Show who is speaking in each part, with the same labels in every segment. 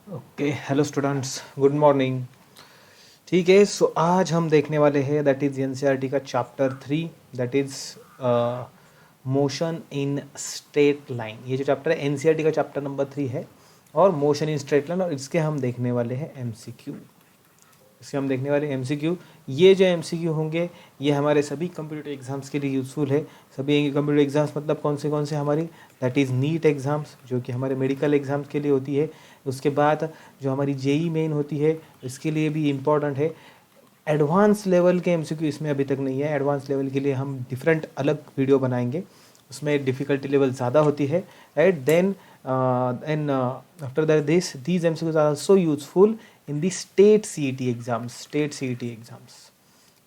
Speaker 1: Okay, hello students, good morning. ठीक है, सो आज हम देखने वाले हैं दैट इज़ एनसीईआरटी का chapter 3, that is motion in straight line. ये जो चैप्टर है एनसीईआरटी का चैप्टर नंबर 3 है और मोशन इन स्ट्रेट लाइन, और इसके हम देखने वाले हैं एमसीक्यू। इसके हम देखने वाले एमसीक्यू। ये जो एमसीक्यू होंगे ये हमारे सभी कंप्यूटर एग्जाम्स के लिए यूज़फुल है। सभी कंप्यूटर एग्जाम्स मतलब कौन से हमारी, दैट इज़ नीट एग्ज़ाम्स जो कि हमारे मेडिकल एग्ज़ाम्स के लिए होती है। उसके बाद जो हमारी जेई मेन होती है इसके लिए भी इम्पॉर्टेंट है। एडवांस लेवल के एमसीक्यू इसमें अभी तक नहीं है। एडवांस लेवल के लिए हम डिफरेंट अलग वीडियो बनाएंगे, उसमें डिफ़िकल्टी लेवल ज़्यादा होती है, right. Then and after that these MCQs are also useful in the state CET exams. State CET exams,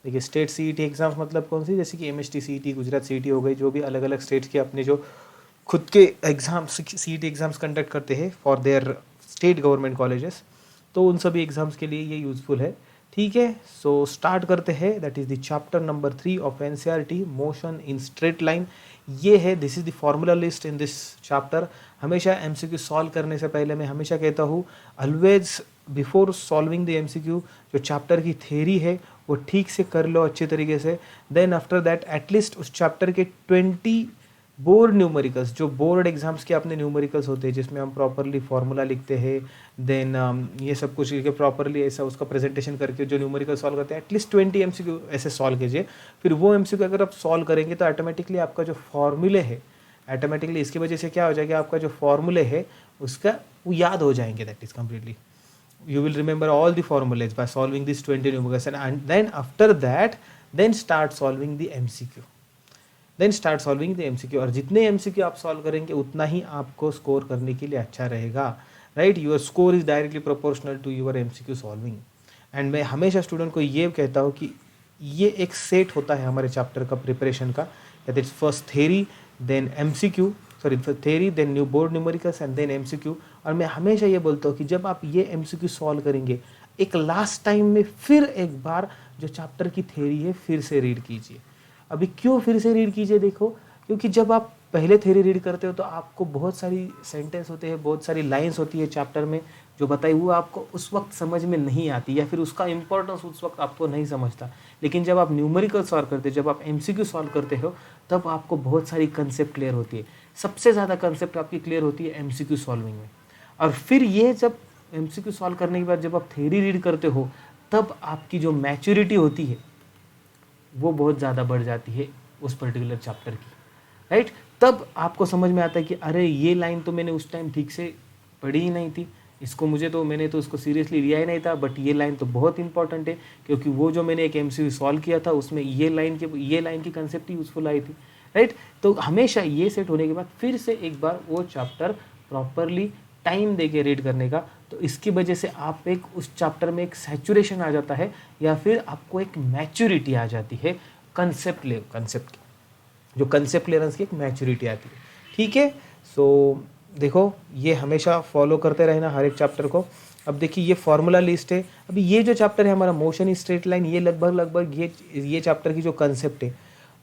Speaker 1: देखिए स्टेट सीईटी एग्जाम्स मतलब कौन सी, जैसे कि एमएचटी सीईटी, गुजरात सीईटी हो गई, जो भी अलग अलग स्टेट्स के अपने जो खुद के एग्जाम्स सीईटी एग्जाम्स कंडक्ट करते हैं for their state government colleges, तो उन सभी एग्जाम्स के लिए ये यूज़फुल है। ठीक है, सो स्टार्ट करते हैं। That is the chapter number 3 of NCERT, motion in straight line. ये है, this is the formula list in this chapter. हमेशा एमसीक्यू सॉल्व करने से पहले मैं हमेशा कहता हूँ, always before solving the MCQ जो चैप्टर की थ्योरी है वो ठीक से कर लो अच्छे तरीके से। देन आफ्टर दैट एटलीस्ट उस चैप्टर के 20 बोर्ड न्यूमेरिकल्स, जो बोर्ड एग्जाम्स के अपने न्यूमेरिकल्स होते हैं जिसमें हम प्रॉपरली फार्मूला लिखते हैं, देन ये सब कुछ करके प्रॉपरली ऐसा उसका प्रेजेंटेशन करके जो न्यूमेरिकल सॉल्व करते हैं, एटलीस्ट 20 एमसीक्यू ऐसे सॉल्व कीजिए। फिर वो एमसीक्यू अगर आप सॉल्व करेंगे तो ऑटोमेटिकली आपका जो फॉर्मूले है, ऑटोमेटिकली इसकी वजह से क्या हो जाएगा, आपका जो फॉर्मूले है उसका वो याद हो जाएंगे। That is completely, you will remember all the formulas by solving these 20 numerals, and then after that then start solving the MCQ, then start solving the MCQ. और जितने एमसीक्यू आप सॉल्व करेंगे उतना ही आपको स्कोर करने के लिए अच्छा रहेगा, right. Your score is directly proportional to your MCQ solving. And मैं हमेशा स्टूडेंट को ये कहता हूँ कि ये एक सेट होता है हमारे चैप्टर का प्रिपरेशन का, that is first theory then MCQ, sorry theory then new board numericals and then MCQ. और मैं हमेशा ये बोलता हूँ कि जब आप ये एमसीक्यू सॉल्व करेंगे, एक लास्ट टाइम में फिर एक बार जो चैप्टर की थ्योरी है फिर से रीड कीजिए। अभी क्यों फिर से रीड कीजिए, देखो, क्योंकि जब आप पहले थ्योरी रीड करते हो तो आपको बहुत सारी सेंटेंस होते हैं, बहुत सारी लाइंस होती है चैप्टर में जो बताई हुई आपको उस वक्त समझ में नहीं आती, या फिर उसका इंपॉर्टेंस उस वक्त आपको नहीं समझता। लेकिन जब आप न्यूमेरिकल सॉल्व करते हो, जब आप एमसीक्यू सॉल्व करते हो, तब आपको बहुत सारी कंसेप्ट क्लियर होती है। सबसे ज़्यादा कंसेप्ट आपकी क्लियर होती है एमसीक्यू सॉल्विंग में। और फिर ये जब एमसीक्यू सॉल्व करने के बाद जब आप थ्योरी रीड करते हो, तब आपकी जो मैच्योरिटी होती है वो बहुत ज़्यादा बढ़ जाती है उस पर्टिकुलर चैप्टर की, राइट। तब आपको समझ में आता है कि अरे ये लाइन तो मैंने उस टाइम ठीक से पढ़ी ही नहीं थी, इसको मैंने तो उसको सीरियसली लिया ही नहीं था, बट ये लाइन तो बहुत इंपॉर्टेंट है, क्योंकि वो जो मैंने एक एमसीक्यू सॉल्व किया था उसमें ये लाइन की कंसेप्ट ही यूजफुल आई थी, राइट। तो हमेशा ये सेट होने के बाद फिर से एक बार वो चैप्टर प्रॉपरली टाइम दे के रीड करने का, तो इसकी वजह से आप एक उस चैप्टर में एक सैचुरेशन आ जाता है, या फिर आपको एक मैच्योरिटी आ जाती है कंसेप्ट की, जो कंसेप्ट क्लियरेंस की एक मैच्योरिटी आती है। ठीक है, सो देखो ये हमेशा फॉलो करते रहना हर एक चैप्टर को। अब देखिए ये फॉर्मूला लिस्ट है। अभी ये जो चैप्टर है हमारा मोशन इन स्ट्रेट लाइन, ये लगभग ये चैप्टर की जो कंसेप्ट है,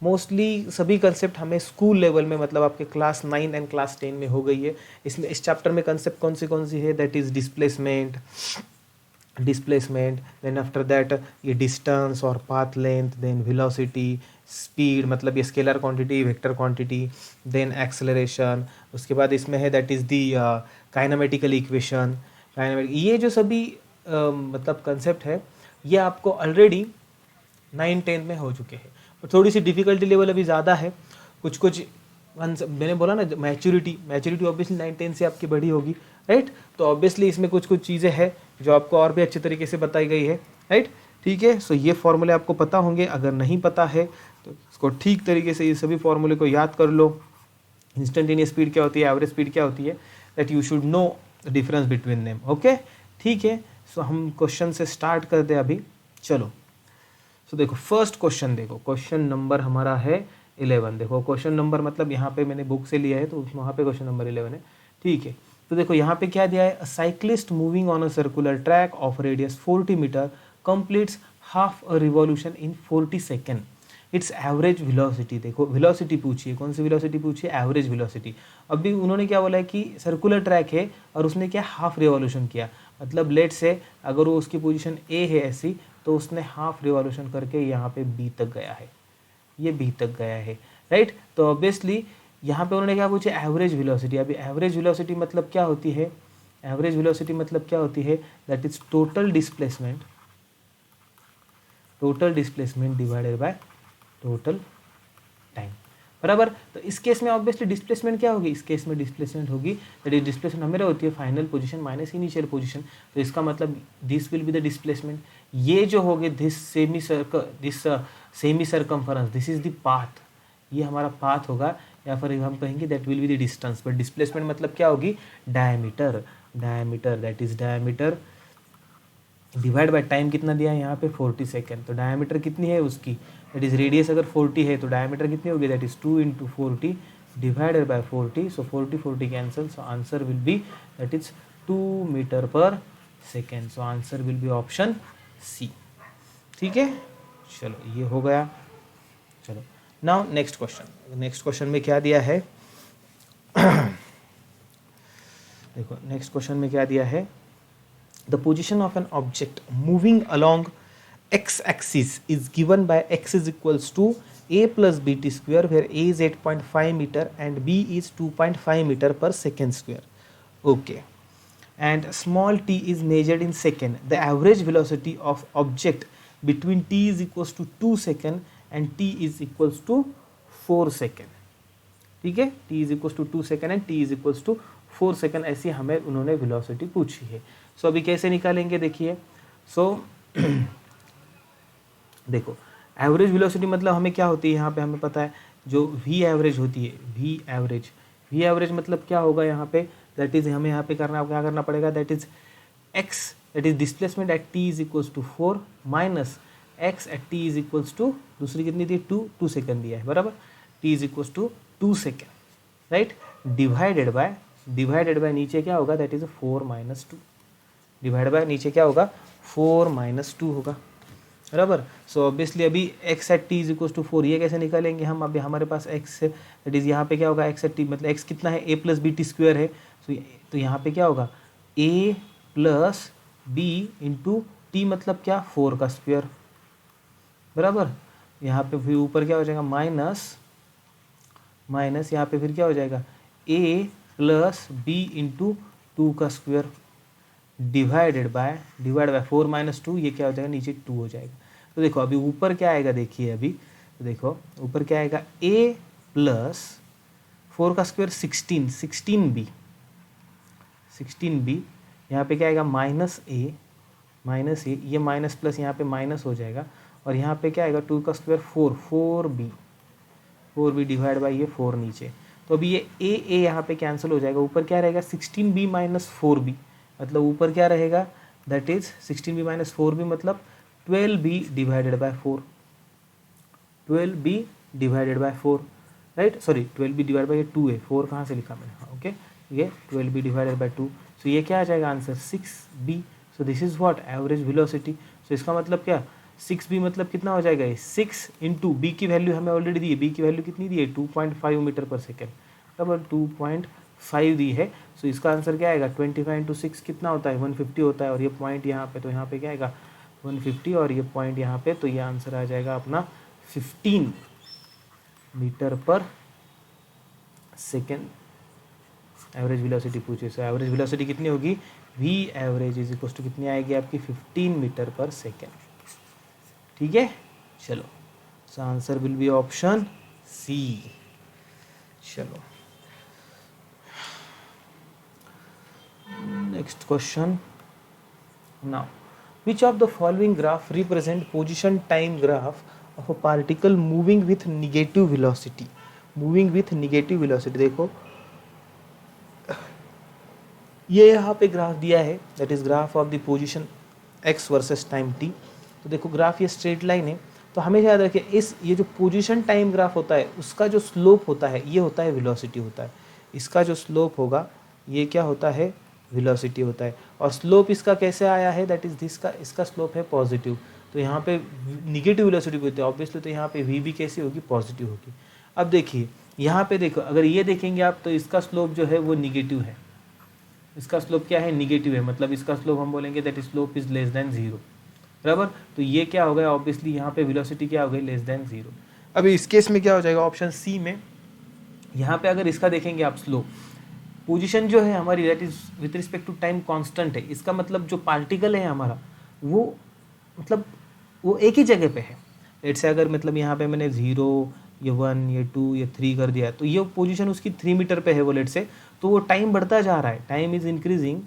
Speaker 1: मोस्टली सभी कंसेप्ट हमें स्कूल लेवल में, मतलब आपके क्लास 9 एंड क्लास 10 में हो गई है। इसमें इस चैप्टर में कंसेप्ट कौन सी है, that is displacement, then after that ये डिस्टेंस और path length, then velocity, speed, मतलब ये scalar quantity, vector quantity, then acceleration. उसके बाद इसमें है that is the kinematical equation. ये जो सभी मतलब कंसेप्ट है ये आपको ऑलरेडी 9-10 में हो चुके हैं, और थोड़ी सी डिफ़िकल्टी लेवल अभी ज़्यादा है। कुछ मैंने बोला ना, मैच्योरिटी ऑब्वियसली 9-10 से आपकी बड़ी होगी, राइट। तो ऑब्वियसली इसमें कुछ चीज़ें हैं जो आपको और भी अच्छे तरीके से बताई गई है, राइट। ठीक है, सो ये फॉर्मूले आपको पता होंगे। अगर नहीं पता है तो इसको ठीक तरीके से ये सभी फॉर्मूले को याद कर लो। इंस्टेंटेनियस स्पीड क्या होती है, एवरेज स्पीड क्या होती है, that you should know the difference between them. Okay, ठीक है, सो हम क्वेश्चन से स्टार्ट करते हैं अभी। चलो, सो देखो फर्स्ट क्वेश्चन, देखो क्वेश्चन नंबर हमारा है 11। देखो क्वेश्चन नंबर मतलब यहाँ पे मैंने बुक से लिया है तो वहाँ पे क्वेश्चन नंबर 11 है, ठीक है। तो देखो यहाँ पे क्या दिया है, a cyclist moving on a circular track of radius 40 metre completes half a revolution in 40 second its average velocity. देखो वेलोसिटी पूछिए, कौन सी वेलोसिटी पूछिए, एवरेज वेलोसिटी। अभी उन्होंने क्या बोला है कि सर्कुलर ट्रैक है और उसने क्या हाफ रिवॉल्यूशन किया, मतलब लेट से अगर वो उसकी पोजीशन ए है ऐसी, तो उसने हाफ रिवॉल्यूशन करके यहाँ पे बी तक गया है, ये बी तक गया है, राइट। तो ऑब्वियसली यहाँ पे उन्होंने क्या पूछा, एवरेज वेलोसिटी। अभी एवरेज वेलोसिटी मतलब क्या होती है, एवरेज वेलोसिटी मतलब क्या होती है, that is total displacement, total displacement divided by total time, बराबर। तो इस केस में ऑब्वियसली डिस्प्लेसमेंट क्या होगी, इस केस में डिस्प्लेसमेंट होगी, दैट इज डिस्प्लेसमेंट हमें होती है final position minus initial position. तो इसका मतलब this will be the displacement. ये जो होगे this semi circumference, this is the path, ये हमारा पाथ होगा, या फिर हम कहेंगे that will be the distance. But displacement मतलब क्या होगी, diameter, diameter that is diameter divide by time कितना दिया है यहाँ पे 40 सेकेंड। तो डायमीटर कितनी है उसकी, दैट इज रेडियस अगर 40 है तो डायमीटर कितनी होगी, that is 2 × 40 divided by 40। So 40 cancel, so answer will be that is 2 metre पर second. So answer will be option C. ठीक है, चलो ये हो गया। चलो now next question, next question में क्या दिया है देखो नेक्स्ट क्वेश्चन में क्या दिया है, the position of an object moving along x-axis is given by x is equals to a plus bt square, where a is 8.5 meter and b is 2.5 meter per second square. Okay, and small t is measured in second. The average velocity of object between t is equals to 2 second and t is equals to 4 second. ठीक है, t is equals to 2 second and t is equals to 4 second, ऐसी हमें उन्होंने velocity पूछी है। सो अभी कैसे निकालेंगे देखिए। सो देखो एवरेज वेलोसिटी मतलब हमें क्या होती है, यहाँ पे हमें पता है जो वी एवरेज होती है, वी एवरेज मतलब क्या होगा यहाँ पे, दैट इज हमें यहाँ पे क्या करना पड़ेगा, that is X, that is displacement at T is equals to 4 minus X at T is equals to, दूसरी कितनी थी 2 सेकेंड दिया है, बराबर, T is equals to 2 second, right, divided by नीचे क्या होगा, that is 4 minus 2, divide by नीचे क्या होगा 4 माइनस 2 होगा, बराबर। सो ऑब्वियसली अभी x at T is equal to 4, ये कैसे निकालेंगे हम, अभी हमारे पास x है, दैट इज यहाँ पे क्या होगा x एट टी, मतलब x कितना है, a plus B T square है, तो यहाँ पे क्या होगा a plus B into T, मतलब क्या 4 का स्क्वायर, बराबर। यहाँ पे फिर ऊपर क्या हो जाएगा माइनस यहाँ पे फिर क्या हो जाएगा a प्लस बी इंटू 2 का स्क्वायर डिवाइड बाय 4 माइनस 2, ये क्या हो जाएगा नीचे 2 हो जाएगा। तो देखो अभी ऊपर क्या आएगा, देखिए अभी तो देखो ऊपर क्या आएगा, a प्लस 4 का स्क्वायर 16b, यहाँ पे क्या आएगा माइनस ए, ये माइनस प्लस यहाँ पे माइनस हो जाएगा, और यहाँ पे क्या आएगा 2 का स्क्वायर 4b डिवाइड बाई ये 4 नीचे। तो अभी ये ए यहाँ पे कैंसिल हो जाएगा, ऊपर क्या रहेगा 16b माइनस 4b, मतलब ऊपर क्या रहेगा, that is 16b minus 4b मतलब 12b divided by 4, 12b divided by 4, right, sorry 12b divide by 2 है, 4 कहाँ से लिखा मैंने, हाँ ओके, ये 12b डिवाइडेड बाय 2, सो ये क्या आ जाएगा answer 6b। So this is what average velocity. So इसका मतलब क्या 6b मतलब कितना हो जाएगा, ये 6 इंटू बी की वैल्यू हमें ऑलरेडी दी है, बी की वैल्यू कितनी दी है 2.5 मीटर पर सेकेंड, बराबर 2.5 दी है। सो इसका आंसर क्या आएगा 25 इंटू 6 कितना होता है 150 होता है, और ये पॉइंट यहाँ पे, तो यहाँ पे क्या आएगा 150 और ये पॉइंट यहाँ पे, तो ये आंसर आ जाएगा अपना 15 मीटर पर सेकेंड एवरेज वेलोसिटी पूछे। सो एवरेज वेलोसिटी कितनी होगी, V average is equal to कितनी आएगी आपकी 15 मीटर पर सेकेंड। ठीक है, चलो so answer will be option C. चलो next question. Now which of the following graph represent position time graph of a particle moving with negative velocity, देखो ये यहाँ पे ग्राफ दिया है, that is graph of the position x versus time t। तो देखो graph ये straight line है, तो हमेशा याद रखिए ये जो पोजीशन टाइम ग्राफ होता है उसका जो स्लोप होता है ये होता है वेलोसिटी होता है, इसका जो स्लोप होगा ये क्या होता है वेलोसिटी होता है, और स्लोप इसका कैसे आया है, दैट इज दिस का, इसका स्लोप है पॉजिटिव, तो यहाँ पे निगेटिव वेलोसिटी होती है ऑब्वियसली, तो यहाँ पे वी भी कैसी होगी, पॉजिटिव होगी। अब देखिए यहाँ पे देखो, अगर ये देखेंगे आप तो इसका स्लोप जो है वो निगेटिव है, इसका स्लोप क्या है, निगेटिव है, मतलब इसका स्लोप हम बोलेंगे that slope is less than 0, बराबर। तो ये क्या हो गया, ऑब्वियसली यहाँ पे वेलोसिटी क्या हो गई, लेस देन 0। अभी इस केस में क्या हो जाएगा, ऑप्शन सी में यहाँ पे अगर इसका देखेंगे आप स्लोप, पोजीशन जो है हमारी that is with respect to time constant है, इसका मतलब जो पार्टिकल है हमारा वो मतलब वो एक ही जगह पे है। लेट से अगर मतलब यहाँ पे मैंने 0, ये 1, ये 2, ये 3 कर दिया, तो ये पोजीशन उसकी 3 मीटर पे है वो लेट से, तो वो टाइम बढ़ता जा रहा है, टाइम इज इंक्रीजिंग,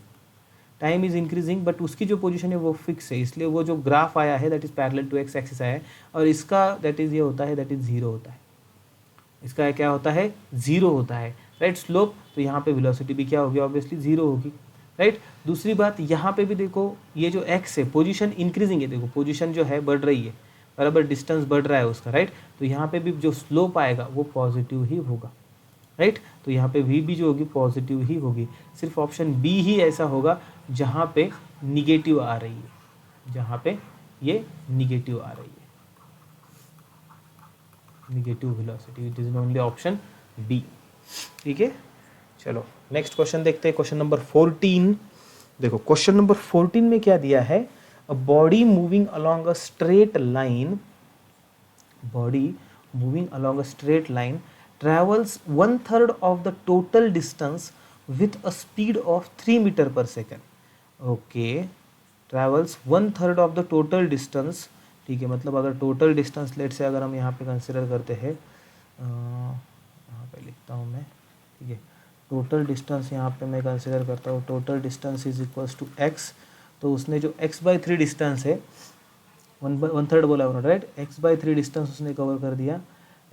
Speaker 1: बट उसकी जो पोजीशन है वो फिक्स है, इसलिए वो जो ग्राफ आया है that is parallel to X axis आया है, और इसका दैट इज ये होता है दैट इज 0 होता है, इसका क्या होता है, 0 होता है, राइट स्लोप। तो यहाँ पे वेलोसिटी भी क्या होगी, ऑब्वियसली 0 होगी, राइट। दूसरी बात यहाँ पे भी देखो, ये जो x है पोजीशन इंक्रीजिंग है, देखो पोजीशन जो है बढ़ रही है, बराबर डिस्टेंस बढ़ रहा है उसका, राइट। तो यहाँ पे भी जो स्लोप आएगा वो पॉजिटिव ही होगा, राइट। तो यहाँ पे v भी जो होगी पॉजिटिव ही होगी, सिर्फ ऑप्शन बी ही ऐसा होगा जहाँ पे निगेटिव आ रही है, जहाँ पे ये निगेटिव आ रही है, negative velocity, it is only option B, ठीक है। चलो नेक्स्ट क्वेश्चन देखते हैं, क्वेश्चन नंबर 14। देखो क्वेश्चन नंबर 14 में क्या दिया है, a body moving along a straight line, body moving along a straight line travels 1/3 of the total distance with a speed of 3 meter per second. Okay, travels 1/3 of the total distance, ठीक है। मतलब अगर total distance late से अगर हम यहाँ पे consider करते हैं, यहाँ पे लिखता हूँ मैं, ठीक है, टोटल डिस्टेंस यहाँ पे मैं कंसिडर करता हूँ, total distance is equals to X, तो उसने जो x/3 डिस्टेंस है, 1/3 बोला उन्होंने, राइट, x/3 डिस्टेंस उसने कवर कर दिया,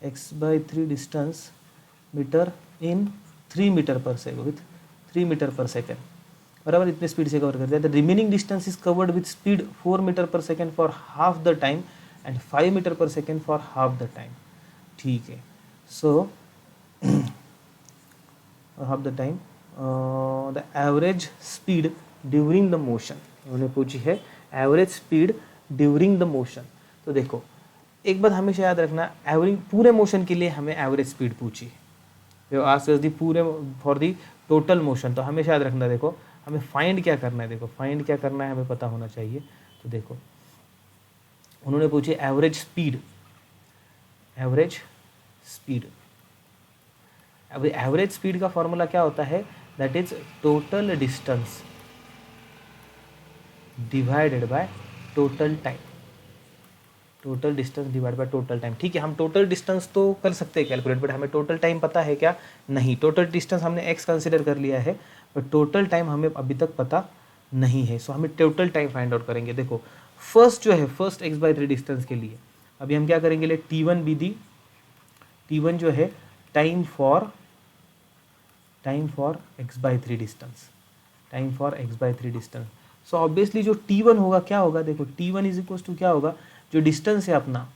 Speaker 1: x/3 distance metre in 3 metre पर सेकेंड, विथ 3 मीटर पर सेकेंड, बराबर, इतने स्पीड से कवर कर दिया। The remaining distance is covered with speed 4 metre पर second for half the time and 5 metre पर second for half the time, ठीक है। So half the time, the average speed during the motion, उन्होंने पूछी है average speed during the motion. तो देखो एक बात हमेशा याद रखना, एवरेज पूरे मोशन के लिए हमें एवरेज स्पीड पूछी है, आस्क दी पूरे फॉर दी टोटल मोशन, तो हमेशा याद रखना, देखो हमें फाइंड क्या करना है, देखो फाइंड क्या करना है हमें पता होना चाहिए। तो देखो उन्होंने पूछी average speed, average speed, average speed का फॉर्मूला क्या होता है, that is total distance divided by total time, total distance divide by total time, ठीक है। हम टोटल डिस्टेंस तो कर सकते हैं कैलकुलेट, बट हमें टोटल टाइम पता है क्या, नहीं। टोटल डिस्टेंस हमने x कंसिडर कर लिया है, बट टोटल टाइम हमें अभी तक पता नहीं है, सो हमें टोटल टाइम फाइंड आउट करेंगे। देखो फर्स्ट जो है, फर्स्ट x/3 डिस्टेंस के लिए अभी हम क्या करेंगे, ले t1 भी दी, t1 जो है time for x/3 distance, time for x/3 distance. So obviously जो t1 होगा क्या होगा, देखो t1 इज इक्वल टू क्या होगा, जो डिस्टेंस है अपना,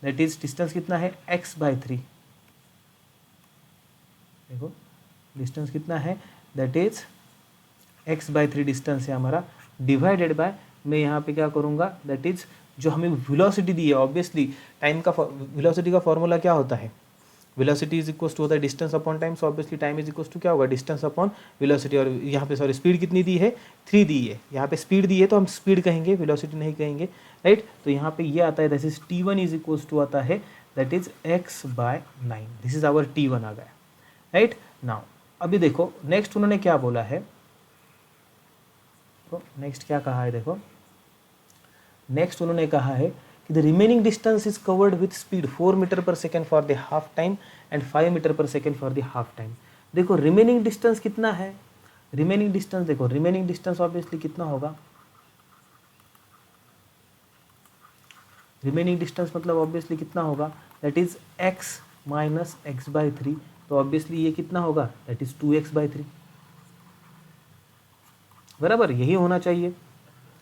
Speaker 1: दैट इज डिस्टेंस कितना है, x/3, देखो डिस्टेंस कितना है, दैट इज x/3 डिस्टेंस है हमारा, डिवाइडेड बाय, मैं यहाँ पे क्या करूँगा, दैट इज जो हमें वेलोसिटी दी है, ऑब्वियसली टाइम का वेलोसिटी का फॉर्मूला क्या होता है, वेलोसिटी इज इक्वल टू होता है distance upon time, so obviously time is equal to क्या होगा, डिस्टेंस अपॉन वेलोसिटी, और यहाँ पे सॉरी स्पीड कितनी दी है, 3 दी है, यहाँ पे स्पीड दी है तो हम स्पीड कहेंगे, वेलोसिटी नहीं कहेंगे, राइट। तो यहाँ पे ये आता है that is t1 is equal to आता है that is x/9, this is our t1 आ गया, राइट। नाउ अभी देखो नेक्स्ट उन्होंने क्या बोला है, तो नेक्स्ट क्या कहा है, देखो नेक्स्ट उन्होंने कहा है कि the remaining distance is covered with speed 4 metre पर second for the half time and 5 metre पर second for the half time. देखो रिमेनिंग डिस्टेंस कितना है, रिमेनिंग डिस्टेंस देखो, रिमेनिंग डिस्टेंस ऑब्वियसली कितना होगा, रिमेनिंग डिस्टेंस मतलब ऑब्वियसली कितना होगा, that is x minus x/3, तो ऑब्वियसली ये कितना होगा, दैट इज 2x/3, बराबर, यही होना चाहिए,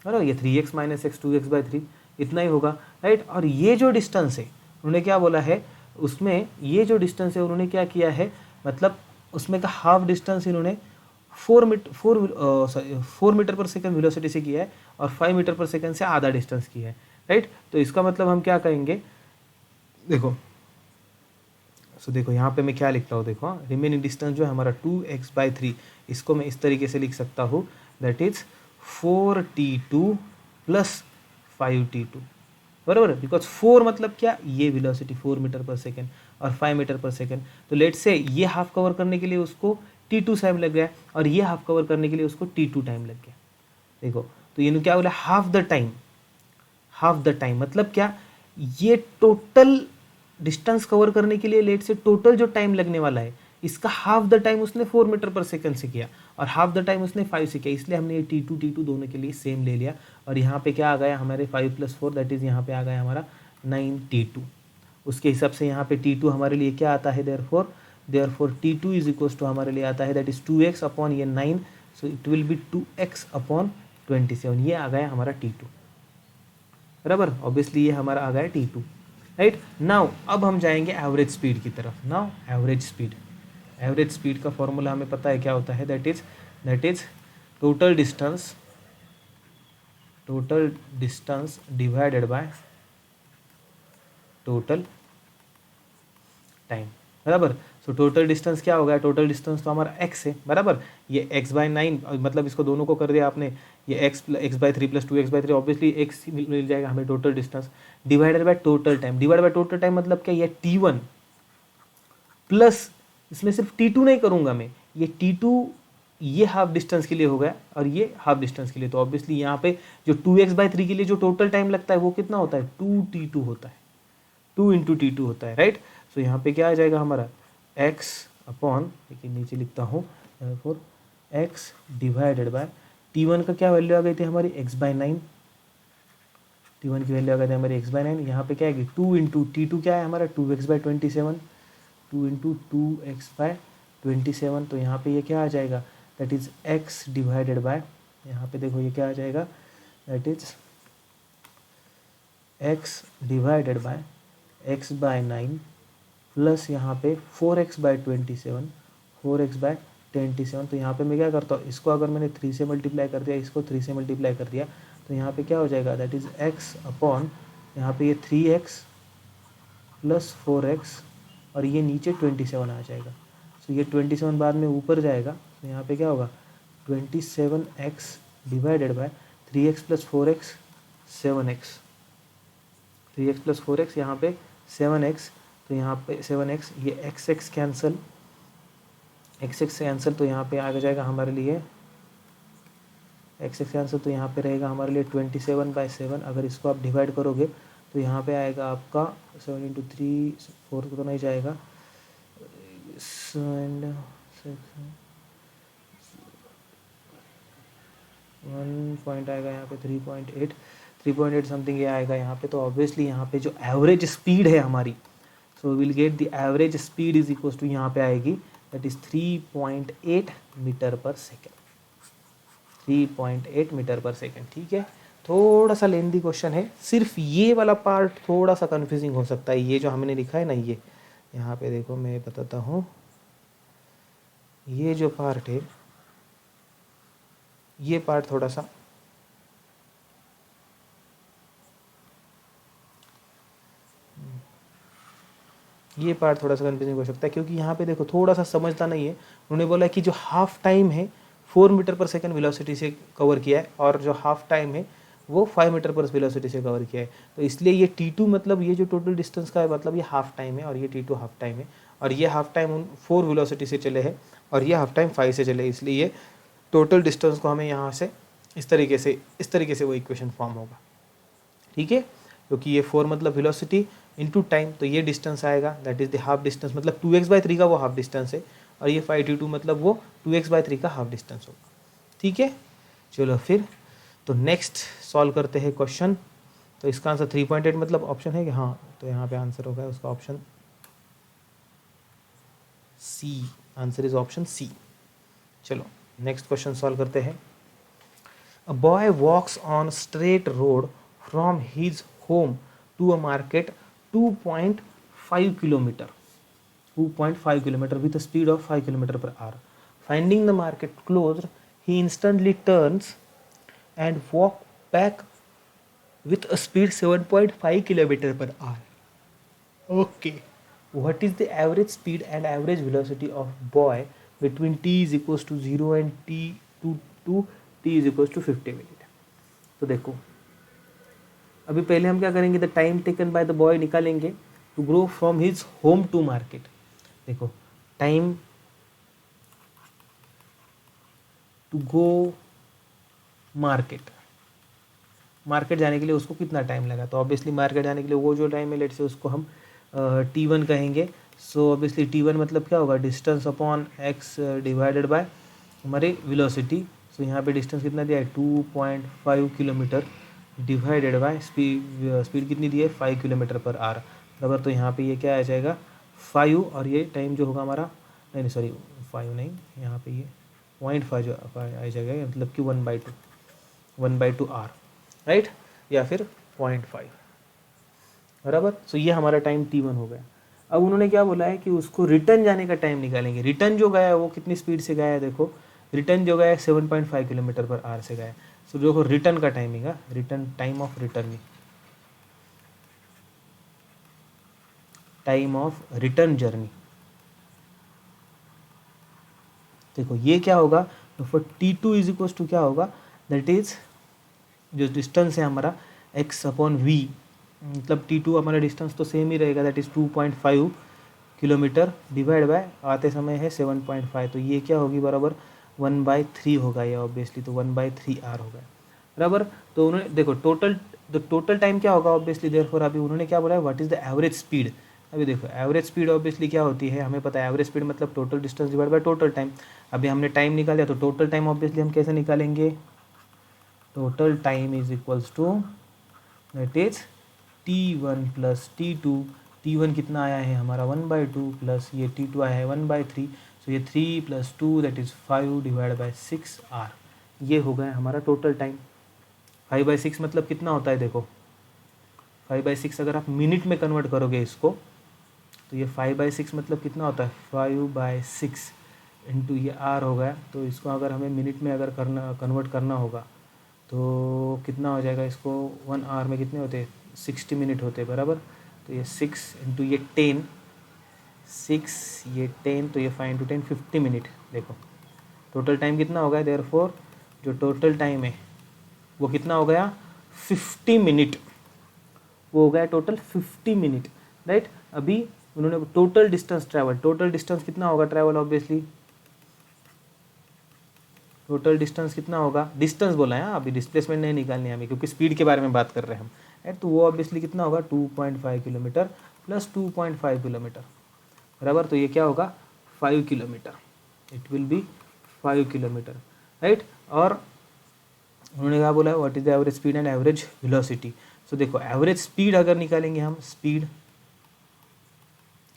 Speaker 1: बराबर, ये 3x माइनस x 2x/3 इतना ही होगा, राइट। और ये जो डिस्टेंस है उन्होंने क्या बोला है, उसमें ये जो डिस्टेंस है उन्होंने क्या किया है, मतलब उसमें का हाफ डिस्टेंस इन्होंने 4 मीटर पर सेकेंड वेलोसिटी से किया है और 5 मीटर पर सेकेंड से आधा डिस्टेंस किया है, राइट। तो इसका मतलब हम क्या कहेंगे, देखो देखो यहाँ पे मैं क्या लिखता हूँ, देखो रिमेनिंग डिस्टेंस जो है हमारा 2x/3, इसको मैं इस तरीके से लिख सकता हूँ, that is 4t2 plus 5t2, बराबर। बिकॉज 4 मतलब क्या, ये वेलोसिटी 4 मीटर पर सेकेंड और 5 मीटर पर सेकेंड। तो लेट से ये हाफ कवर करने के लिए उसको t2 टाइम लग गया और ये हाफ कवर करने के लिए उसको t2 टाइम लग गया। देखो तो ये क्या बोला, half the time. Half the time मतलब क्या, ये टोटल डिस्टेंस कवर करने के लिए लेट से टोटल जो टाइम लगने वाला है, इसका हाफ द टाइम उसने 4 मीटर पर सेकंड से किया और हाफ द टाइम उसने 5 से किया, इसलिए हमने ये t2 दोनों के लिए सेम ले लिया। और यहाँ पे क्या आ गया हमारे 5 + 4, दैट इज यहाँ पे आ गया हमारा 9t2। उसके हिसाब से यहाँ पे t2 हमारे लिए क्या आता है, therefore t2 is equals to हमारे लिए आता है दैट इज 2x अपॉन ये 9, so it will B 2x upon 27। ये आ गया हमारा t2, बराबर। ऑब्वियसली ये हमारा आ गया t2, राइट। नाउ अब हम जाएंगे एवरेज स्पीड की तरफ। नाउ एवरेज स्पीड का फॉर्मूला हमें पता है क्या होता है, that is total distance divided by total time, बराबर। सो टोटल डिस्टेंस क्या होगा, टोटल डिस्टेंस तो हमारा x है, बराबर। ये x/9 मतलब इसको दोनों को कर दिया आपने, ये x/3 + 2x/3, ऑब्वियसली x मिल जाएगा हमें total distance, divided by total time मतलब क्या, ये t1 प्लस, इसमें सिर्फ t2 नहीं करूंगा मैं, ये t2 ये हाफ डिस्टेंस के लिए हो गया और ये हाफ डिस्टेंस के लिए। तो ऑब्वियसली यहाँ पे जो 2x/3 के लिए जो टोटल टाइम लगता है वो कितना होता है, 2t2 होता है, 2 × t2 होता है, राइट। सो यहाँ पे क्या आ जाएगा हमारा x अपॉन, देखिए नीचे लिखता हूँ, four x divided by t1 का क्या वैल्यू आ गई थी हमारी, x/9, t1 की वैल्यू आ गई थी हमारी x/9। यहाँ पे क्या आएगी 2 × t2 क्या है हमारा 2x/27, 2 × 2x/27। तो यहाँ पे ये क्या आ जाएगा, that is x divided by, यहाँ पे देखो ये क्या आ जाएगा, that is x divided by x/9 plus यहाँ पे 4x/27, 4x/27। तो यहाँ पे मैं क्या करता हूँ, इसको अगर मैंने 3 से मल्टीप्लाई कर दिया, इसको 3 से मल्टीप्लाई कर दिया, तो यहाँ पे क्या हो जाएगा, दैट इज x अपॉन, यहाँ पे ये 3x प्लस 4x और ये नीचे 27 आ जाएगा। तो ये 27 बाद में ऊपर जाएगा, तो यहाँ पे क्या होगा 27x divided by 3x plus 4x 7x, 3x plus 4x यहाँ पे 7x, तो यहाँ पे 7x, ये x कैंसिल, x कैंसिल, तो यहाँ पे आ जाएगा हमारे लिए x कैंसिल, तो यहाँ पे रहेगा हमारे लिए 27/7। अगर इसको आप डिवाइड करोगे तो यहाँ पे आएगा आपका 7 × 3, 4 तो नहीं जाएगा, 1 पॉइंट आएगा यहाँ पे 3.8 समथिंग ये आएगा यहाँ पे। तो ऑब्वियसली यहाँ पे जो एवरेज स्पीड है हमारी, so will get the average speed is equal to, यहाँ पे आएगी दैट इज 3.8 मीटर पर सेकेंड, 3.8 मीटर पर सेकेंड, ठीक है। थोड़ा सा लेंदी क्वेश्चन है, सिर्फ ये वाला पार्ट थोड़ा सा कंफ्यूजिंग हो सकता है, ये जो हमने लिखा है ना, ये यहाँ पे देखो मैं बताता हूँ, ये जो पार्ट है, ये पार्ट थोड़ा सा कंफ्यूजिंग हो सकता है, क्योंकि यहाँ पे देखो थोड़ा सा समझता नहीं है। उन्होंने बोला कि जो हाफ टाइम है 4 मीटर पर सेकेंड वेलोसिटी से कवर किया है और जो हाफ टाइम है वो 5 मीटर पर वेलोसिटी से कवर किया है। तो इसलिए ये t2 मतलब ये जो टोटल डिस्टेंस का है, मतलब ये हाफ टाइम है और ये t2 हाफ टाइम है, और ये हाफ टाइम 4 वेलोसिटी से चले हैं और ये हाफ टाइम 5 से चले, इसलिए ये टोटल डिस्टेंस को हमें यहाँ से इस तरीके से वो इक्वेशन फॉर्म होगा, ठीक है। क्योंकि ये 4 मतलब वेलोसिटी इनटू टाइम, तो ये डिस्टेंस आएगा that is the half distance, मतलब 2x/3 का वो हाफ डिस्टेंस है, और ये 5t2 मतलब वो 2x/3 का हाफ डिस्टेंस होगा, ठीक है। चलो फिर तो नेक्स्ट सॉल्व करते हैं क्वेश्चन। तो इसका आंसर 3.8 मतलब ऑप्शन है कि हाँ, तो यहाँ पे आंसर होगा उसका option C, answer is option C. चलो नेक्स्ट क्वेश्चन सॉल्व करते हैं। A boy walks on straight road from his home to a market 2.5 kilometer with a speed of 5 km/h. Finding the market closed, he instantly turns and walks back with a speed 7.5 kilometer per hour. Okay. What is the average speed and average velocity of boy between t is equals to 0 and to t is equals to 50 minute. तो देखो अभी पहले हम क्या करेंगे, the time taken by the boy निकालेंगे to go from his home to market. देखो time to go market जाने के लिए उसको कितना टाइम लगा, तो ऑब्वियसली मार्केट जाने के लिए वो जो टाइम है लेट से उसको हम t1 कहेंगे. सो ऑब्वियसली t1 मतलब क्या होगा, distance upon x divided by हमारे वेलोसिटी. सो यहाँ पे डिस्टेंस कितना दिया है 2.5 किलोमीटर डिवाइडेड बाय स्पीड कितनी दी है 5 किलोमीटर पर आवर बराबर. तो यहाँ पे ये क्या आ जाएगा 5 और ये टाइम जो होगा हमारा नहीं सॉरी 5 नहीं, यहाँ पे ये 0.5 जो आ जाएगा मतलब कि 1/2 आर राइट, या फिर 0.5 बराबर. सो ये हमारा टाइम t1 हो गया. अब उन्होंने क्या बोला है कि उसको रिटर्न जाने का टाइम निकालेंगे. रिटर्न जो गया है वो कितनी स्पीड से गया है, देखो रिटर्न जो गया है 7.5 किलोमीटर पर आवर से गया है. सो जो रिटर्न का टाइमिंग है, return time of return journey. देखो ये क्या होगा, तो for t2 is equal to क्या होगा, दैट इज जो डिस्टेंस है हमारा x अपॉन v, मतलब t2 हमारा डिस्टेंस तो सेम ही रहेगा, that is 2.5 kilometre divide by आते समय है 7.5. तो ये क्या होगी बराबर 1/3 होगा ये ऑब्वियसली, तो 1/3 आर होगा बराबर. तो उन्होंने देखो टोटल टाइम क्या होगा ऑब्वियसली, देयरफॉर अभी उन्होंने क्या बोला है what is the average speed. अभी देखो एवरेज स्पीड ऑब्वियसली क्या होती है, हमें पता है एवरेज स्पीड मतलब total distance divide by total time. अभी हमने टाइम निकाल लिया तो टोटल टाइम ऑब्वियसली हम कैसे निकालेंगे, total time is equals to that is t1 plus t2. t1 कितना आया है हमारा 1/2 प्लस ये t2 आया है 1/3. सो ये 3 + 2 that is 5 divide by 6 R. ये हो गया हमारा टोटल टाइम. 5/6 मतलब कितना होता है, देखो 5/6 अगर आप मिनट में कन्वर्ट करोगे इसको तो ये 5/6 मतलब कितना होता है 5/6 इंटू ये आर हो गया. तो इसको अगर हमें मिनट में अगर कन्वर्ट करना होगा तो कितना हो जाएगा, इसको 1 आवर में कितने होते हैं 60 मिनट होते हैं बराबर. तो ये 6 इंटू ये 10 6 ये 10 तो ये 5 इंटू 10 50 मिनट. देखो टोटल टाइम कितना हो गया, देयरफॉर जो टोटल टाइम है वो कितना हो गया 50 मिनट, वो हो गया टोटल 50 मिनट राइट. अभी उन्होंने टोटल डिस्टेंस कितना होगा ट्रैवल, ऑब्वियसली टोटल डिस्टेंस कितना होगा, डिस्टेंस बोला है अभी डिस्प्लेसमेंट नहीं निकालनी है हमें क्योंकि स्पीड के बारे में बात कर रहे हैं हम राइट. तो वो ऑब्वियसली कितना होगा 2.5 किलोमीटर प्लस 2.5 किलोमीटर बराबर. तो ये क्या होगा 5 kilometre, it will be 5 kilometre right. और उन्होंने क्या बोला है what is the average speed and average velocity. So देखो एवरेज स्पीड अगर निकालेंगे हम, स्पीड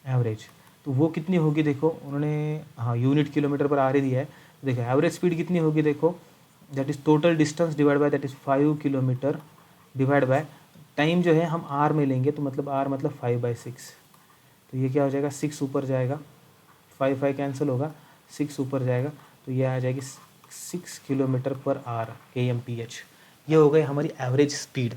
Speaker 1: एवरेज तो वो कितनी होगी, देखो उन्होंने हाँ यूनिट किलोमीटर पर आ रही दिया है. देखो एवरेज स्पीड कितनी होगी, देखो that is total distance divide by that is 5 kilometre divide by time जो है हम आर में लेंगे तो मतलब आर मतलब 5/6. तो ये क्या हो जाएगा 6 ऊपर जाएगा, 5 कैंसिल होगा, 6 ऊपर जाएगा तो ये आ जाएगी 6 किलोमीटर पर आर kmph. ये हो गई हमारी एवरेज स्पीड.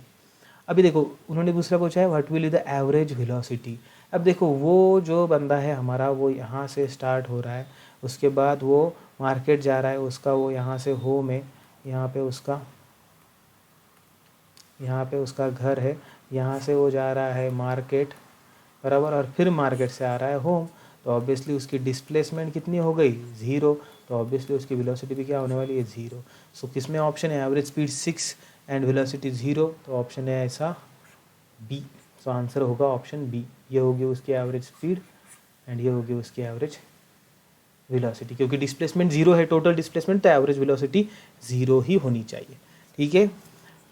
Speaker 1: अभी देखो उन्होंने दूसरा पूछा है what will be the average velocity. अब देखो वो जो बंदा है हमारा वो यहाँ से स्टार्ट हो रहा है, उसके बाद वो मार्केट जा रहा है, उसका वो यहाँ से होम है, यहाँ पे उसका घर है, यहाँ से वो जा रहा है मार्केट बराबर और फिर मार्केट से आ रहा है होम. तो ऑब्वियसली उसकी डिस्प्लेसमेंट कितनी हो गई 0, तो ऑब्वियसली उसकी वेलोसिटी भी क्या होने वाली है 0. सो किसमें ऑप्शन है एवरेज स्पीड 6 एंड वेलोसिटी 0, तो ऑप्शन है ऐसा बी. सो आंसर होगा ऑप्शन बी. ये होगी उसकी एवरेज स्पीड एंड ये होगी उसकी एवरेज वेलोसिटी, क्योंकि डिस्प्लेसमेंट 0 है टोटल डिस्प्लेसमेंट, तो एवरेज वेलोसिटी 0 ही होनी चाहिए. ठीक है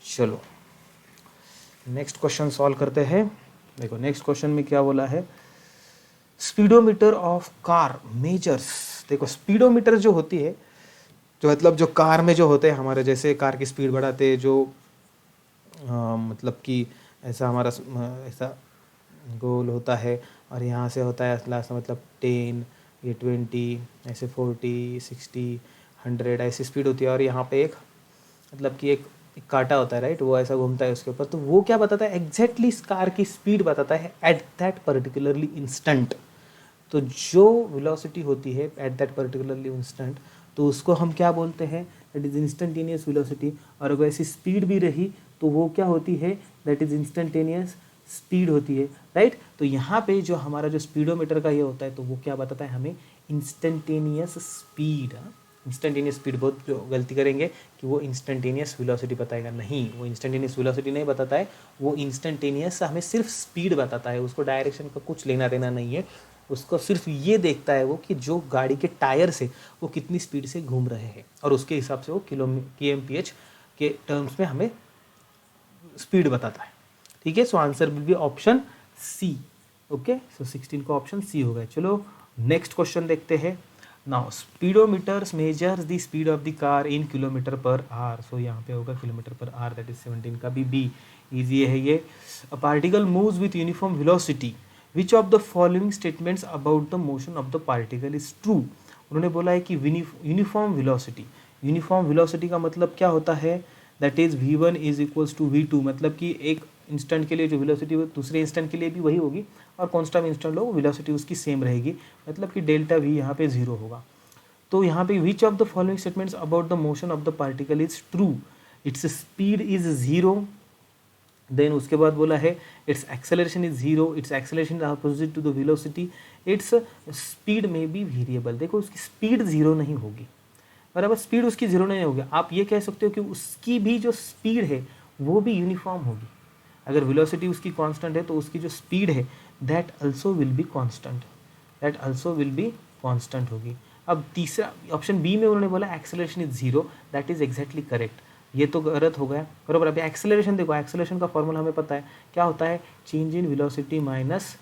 Speaker 1: चलो नेक्स्ट क्वेश्चन सॉल्व करते हैं. देखो नेक्स्ट क्वेश्चन में क्या बोला है, स्पीडोमीटर ऑफ कार मेजर्स. देखो स्पीडोमीटर जो होती है जो मतलब जो कार में जो होते हैं हमारे, जैसे कार की स्पीड बढ़ाते हैं जो मतलब कि ऐसा हमारा ऐसा गोल होता है और यहाँ से होता है लास्ट मतलब 10 ये 20 ऐसे 40 60 100 ऐसी स्पीड होती है. और यहाँ पे एक मतलब कि एक कांटा होता है राइट, वो ऐसा घूमता है उसके ऊपर, तो वो क्या बताता है एग्जैक्टली इस कार की स्पीड बताता है एट दैट पर्टिकुलरली इंस्टेंट। तो जो वेलोसिटी होती है एट दैट पर्टिकुलरली इंस्टेंट, तो उसको हम क्या बोलते हैं, दैट इज इंस्टेंटेनियस वेलोसिटी। और अगर ऐसी स्पीड भी रही तो वो क्या होती है, दैट इज इंस्टेंटेनियस स्पीड होती है राइट। तो यहाँ पे जो हमारा जो स्पीडोमीटर का ये होता है, तो वो क्या बताता है हमें, इंस्टेंटेनियस स्पीड। इंस्टेंटेनियस स्पीड बहुत जो गलती करेंगे कि वो इंस्टेंटेनियस वेलोसिटी बताएगा, नहीं, वो इंस्टेंटेनियस वेलोसिटी नहीं बताता है, वो इंस्टेंटेनियस हमें सिर्फ स्पीड बताता है, उसको डायरेक्शन का कुछ लेना देना नहीं है, उसको सिर्फ ये देखता है वो कि जो गाड़ी के टायर से वो कितनी स्पीड से घूम रहे हैं, और उसके हिसाब से वो kmph के टर्म्स में हमें स्पीड बताता है। ठीक है, so answer will be option C. Okay, so 16 का ऑप्शन सी हो गया। चलो नेक्स्ट क्वेश्चन देखते हैं। Now speedometers measures the speed of the car in kilometre per hour. So यहाँ पे होगा kilometre per our, that is 17 का बी इजी है ये। A particle moves with uniform velocity, which of the following statements about the motion of the particle is true. उन्होंने बोला है कि यूनिफॉर्म वेलोसिटी, यूनिफॉर्म वेलोसिटी का मतलब क्या होता है, that is v1 is equals to v2, मतलब कि एक इंस्टेंट के लिए जो वेलोसिटी वो दूसरे इंस्टेंट के लिए भी वही होगी, और कॉन्स्टेंट इंस्टेंट लो वेलोसिटी उसकी सेम रहेगी, मतलब कि डेल्टा v यहाँ पे 0 होगा। तो यहाँ पे which of the following statements about the motion of the particle is true, its speed is 0, then उसके बाद बोला है its acceleration is 0, its acceleration is opposite to the velocity, its speed may be variable. देखो उसकी speed 0 नहीं होगी, बराबर, speed उसकी 0 नहीं होगी। आप ये कह सकते हो कि उसकी भी जो स्पीड है वो भी यूनिफॉर्म होगी। अगर वेलोसिटी उसकी कांस्टेंट है तो उसकी जो स्पीड है that also will be constant, that also will be constant होगी। अब तीसरा ऑप्शन बी में उन्होंने बोला acceleration is 0, that is exactly correct, ये तो गलत हो गया, बराबर। अभी एक्सेलरेशन देखो, एक्सेलरेशन का फॉर्मूला हमें पता है क्या होता है, change in velocity minus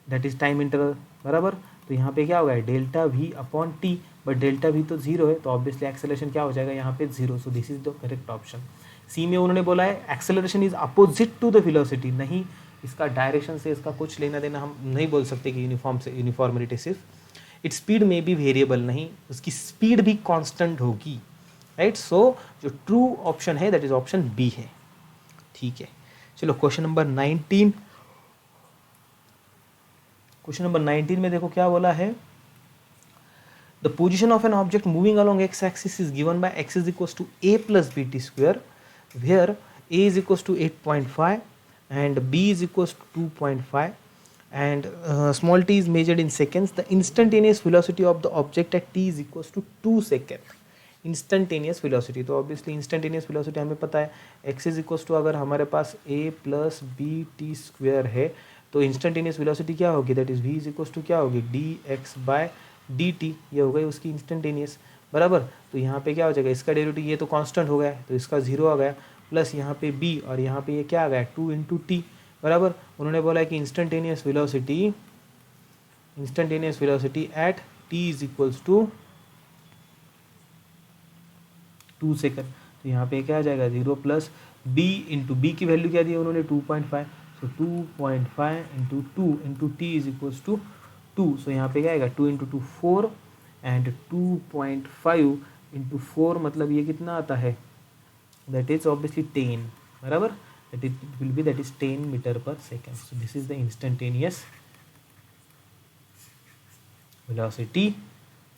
Speaker 1: that is time interval, बराबर। तो यहाँ पे क्या होगा, delta v upon T, but delta we तो 0 है, तो ऑब्वियसली एक्सेलरेशन क्या हो जाएगा यहाँ पे 0, so this is the correct option. C में उन्होंने बोला है acceleration is opposite to the velocity, नहीं, इसका डायरेक्शन से इसका कुछ लेना देना हम नहीं बोल सकते कि यूनिफॉर्म से यूनिफॉर्मिटी सिर्फ। इट्स स्पीड में भी वेरिएबल, नहीं, उसकी स्पीड भी कांस्टेंट होगी, राइट। सो जो ट्रू ऑप्शन है दैट इज ऑप्शन बी है। ठीक है, चलो क्वेश्चन नंबर 19। क्वेश्चन नंबर 19 में देखो क्या बोला है, the position of an object moving along X axis is given by x is equals to a plus B T square, where a is equals to 8.5 and b is equals to 2.5 and small t is measured in seconds. The instantaneous velocity of the object at t is equals to 2 seconds. Instantaneous velocity, तो obviously instantaneous velocity हमें पता है x is equals to, अगर हमारे पास a plus B T square है तो instantaneous velocity क्या होगी, that is v is equals to क्या होगी, dx बाय dt, ये हो गई उसकी इंस्टेंटेनियस, बराबर। तो यहाँ पे क्या हो जाएगा, इसका डेरिवेटिव ये तो कांस्टेंट हो गया तो इसका 0 आ गया, प्लस यहाँ पे b और यहाँ पे ये क्या आ गया 2 इंटू टी, बराबर। उन्होंने बोला है कि instantaneous velocity at t is equals to 2 second, तो यहाँ पे क्या आ जाएगा 0 प्लस b इंटू बी की वैल्यू क्या दी है उन्होंने 2.5, so 2.5 into 2 into T is equals to 2, so यहाँ पे क्या आएगा 2 इंटू 2 4 एंड 2.5 इंटू 4 मतलब ये कितना आता है, दैट इज ऑब्वियसली 10, बराबर, that it will be that is 10 metre पर second. So this is the instantaneous velocity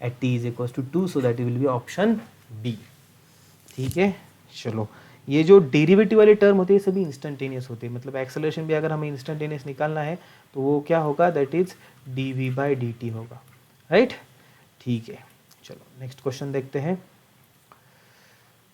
Speaker 1: at t is equals to 2, so that will be option B. ठीक है, चलो ये जो डेरिवेटिव वाली टर्म होती है सभी इंस्टेंटेनियस होती है, मतलब एक्सेलरेशन भी अगर हमें इंस्टेंटेनियस निकालना है तो वो क्या होगा, that is dv by dt होगा, राइट। ठीक है, चलो नेक्स्ट क्वेश्चन देखते हैं।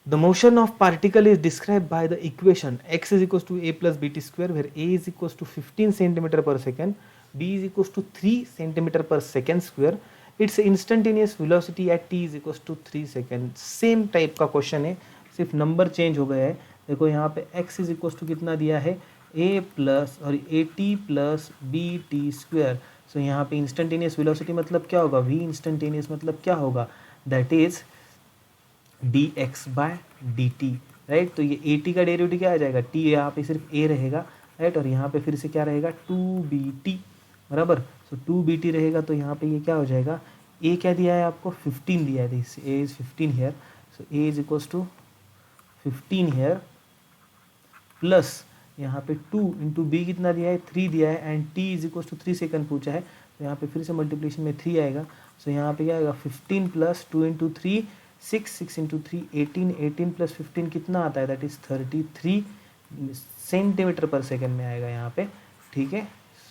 Speaker 1: The motion of particle is describe by the equation x is equals to a plus B T square, where a is equals to 15 centimetre per second, b is equals to 3 centimetre per second square, its instantaneous velocity at t is equals to 3 second. Same type का question है, सिर्फ number change हो गया है। देखो यहाँ पे x is equals to कितना दिया है, a प्लस और A T plus B T square, so यहाँ पे इंस्टेंटेनियस वेलोसिटी मतलब क्या होगा, v इंस्टेंटेनियस मतलब क्या होगा, that is dx by dt, right. तो ये at का डेरिवेटिव क्या आ जाएगा, t यहाँ पे सिर्फ a रहेगा, राइट, और यहाँ पे फिर से क्या रहेगा 2bt, बराबर। सो 2bt रहेगा तो यहाँ पे ये क्या हो जाएगा, a क्या दिया है आपको 15 दिया है, a is 15 here, so a is equals to 15 here plus यहाँ पे 2 इंटू बी कितना दिया है 3 दिया है and T is equal to 3 second पूछा है, तो यहाँ पे फिर से मल्टीप्लिकेशन में 3 आएगा। सो यहाँ पे क्या आएगा 15 प्लस 2 इंटू 3 6 इंटू 3 18 18 प्लस 15 कितना आता है that is 33 centimetre per second में आएगा यहाँ पे। ठीक है,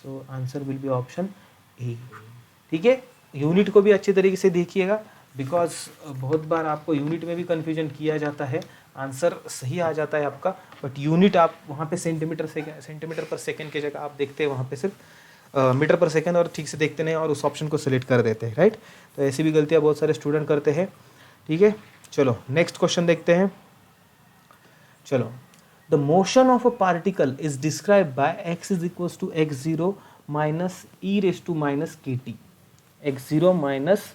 Speaker 1: so answer will be option A. ठीक है, यूनिट को भी अच्छे तरीके से देखिएगा बिकॉज बहुत बार आपको यूनिट में भी कन्फ्यूजन किया जाता है, आंसर सही आ जाता है आपका बट यूनिट आप वहाँ पे सेंटीमीटर पर सेकेंड की जगह आप देखते हैं वहाँ पे सिर्फ मीटर पर सेकेंड और ठीक से देखते नहीं और उस ऑप्शन को सिलेक्ट कर देते हैं, राइट। तो ऐसी भी गलतियाँ बहुत सारे स्टूडेंट करते हैं। ठीक है, चलो नेक्स्ट क्वेश्चन देखते हैं। चलो, the motion of a particle is describe by x is equal to x0 minus e raise to minus k t. x0 minus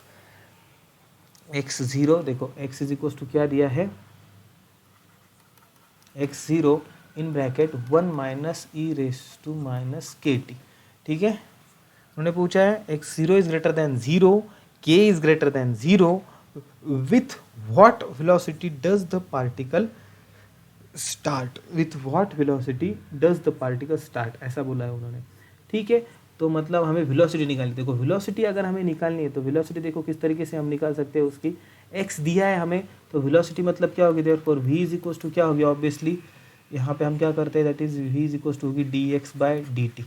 Speaker 1: x0, देखो x इज इक्वल टू क्या दिया है x0 in bracket 1 minus e raise to minus k t. ठीक है, उन्होंने पूछा है x0 is greater than 0, k is greater than 0, with what velocity does the particle start, with what velocity does the particle start, ऐसा बोला है उन्होंने। ठीक है, तो मतलब हमें वेलोसिटी निकालनी, देखो वेलोसिटी अगर हमें निकालनी है तो वेलोसिटी देखो किस तरीके से हम निकाल सकते हैं, उसकी x दिया है हमें तो वेलोसिटी मतलब क्या होगी therefore v is equal to क्या होगी ऑब्वियसली यहाँ पे हम क्या करते हैं that is v is equal to होगी dx बाय dt,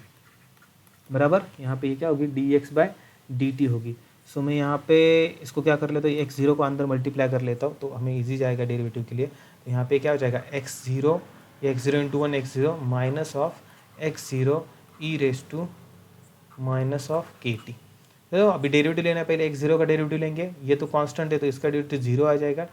Speaker 1: बराबर। यहाँ पे ये क्या होगी dx बाय dt होगी। सो मैं यहाँ पे इसको क्या कर लेता हूँ x0 को अंदर मल्टीप्लाई कर लेता हूँ तो हमें ईजी जाएगा डेरिवेटिव के लिए। तो यहाँ पे क्या हो जाएगा x0 into 1 x0 minus of x0 e raise to minus of k t. तो अभी डेरिवेटिव लेना है, पहले x0 का डेरिवेटिव लेंगे, ये तो कांस्टेंट है तो इसका डेरिवेटिव 0 आ जाएगा,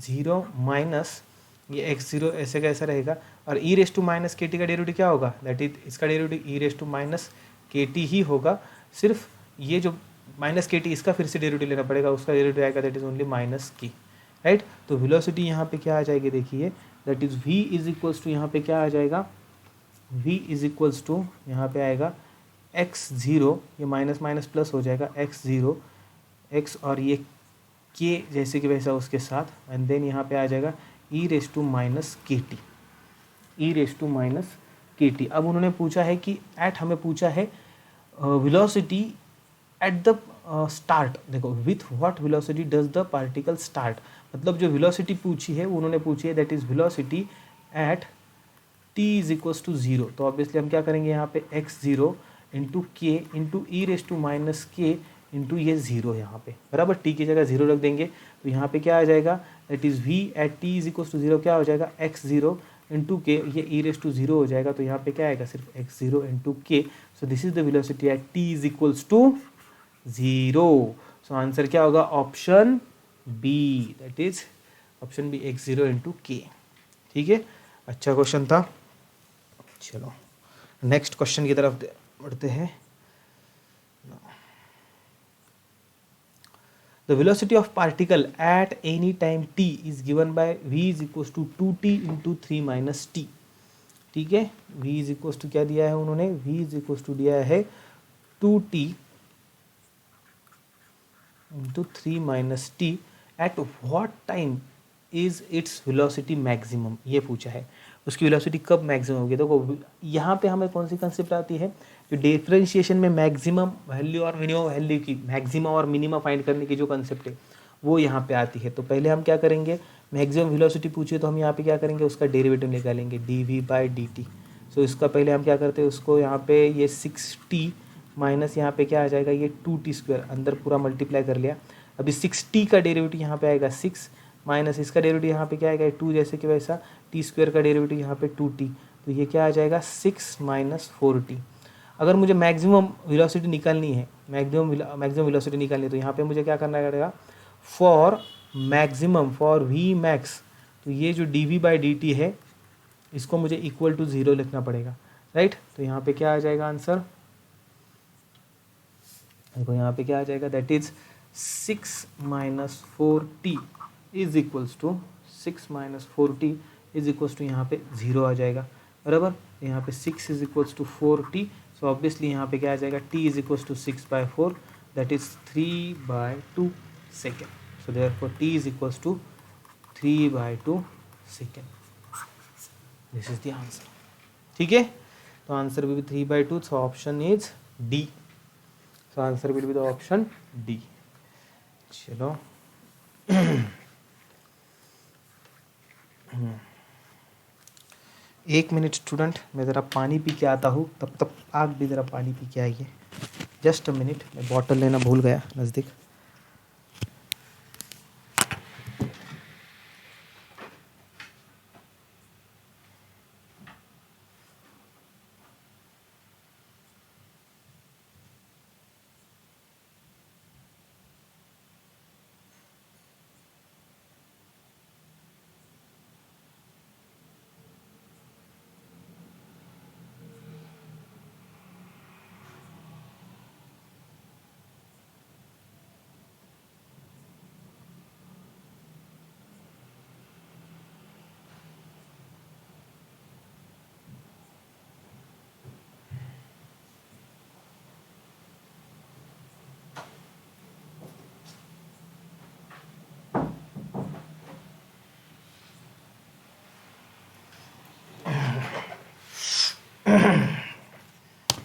Speaker 1: 0 माइनस ये x0 ऐसे का ऐसा रहेगा और e raise to minus k t का डेरिवेटिव क्या होगा दैट इज इसका derivative e raise to minus k t ही होगा, सिर्फ ये जो माइनस के टी इसका फिर से डेरिवेटिव लेना पड़ेगा, उसका डेरिवेटिव आएगा that is only minus k, right. तो वेलोसिटी यहाँ पे क्या आ जाएगी देखिए that is v is equals to यहाँ पे क्या आ जाएगा v इज इक्वल्स टू यहाँ पे आएगा x0, ये माइनस माइनस प्लस हो जाएगा x0 x और ये k जैसे कि वैसा उसके साथ एंड देन यहाँ पे आ जाएगा e raise to minus k t, e raise to minus k t. अब उन्होंने पूछा है कि एट हमें पूछा है वेलोसिटी एट द स्टार्ट, देखो with what velocity does the particle start, मतलब जो वेलोसिटी पूछी है उन्होंने पूछी है that is velocity at t is equals to 0। तो ऑब्वियसली हम क्या करेंगे यहाँ पे x0 into k into e raise to minus k into ये 0 यहाँ पे, बराबर t की जगह 0 रख देंगे तो यहाँ पे क्या आ जाएगा that is v at t is equals to 0 क्या हो जाएगा x0 इंटू के, ये ई रेस टू 0 हो जाएगा तो यहाँ पे क्या आएगा सिर्फ x0 into k. So this is the velocity at t is equals to 0। So answer क्या होगा option B, that is option B x0 into k. ठीक है, अच्छा क्वेश्चन था। चलो नेक्स्ट क्वेश्चन की तरफ बढ़ते हैं। The velocity of particle at any time t is given by v is equals to 2t into 3 minus t। ठीक है, v is equals to क्या दिया है उन्होंने, v is equals to दिया है 2t into 3 minus t at what time is its velocity maximum, ये पूछा है उसकी वेलोसिटी कब मैक्सिमम होगी। देखो यहाँ पे हमें कौन सी कंसेप्ट आती है, जो डिफरेंशिएशन में मैक्सिमम वैल्यू और मिनिमम वैल्यू की मैक्सिमम और मिनिमम फाइंड करने की जो कंसेप्ट है वो यहाँ पे आती है। तो पहले हम क्या करेंगे, मैक्सिमम वेलोसिटी पूछिए तो हम यहाँ पे क्या करेंगे उसका डेरिवेटिव निकालेंगे dv बाई dt। सो इसका पहले हम क्या करते हैं उसको यहाँ पे ये 6t माइनस यहाँ पे क्या आ जाएगा ये 2t स्क्वायर, अंदर पूरा मल्टीप्लाई कर लिया। अभी 6t का डेरिवेटिव यहाँ पे आएगा 6 माइनस इसका डेरिवेटिव यहाँ पे क्या आएगा 2 जैसे कि वैसा, टी स्क्वायर का डेरिवेटिव यहाँ पे 2t, तो ये क्या आ जाएगा 6 माइनस 4t। अगर मुझे मैक्सिमम वेलोसिटी निकालनी है, मैक्सिमम वेलोसिटी निकालनी है तो यहाँ पे मुझे क्या करना पड़ेगा for maximum for v max, तो ये जो dv बाई dt है इसको मुझे इक्वल टू 0 लिखना पड़ेगा, राइट। तो यहाँ पे क्या आ जाएगा आंसर, देखो यहाँ पे क्या आ जाएगा that is 6 minus 4t is equals to 6 minus 4t is equals to यहाँ पे 0 आ जाएगा, बराबर। यहाँ पे 6 is equals to 4t, so obviously यहाँ पे क्या आ जाएगा t is equals to 6/4 that is 3/2 second. So therefore t is equals to 3/2 second. This is the answer. ठीक है, तो answer will be 3/2, so option is D. So answer will be the option D. चलो एक minute student, मैं ज़रा पानी पी के आता हूँ, तब तक आप भी ज़रा पानी पी के आइए। जस्ट अ मिनट, मैं बॉटल लेना भूल गया नज़दीक।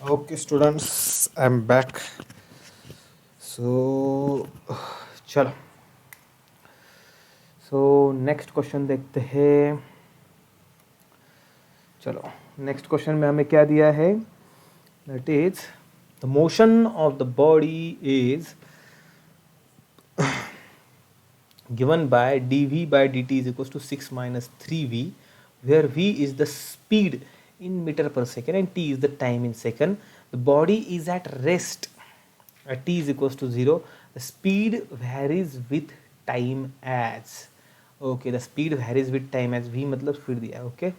Speaker 1: Okay students, I am back. So चलो, सो नेक्स्ट क्वेश्चन देखते हैं। चलो नेक्स्ट क्वेश्चन में हमें क्या दिया है, that is the motion of the body is given by dv by dt is equals to 6 minus 3v, where v is the speed in meter per second and t is the time in second. The body is at rest at t is equals to 0. The speed varies with time as, okay, the speed varies with time as, v मतलब speed दिया है। Okay,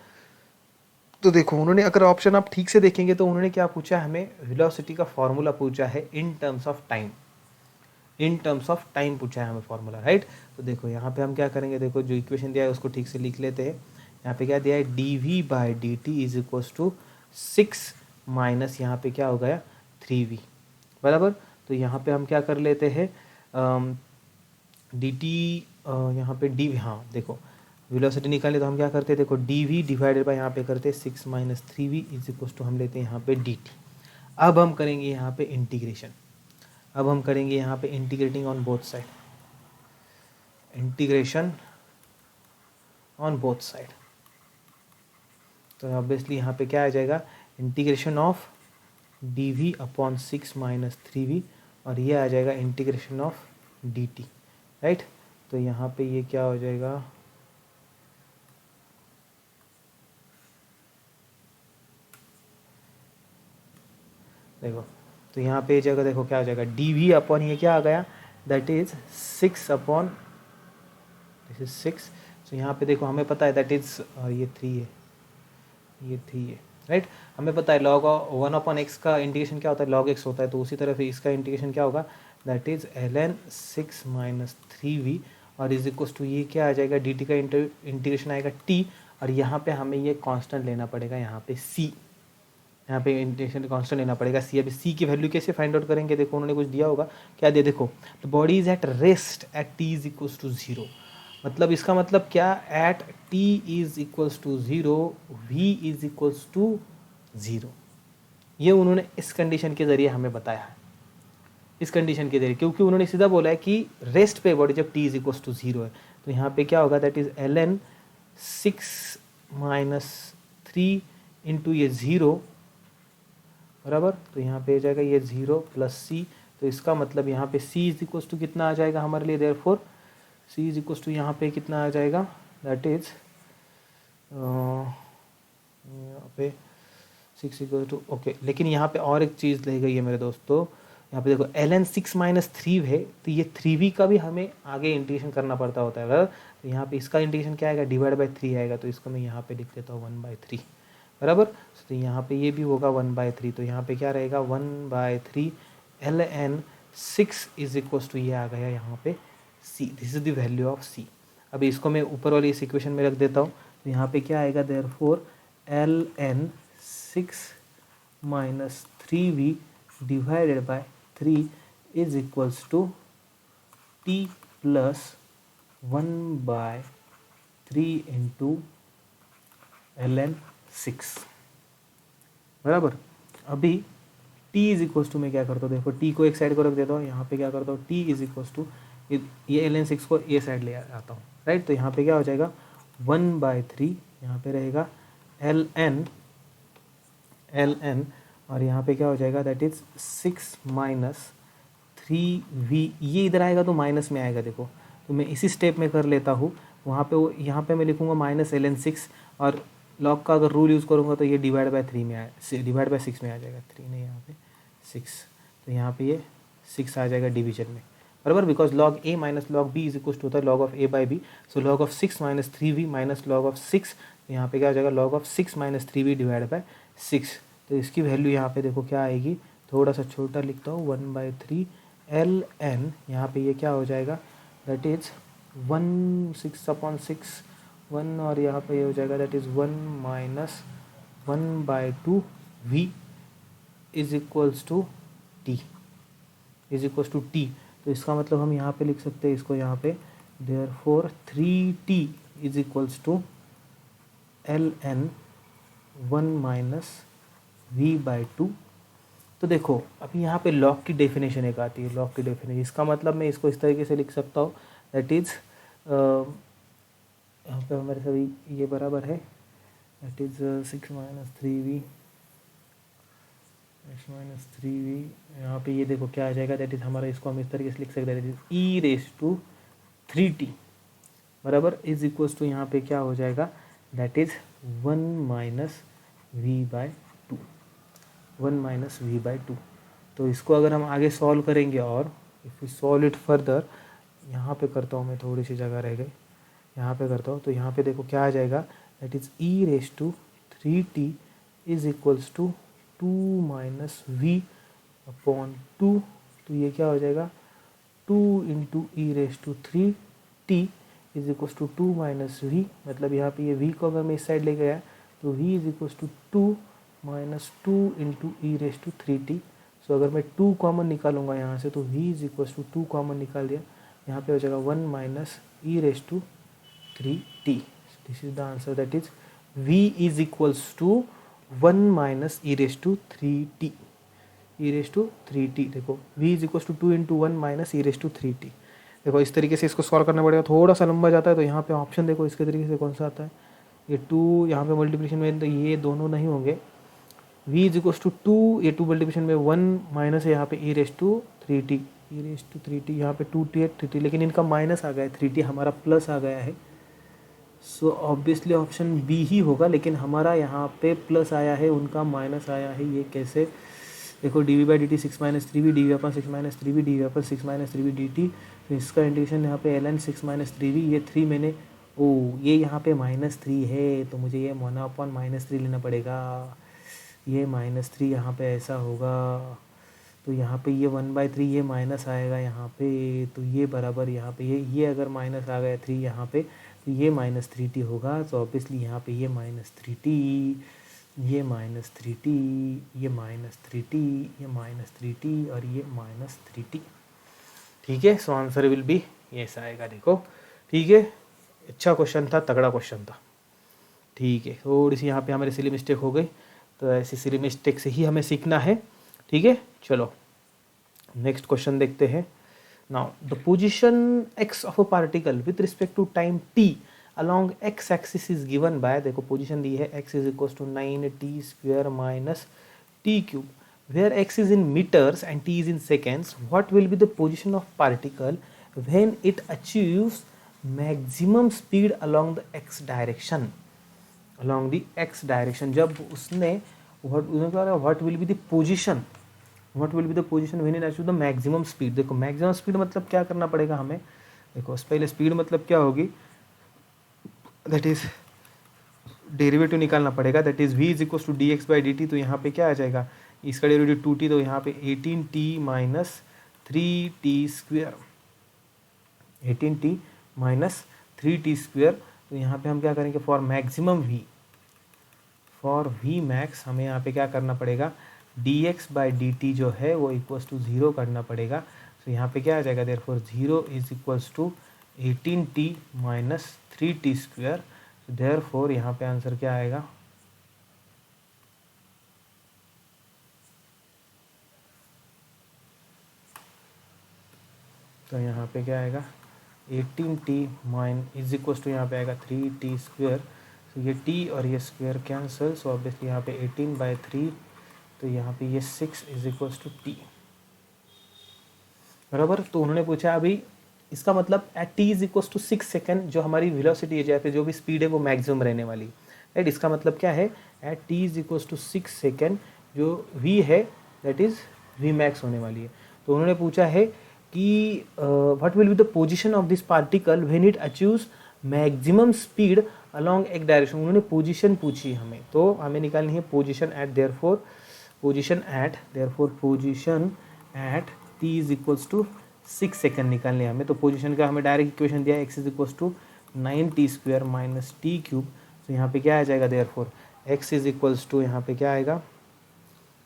Speaker 1: तो देखो उन्होंने, अगर option आप ठीक से देखेंगे तो उन्होंने क्या पूछा, हमें वेलोसिटी का फॉर्मूला पूछा है in terms of time, in terms of time पूछा है हमें फॉर्मूला, राइट। तो देखो यहाँ पे हम क्या करेंगे, देखो जो इक्वेशन दिया है उसको ठीक से लिख लेते हैं। यहाँ पे क्या दिया है, d we by D T is equals to 6 minus यहाँ पे क्या हो गया 3v, बराबर। तो यहाँ पे हम क्या कर लेते हैं, डी टी, यहाँ पे डी, हाँ देखो वेलोसिटी निकाले तो हम क्या करते हैं, देखो डी वी डिवाइडेड बाई यहाँ पे करते हैं 6 minus 3v is equals to हम लेते हैं यहाँ पे डी टी। अब हम करेंगे यहाँ पे इंटीग्रेशन, अब हम करेंगे यहाँ पे integrating on both side, integration on both side. तो ऑब्वियसली यहाँ पे क्या आ जाएगा, integration of d v upon 6 minus 3v, और ये आ जाएगा integration of d t, right. तो यहाँ पे ये क्या हो जाएगा, देखो तो यहाँ पे जगह देखो क्या हो जाएगा, डी वी अपॉन ये क्या आ गया, that is 6 upon this is 6। तो यहाँ पे देखो हमें पता है दैट इज ये 3 है, ये 3 है, राइट। हमें पता है log 1 अपॉन एक्स का इंटीग्रेशन क्या होता है, log x होता है। तो उसी तरह से इसका इंटीग्रेशन क्या होगा, that is ln 6 minus 3v, और इज इक्वल्स टू ये क्या आ जाएगा, dt का इंटीग्रेशन आएगा t, और यहाँ पे हमें ये कांस्टेंट लेना पड़ेगा, यहाँ पे c, यहाँ पे इंटीग्रेशन कांस्टेंट लेना पड़ेगा c। अभी c की वैल्यू कैसे फाइंड आउट करेंगे, देखो उन्होंने कुछ दिया होगा, क्या दिया देखो, the body is at rest at t is equals to 0, मतलब इसका मतलब क्या, at t is equals to 0 v is equals to 0। ये उन्होंने इस कंडीशन के ज़रिए हमें बताया है, इस कंडीशन के जरिए, क्योंकि उन्होंने सीधा बोला है कि रेस्ट पे बॉडी जब t इज इक्वल्स टू 0 है। तो यहाँ पे क्या होगा, that is ln 6 minus 3 into ये 0, बराबर। तो यहाँ पे जाएगा ये 0 प्लस c, तो इसका मतलब यहाँ पे c इज इक्वल्स टू कितना आ जाएगा हमारे लिए, therefore c is equals to यहाँ पे कितना आ जाएगा, दैट इज यहाँ पे 6 इक्वल टू, ओके। लेकिन यहाँ पे और एक चीज़ ले गई है मेरे दोस्तों, यहाँ पे देखो ln 6 माइनस 3 है, तो ये 3v का भी हमें आगे इंटीग्रेशन करना पड़ता होता है, बराबर। तो यहाँ पे इसका इंटीग्रेशन क्या आएगा, डिवाइड बाई 3 आएगा, तो इसको मैं यहाँ पे लिख देता हूँ 1/3, बराबर। तो यहाँ पे ये भी होगा 1/3, तो यहाँ पे क्या रहेगा 1/3 ln 6 इज इक्वल्स टू ये आ गया यहाँ पे c, this is the value of c। अभी इसको मैं ऊपर वाली इस इक्वेशन में रख देता हूँ, तो यहाँ पे क्या आएगा, therefore ln 6 minus 3v divided by 3 is equals to t plus 1/3 into ln 6 बराबर। अभी t इज इक्वल्स टू मैं क्या करता हूँ, देखो t को एक साइड को रख देता हूँ, यहाँ पे क्या करता हूँ, t इज इक्वल्स टू ये ln 6 को ये साइड ले आता हूँ, राइट। तो यहाँ पे क्या हो जाएगा 1/3, यहाँ पे रहेगा ln और यहाँ पे क्या हो जाएगा दैट इज 6 माइनस 3v, ये इधर आएगा तो माइनस में आएगा, देखो तो मैं इसी स्टेप में कर लेता हूँ। वहाँ पे वो यहाँ पे मैं लिखूँगा माइनस ln 6 और लॉग का अगर रूल यूज़ करूँगा तो ये डिवाइड बाय 6 में आ जाएगा, 3 नहीं यहाँ पे 6, तो यहाँ पे ये 6 आ जाएगा डिवीजन में, बराबर। Because log a minus log b is equal to होता है log of a by b, so log of 6 minus 3v minus log of 6, तो यहाँ पे क्या हो जाएगा log of 6 minus 3v divide by 6। तो इसकी वैल्यू यहाँ पे देखो क्या आएगी, थोड़ा सा छोटा लिखता हूँ 1/3 ln, यहाँ पे ये क्या हो जाएगा दैट इज 1/6 1 और यहाँ पे ये हो जाएगा that is 1 minus 1/2 v is equals to t तो इसका मतलब हम यहाँ पे लिख सकते हैं इसको यहाँ पे therefore 3t is equals to ln 1 minus v/2। तो देखो अभी यहाँ पे लॉग की डेफिनेशन एक आती है, लॉग की डेफिनेशन, इसका मतलब मैं इसको इस तरीके से लिख सकता हूँ दैट इज यहाँ पे हमारे सभी ये बराबर है दैट इज 6 माइनस 3v यहाँ पे ये देखो क्या आ जाएगा दैट इज हमारा, इसको हम इस तरीके से लिख सकते हैं दैट इज e⁻³ बराबर इज इक्वल्स टू यहाँ पे क्या हो जाएगा दैट इज 1 माइनस v/2। तो इसको अगर हम आगे सॉल्व करेंगे और if you solve it further, यहाँ पे करता हूँ मैं, थोड़ी सी जगह रह गई, यहाँ पे करता हूँ, तो यहाँ पे देखो क्या आ जाएगा that is e⁻³ is equals to 2 minus v/2। तो ये क्या हो जाएगा 2 into e⁻³ is equals to 2 minus v, मतलब यहाँ पे ये v को अगर मैं इस साइड ले गया तो v is equals to 2 minus 2 into e⁻³। So अगर मैं 2 कॉमन निकालूंगा यहाँ से तो v is equals to 2 common निकाल दिया, यहाँ पे हो जाएगा 1 minus e⁻³ this is the answer that is v is equals to 1 minus e⁻³। देखो v is equals to 2 into 1 minus e⁻³। देखो इस तरीके से इसको सॉल्व करना पड़ेगा, थोड़ा सा लंबा जाता है, तो यहाँ पे ऑप्शन देखो इसके तरीके से कौन सा आता है, ये 2 यहाँ पे मल्टीप्लिकेशन में तो ये दोनों नहीं होंगे, v इज इक्वल्स टू 2, ये 2 मल्टीप्लिकेशन में 1 माइनस है यहाँ पे e⁻³ यहाँ पे 2t है 3t, लेकिन इनका माइनस आ गया है, 3t हमारा प्लस आ गया है, सो ऑब्वियसली ऑप्शन बी ही होगा, लेकिन हमारा यहाँ पे प्लस आया है, उनका माइनस आया है, ये कैसे, देखो dv/dt 6 minus 3v dv/6 minus 3v dv/6 minus 3v dt, तो इसका इंटीग्रेशन यहाँ पे ln 6 माइनस 3v, ये 3 मैंने ये यहाँ पे -3 है, तो मुझे ये 1/-3 लेना पड़ेगा, ये -3 यहाँ पे ऐसा होगा, तो यहाँ पे ये 1/3 ये माइनस आएगा यहाँ पे, तो ये बराबर यहाँ पे ये अगर माइनस आ गया 3 यहाँ पे, तो ये -3t होगा, तो ऑब्वियसली यहाँ पे ये -3t, ये -3t, ये -3t, ये -3t और ये -3t, ठीक है। सो आंसर विल बी ऐसा आएगा, देखो ठीक है, अच्छा क्वेश्चन था, तगड़ा क्वेश्चन था, ठीक है। थोड़ी सी यहाँ पे हमारी सिली मिस्टेक हो गई, तो ऐसी सिली मिस्टेक से ही हमें सीखना है, ठीक है। चलो नेक्स्ट क्वेश्चन देखते हैं। Now the position x of a particle with respect to time t along x axis is given by, देखो पोजीशन दी है x is equal to 9t² minus t³ where x is in meters and t is in seconds. What will be the position of particle when it achieves maximum speed along the x direction? Along the x direction, जब उसने what will be the position when it achieves the maximum speed। देखो maximum speed मतलब क्या करना पड़ेगा हमें, देखो पहले स्पीड मतलब क्या होगी, दैट इज डेरिवेटिव निकालना पड़ेगा, that is v is equal to dx/dt, तो यहाँ पे क्या आ जाएगा, इसका डेरिवेटिव 2t, तो यहाँ पे 18t minus 3t², 18t minus 3t², तो यहाँ पे हम क्या करेंगे, फॉर v मैक्स हमें यहाँ पे क्या करना पड़ेगा, dx/dt जो है वो इक्वल्स टू 0 करना पड़ेगा, तो यहाँ पे क्या आ जाएगा, therefore 0 is equals to 18t minus 3t², therefore यहाँ पे आंसर क्या आएगा, तो यहाँ पे क्या आएगा 18t mine is equal to यहाँ पे आएगा 3t स्क्वेयर। तो ये t और ये स्क्वेयर कैंसिल, सो ऑब्वियसली यहाँ पे 18/3, तो यहाँ पे ये 6 इज इक्वल टू t, बराबर। तो उन्होंने पूछा अभी इसका मतलब at t is equal to 6 second जो हमारी वेलोसिटी है या फिर जो भी स्पीड है वो मैक्सिमम रहने वाली, राइट। इसका मतलब क्या है, at t is equal to 6 second जो v है दैट इज v मैक्स होने वाली है। तो उन्होंने पूछा है कि what will be the position of this particle when it achieves maximum speed along एक डायरेक्शन। उन्होंने पोजीशन पूछी हमें, तो हमें निकालनी है position at therefore position at t is equals to 6 second निकालने हमें। तो पोजीशन का हमें डायरेक्ट इक्वेशन दिया है x is equals to 9t square minus t cube. तो यहाँ पे क्या आ जाएगा, therefore x is equals to यहाँ पे क्या आएगा,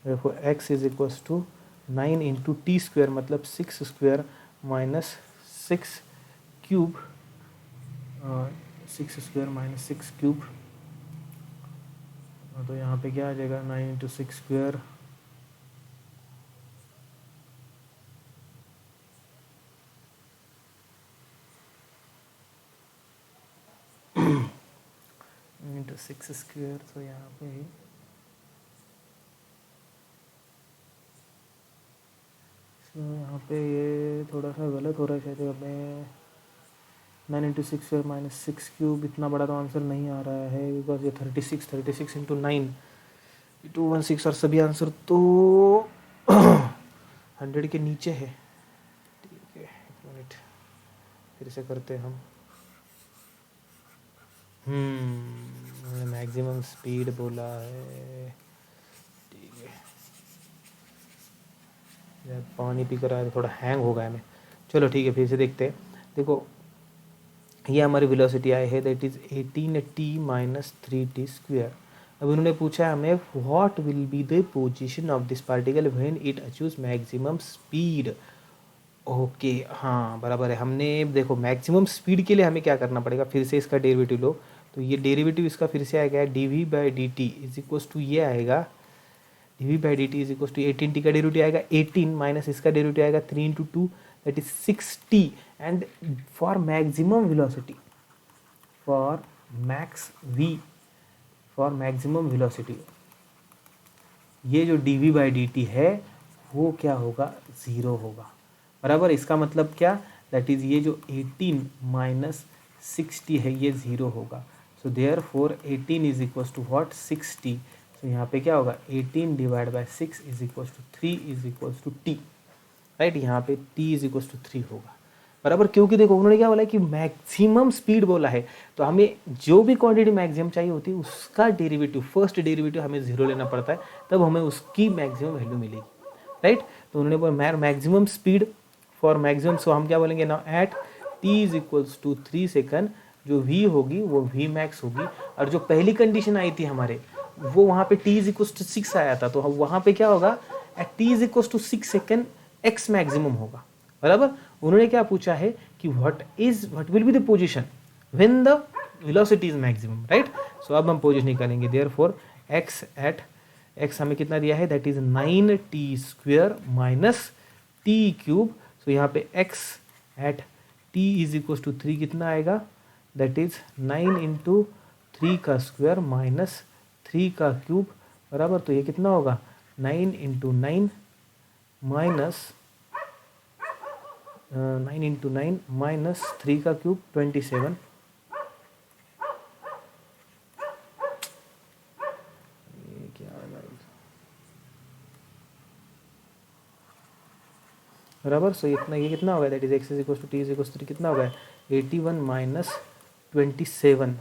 Speaker 1: therefore x is equals to 9 into t square मतलब 6 square minus 6 cube, 6 square minus 6 cube. तो यहाँ पे क्या आ जाएगा 9 इंटू 6 स्क्वायर, इंटू 6 स्क्वायर। तो यहाँ पे ये थोड़ा सा गलत हो रहा है शायद, हमें 9 इंटू 6 स्क्वायर माइनस 6 क्यूब, इतना बड़ा तो आंसर नहीं आ रहा है बिकॉज ये 36 इंटू 9 216 और सभी आंसर तो 100 के नीचे है। ठीक है, एक मिनट फिर से करते हैं हम। मैक्सिमम स्पीड बोला है, ठीक है। यार पानी पी कर आया तो थोड़ा हैंग हो गया मैं। चलो ठीक है, फिर से देखते हैं। देखो ये हमारी वेलोसिटी आई है that is 18t minus 3t square. अब उन्होंने पूछा है हमें what will be the position of this particle when it achieves maximum speed. Okay हाँ बराबर है। हमने देखो मैक्सिमम स्पीड के लिए हमें क्या करना पड़ेगा, फिर से इसका डेरिवेटिव लो। तो ये डेरिवेटिव इसका फिर से आएगा dv/dt इज इक्वल टू ये आएगा dv/dt is equal to 18t का डेरिवेटिव आएगा 18 माइनस इसका डेरिवेटिव आएगा 3 into 2 that is 6t। And for maximum velocity for maximum velocity ये जो dv/dt है वो क्या होगा, 0 होगा, बराबर। इसका मतलब क्या, दैट इज ये जो 18 माइनस 60 है ये 0 होगा। So therefore 18 is equal to what 60। तो यहाँ पे क्या होगा 18 divide by 6 is equal to 3 is equal to t, right. यहाँ पे t इज इक्वल टू 3 होगा, बराबर। क्योंकि देखो उन्होंने क्या बोला है कि मैक्सिमम स्पीड बोला है, तो हमें जो भी क्वांटिटी मैक्सिमम चाहिए होती है उसका डेरिवेटिव फर्स्ट डेरिवेटिव हमें 0 लेना पड़ता है, तब हमें उसकी मैक्सिमम वैल्यू मिलेगी, राइट। तो उन्होंने बोला maximum speed for maximum, so हम क्या बोलेंगे ना एट t is equals to 3 second, जो v होगी वो v मैक्स होगी। और जो पहली कंडीशन आई थी हमारे वो वहाँ पे t इज इक्वल्स टू 6 आया था, तो वहाँ पे क्या होगा at t is equals to 6 second x maximum होगा, बराबर। उन्होंने क्या पूछा है कि what will be the position when the velocity is maximum, right. So अब हम पोजीशन निकालेंगे, देयरफॉर x एट x हमें कितना दिया है that is 9t square minus t cube. So यहाँ पे x at t is equal to 3 कितना आएगा, दैट इज 9 इंटू 3 का स्क्वायर माइनस 3 का क्यूब, बराबर। तो ये कितना होगा 9 इंटू 9 माइनस 9 इंटू 9 माइनस 3 का क्यूब 27। बराबर। सो इतना ये कितना होगा that is x is equal to t is equal to 3 कितना होगा 81 माइनस 27।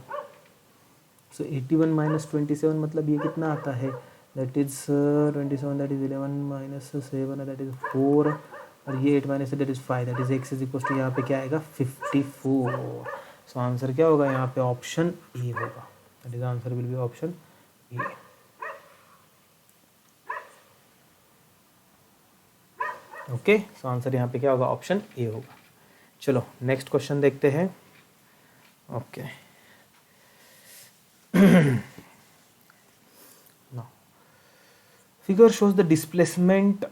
Speaker 1: सो 81 माइनस 27 मतलब ये कितना आता है that is 27 that is 11 minus 7 that is 4 और ये 8 minus that is 5 that is x is equal to यहाँ पे क्या आएगा 54। सो आंसर क्या होगा यहाँ पे ऑप्शन ए होगा, that is answer will be option A. Okay, so answer यहाँ पे क्या होगा ऑप्शन ए होगा। चलो नेक्स्ट क्वेश्चन देखते हैं। Okay Now, figure shows the displacement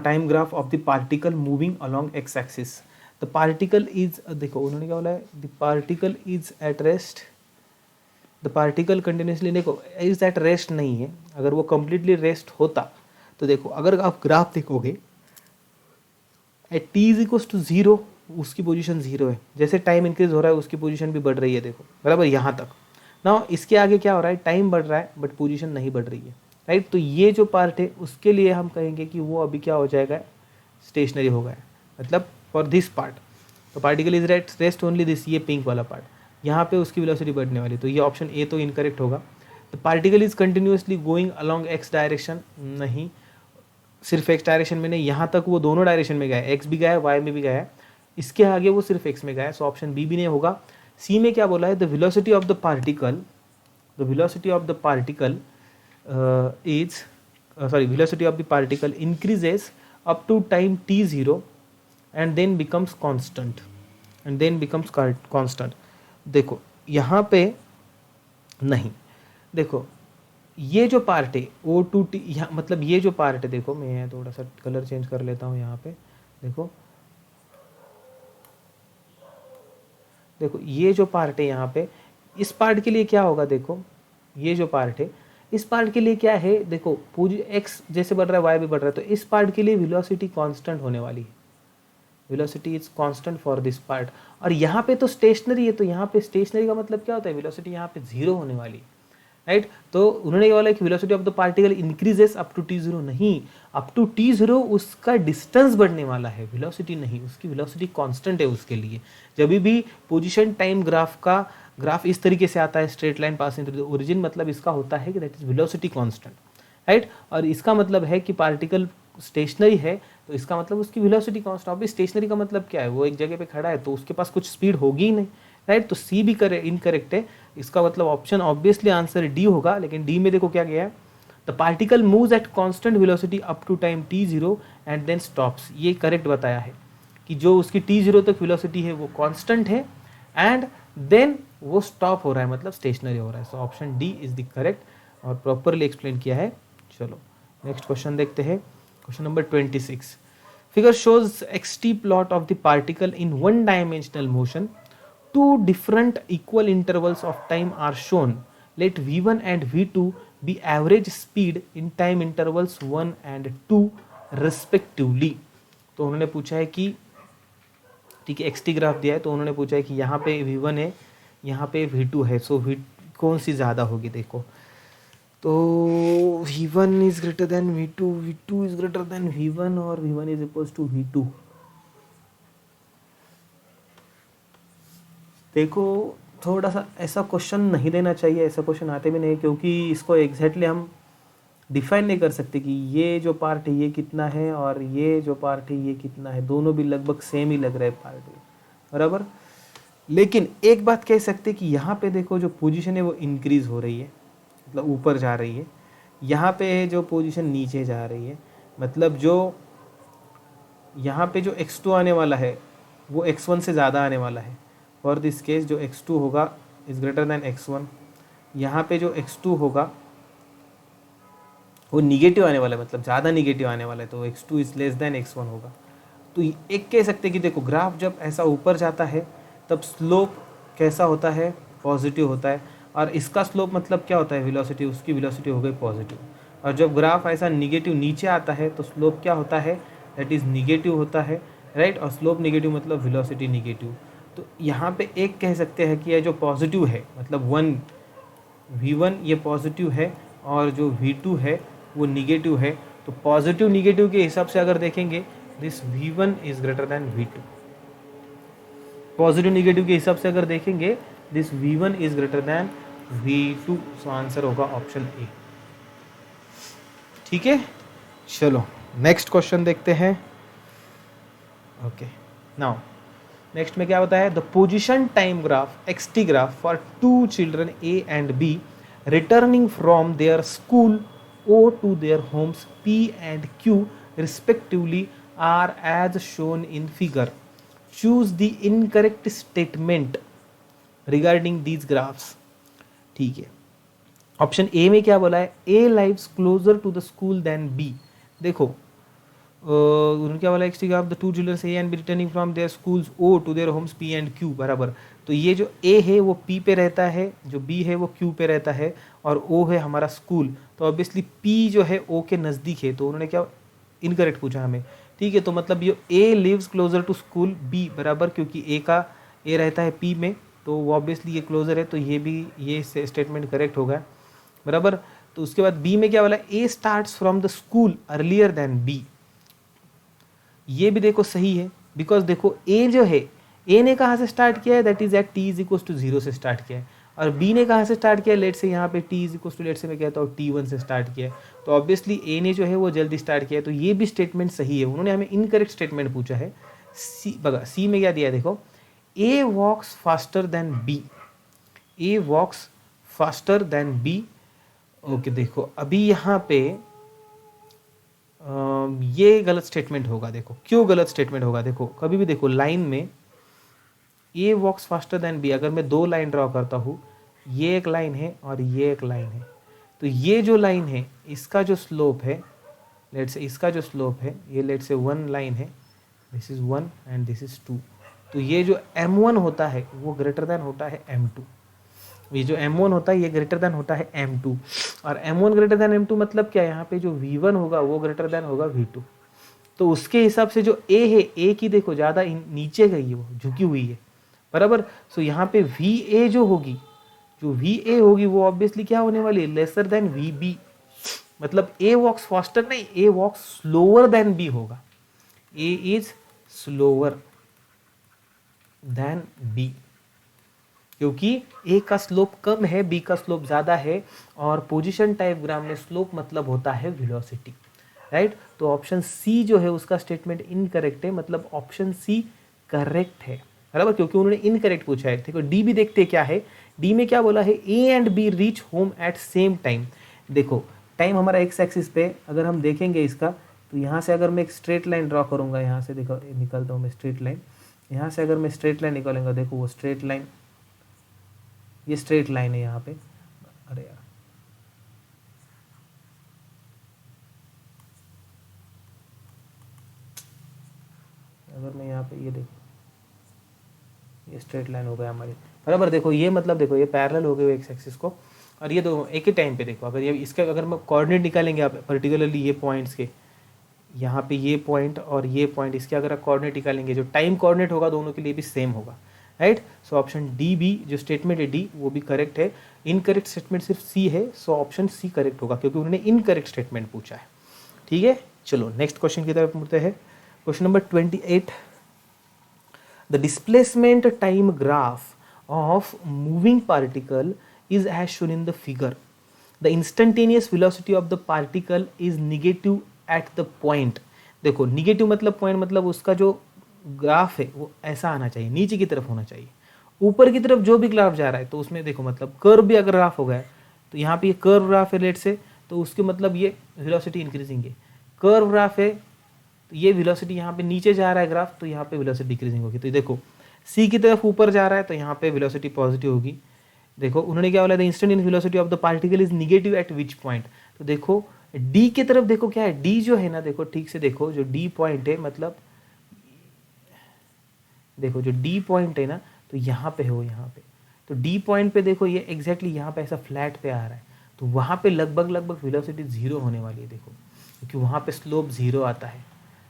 Speaker 1: time graph of the particle moving along x-axis. The particle is देखो उन्होंने क्या बोला है, the particle is at rest, the particle continuously, देखो is at rest नहीं है, अगर वो completely rest होता तो देखो अगर आप ग्राफ देखोगे at t is equal to 0 उसकी पोजीशन 0 है, जैसे टाइम इंक्रीज हो रहा है उसकी पोजीशन भी बढ़ रही है, देखो बराबर यहाँ तक ना। इसके आगे क्या हो रहा है, टाइम बढ़ रहा है बट पोजीशन नहीं बढ़ रही है, राइट। तो ये जो पार्ट है उसके लिए हम कहेंगे कि वो अभी क्या हो जाएगा, स्टेशनरी हो गया, मतलब फॉर दिस पार्ट तो particle is rest only this, ये पिंक वाला पार्ट, यहाँ पे उसकी वेलोसिटी बढ़ने वाली, तो ये ऑप्शन ए तो इनकरेक्ट होगा। The particle is continuously going along x direction, नहीं, सिर्फ एक्स डायरेक्शन में नहीं, यहाँ तक वो दोनों डायरेक्शन में गया है, एक्स भी गया है वाई में भी गया है, इसके आगे वो सिर्फ एक्स में गया है, सो ऑप्शन बी भी नहीं होगा। सी में क्या बोला है, the velocity of the particle, the velocity of the particle is velocity of the particle increases up to time t0 and then becomes constant, देखो यहाँ पे नहीं, देखो ये जो पार्ट है O2T, यहाँ मतलब ये जो पार्ट है, देखो मैं थोड़ा सा कलर चेंज कर लेता हूँ यहाँ पे, देखो देखो ये जो पार्ट है यहाँ पे, इस पार्ट के लिए क्या होगा, देखो ये जो पार्ट है इस पार्ट के लिए क्या है, देखो पूरी एक्स जैसे बढ़ रहा है वाई भी बढ़ रहा है, तो इस पार्ट के लिए वेलोसिटी कांस्टेंट होने वाली है, velocity is constant for this part. और यहाँ पे तो स्टेशनरी है, तो यहाँ पे स्टेशनरी का मतलब क्या होता है, वेलोसिटी यहाँ पे 0 होने वाली है, राइट। तो उन्होंने ये बोला कि velocity of the particle increases up to t0, नहीं, अप टू t0 उसका डिस्टेंस बढ़ने वाला है, वेलोसिटी नहीं, उसकी वेलोसिटी कांस्टेंट है उसके लिए। जब भी पोजीशन टाइम ग्राफ इस तरीके से आता है, straight line passing through the origin, मतलब इसका होता है कि that is velocity constant, right. और इसका मतलब है कि पार्टिकल स्टेशनरी है, तो इसका मतलब उसकी वेलोसिटी कांस्टेंट। अब स्टेशनरी का मतलब क्या है, वो एक जगह पे खड़ा है तो उसके पास कुछ स्पीड होगी ही नहीं, राइट। तो सी भी इनकरेक्ट है, इसका मतलब ऑप्शन ऑब्वियसली आंसर डी होगा, लेकिन डी में देखो क्या गया है, the particle moves at constant velocity up to time t0 and then stops, ये करेक्ट बताया है कि जो उसकी t0 तक वेलोसिटी है वो कांस्टेंट है एंड देन वो स्टॉप हो रहा है, मतलब स्टेशनरी हो रहा है। So option D is the correct और प्रॉपरली एक्सप्लेन किया है। चलो नेक्स्ट क्वेश्चन देखते हैं, question number 26। Figure shows xt plot of the particle in one dimensional motion, two different equal intervals of time are shown. Let v1 and v2 be average speed in time intervals 1 and 2 respectively. तो उन्होंने पूछा है कि ठीक है xt graph दिया है, तो उन्होंने पूछा है कि यहाँ पे v1 है, यहाँ पे v2 है, सो v कौन सी ज़्यादा होगी, देखो तो v1 is greater then v2, v2 is greater then v1 और v1 is equals to v2। देखो थोड़ा सा ऐसा क्वेश्चन नहीं देना चाहिए, ऐसा क्वेश्चन आते भी नहीं, क्योंकि इसको एग्जैक्टली हम डिफाइन नहीं कर सकते कि ये जो पार्ट है ये कितना है और ये जो पार्ट है ये कितना है, दोनों भी लगभग सेम ही लग रहे हैं पार्ट, बराबर। लेकिन एक बात कह सकते कि यहाँ पे देखो जो पोजीशन है वो इंक्रीज हो रही है, मतलब ऊपर जा रही है, यहाँ पे जो पोजीशन नीचे जा रही है, मतलब जो यहाँ पे जो x2 आने वाला है वो x1 से ज़्यादा आने वाला है। फॉर दिस केस जो x2 होगा इज ग्रेटर देन x1, यहाँ पे जो x2 होगा वो निगेटिव आने वाला है, मतलब ज़्यादा निगेटिव आने वाला है, तो x2 is less than x1 होगा। तो एक कह सकते हैं कि देखो ग्राफ जब ऐसा ऊपर जाता है तब स्लोप कैसा होता है, पॉजिटिव होता है, और इसका स्लोप मतलब क्या होता है, वेलोसिटी, उसकी वेलोसिटी हो गई पॉजिटिव। और जब ग्राफ ऐसा निगेटिव नीचे आता है तो स्लोप क्या होता है, दैट इज़ निगेटिव होता है, राइट। और स्लोप निगेटिव मतलब वेलोसिटी निगेटिव। तो यहाँ पे एक कह सकते हैं कि ये जो पॉजिटिव है, मतलब v1 ये पॉजिटिव है और जो v2 है वो निगेटिव है, तो पॉजिटिव निगेटिव के हिसाब से अगर देखेंगे this v1 is greater then v2, positive negative के हिसाब से अगर देखेंगे this v1 is greater then v2, so answer होगा ऑप्शन ए। ठीक है, चलो नेक्स्ट क्वेश्चन देखते हैं। ओके, नाउ नेक्स्ट में क्या बताया, the position time graph xt graph for two children a and b returning from their school o to their homes p and q respectively are as shown in figure. Choose the incorrect statement regarding these graphs. ठीक है, option A में क्या बोला है, A lives closer to the school than B. देखो उन्होंने क्या बोला, XT of the two children A and B returning from their schools O to their homes P and Q बराबर। तो ये जो ए है वो पी पे रहता है, जो बी है वो क्यू पे रहता है, और ओ है हमारा स्कूल, तो ऑब्वियसली पी जो है ओ के नज़दीक है, तो उन्होंने क्या इनकरेक्ट पूछा हमें। ठीक है, तो मतलब ये A lives closer to school B बराबर, क्योंकि ए रहता है पी में, तो वो ऑब्वियसली ये क्लोजर है, तो ये स्टेटमेंट करेक्ट होगा बराबर। तो उसके बाद बी में क्या बोला, A starts from the school earlier than B. ये भी देखो सही है, बिकॉज देखो ए जो है, ए ने कहाँ से स्टार्ट किया है, that is at T is equal to 0 से स्टार्ट किया है, और बी ने कहाँ से स्टार्ट किया है, लेट से यहाँ पे t is equal to, let say मैं कहता हूँ T1 से स्टार्ट किया है, तो ऑब्वियसली ए ने जो है वो जल्दी स्टार्ट किया है, तो ये भी स्टेटमेंट सही है। उन्होंने हमें इनकरेक्ट स्टेटमेंट पूछा है। सी बगा, सी में क्या दिया है देखो, ए वॉक्स फास्टर देन बी, ए वॉक्स फास्टर देन बी। ओके देखो अभी यहाँ पे ये गलत स्टेटमेंट होगा। देखो क्यों गलत स्टेटमेंट होगा, देखो कभी भी देखो लाइन में ए वॉक्स फास्टर देन बी, अगर मैं दो लाइन ड्रॉ करता हूँ, ये एक लाइन है और ये एक लाइन है, तो ये जो लाइन है इसका जो स्लोप है, लेट से इसका जो स्लोप है, ये लेट से 1 लाइन है, this is 1 and this is 2, तो ये जो m1 होता है वो ग्रेटर देन होता है m2, ये जो m1 होता है ये ग्रेटर देन होता है m2, और m1 ग्रेटर देन m2 मतलब क्या, यहाँ पे जो v1 होगा वो ग्रेटर देन होगा v2, तो उसके हिसाब से जो a है, a की देखो ज़्यादा नीचे गई है, वो झुकी हुई है बराबर। सो यहाँ पे va जो होगी, जो va होगी वो ऑब्वियसली क्या होने वाली है, लेसर देन vb, मतलब a वॉक्स फास्टर नहीं, a walks slower than b होगा, a is slower than b, क्योंकि ए का स्लोप कम है, बी का स्लोप ज़्यादा है, और पोजीशन टाइप ग्राम में स्लोप मतलब होता है वेलोसिटी, राइट। तो ऑप्शन सी जो है उसका स्टेटमेंट इनकरेक्ट है, मतलब ऑप्शन सी करेक्ट है बराबर, क्योंकि उन्होंने इनकरेक्ट पूछा है। देखो डी भी देखते क्या है, डी में क्या बोला है, A and B reach home at same time. देखो टाइम हमारा एक्स एक्सिस पे अगर हम देखेंगे इसका, तो यहाँ से अगर मैं एक स्ट्रेट लाइन ड्रॉ करूँगा, यहाँ से देखो निकलता हूँ मैं स्ट्रेट लाइन, यहाँ से अगर मैं स्ट्रेट लाइन निकालूंगा, देखो वो स्ट्रेट लाइन, ये स्ट्रेट लाइन है यहाँ पे, अरे यार अगर मैं यहाँ पे ये देखो, ये स्ट्रेट लाइन हो गया हमारी बराबर। देखो ये मतलब देखो ये पैरेलल हो गए एक्स एक्सिस को, और ये दो एक ही टाइम पे देखो, अगर ये इसके अगर मैं कोऑर्डिनेट निकालेंगे आप पर्टिकुलरली ये पॉइंट्स के, यहाँ पे ये पॉइंट और ये पॉइंट, इसके अगर आप कोऑर्डिनेट निकालेंगे, जो टाइम कोऑर्डिनेट होगा दोनों के लिए भी सेम होगा, राइट। सो ऑप्शन डी भी जो स्टेटमेंट है डी वो भी करेक्ट है, इनकरेक्ट स्टेटमेंट सिर्फ सी है, सो ऑप्शन सी करेक्ट होगा, क्योंकि उन्होंने इनकरेक्ट स्टेटमेंट पूछा है। ठीक है, चलो नेक्स्ट क्वेश्चन की तरफ मुड़ते हैं। Question number 28, the displacement time graph of moving particle is as shown in the figure. The instantaneous velocity of the particle is negative at the point. देखो निगेटिव मतलब पॉइंट, मतलब उसका जो ग्राफ है वो ऐसा आना चाहिए, नीचे की तरफ होना चाहिए, ऊपर की तरफ जो भी ग्राफ जा रहा है, तो उसमें देखो मतलब कर्व भी अगर ग्राफ हो गया है, तो यहाँ पे ये कर्व ग्राफ है लेट से, तो उसके मतलब ये वेलोसिटी इंक्रीजिंग है, कर्व ग्राफ है तो ये वेलोसिटी यहाँ पे नीचे जा रहा है ग्राफ, तो यहाँ पे वेलोसिटी डिक्रीजिंग होगी। तो देखो सी की तरफ ऊपर जा रहा है, तो यहाँ पे वेलोसिटी पॉजिटिव होगी। देखो उन्होंने क्या बोला, the instantaneous velocity of the particle is negative eight which point, तो देखो डी की तरफ देखो क्या है, डी जो है ना, देखो ठीक से देखो, जो डी पॉइंट है, मतलब देखो जो डी पॉइंट है ना, तो यहाँ पे है वो, यहाँ पे, तो डी पॉइंट पे देखो ये एग्जैक्टली यहाँ पे ऐसा फ्लैट पे आ रहा है, तो वहाँ पे लगभग लगभग वेलोसिटी 0 होने वाली है। देखो क्योंकि वहाँ पे स्लोप 0 आता है,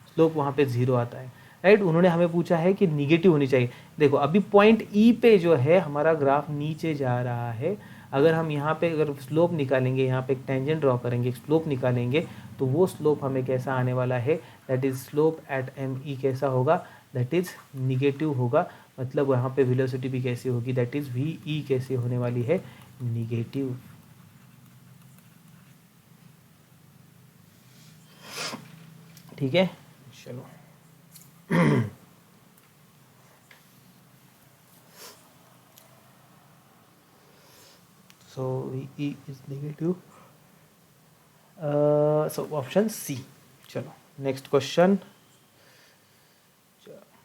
Speaker 1: स्लोप वहाँ पे 0 आता है, राइट। उन्होंने हमें पूछा है कि निगेटिव होनी चाहिए। देखो अभी पॉइंट ई पे जो है हमारा ग्राफ नीचे जा रहा है, अगर हम यहाँ पे अगर स्लोप निकालेंगे, यहाँ पे एक टेंजेंट ड्रॉ करेंगे, स्लोप निकालेंगे, तो वो स्लोप हमें कैसा आने वाला है, that is slope at M E कैसा होगा, दैट इज निगेटिव होगा, मतलब वहाँ पे वेलोसिटी भी कैसी होगी, दैट इज वी ई कैसे होने वाली है, निगेटिव। ठीक है, चलो so VE is negative, so option C। चलो next question।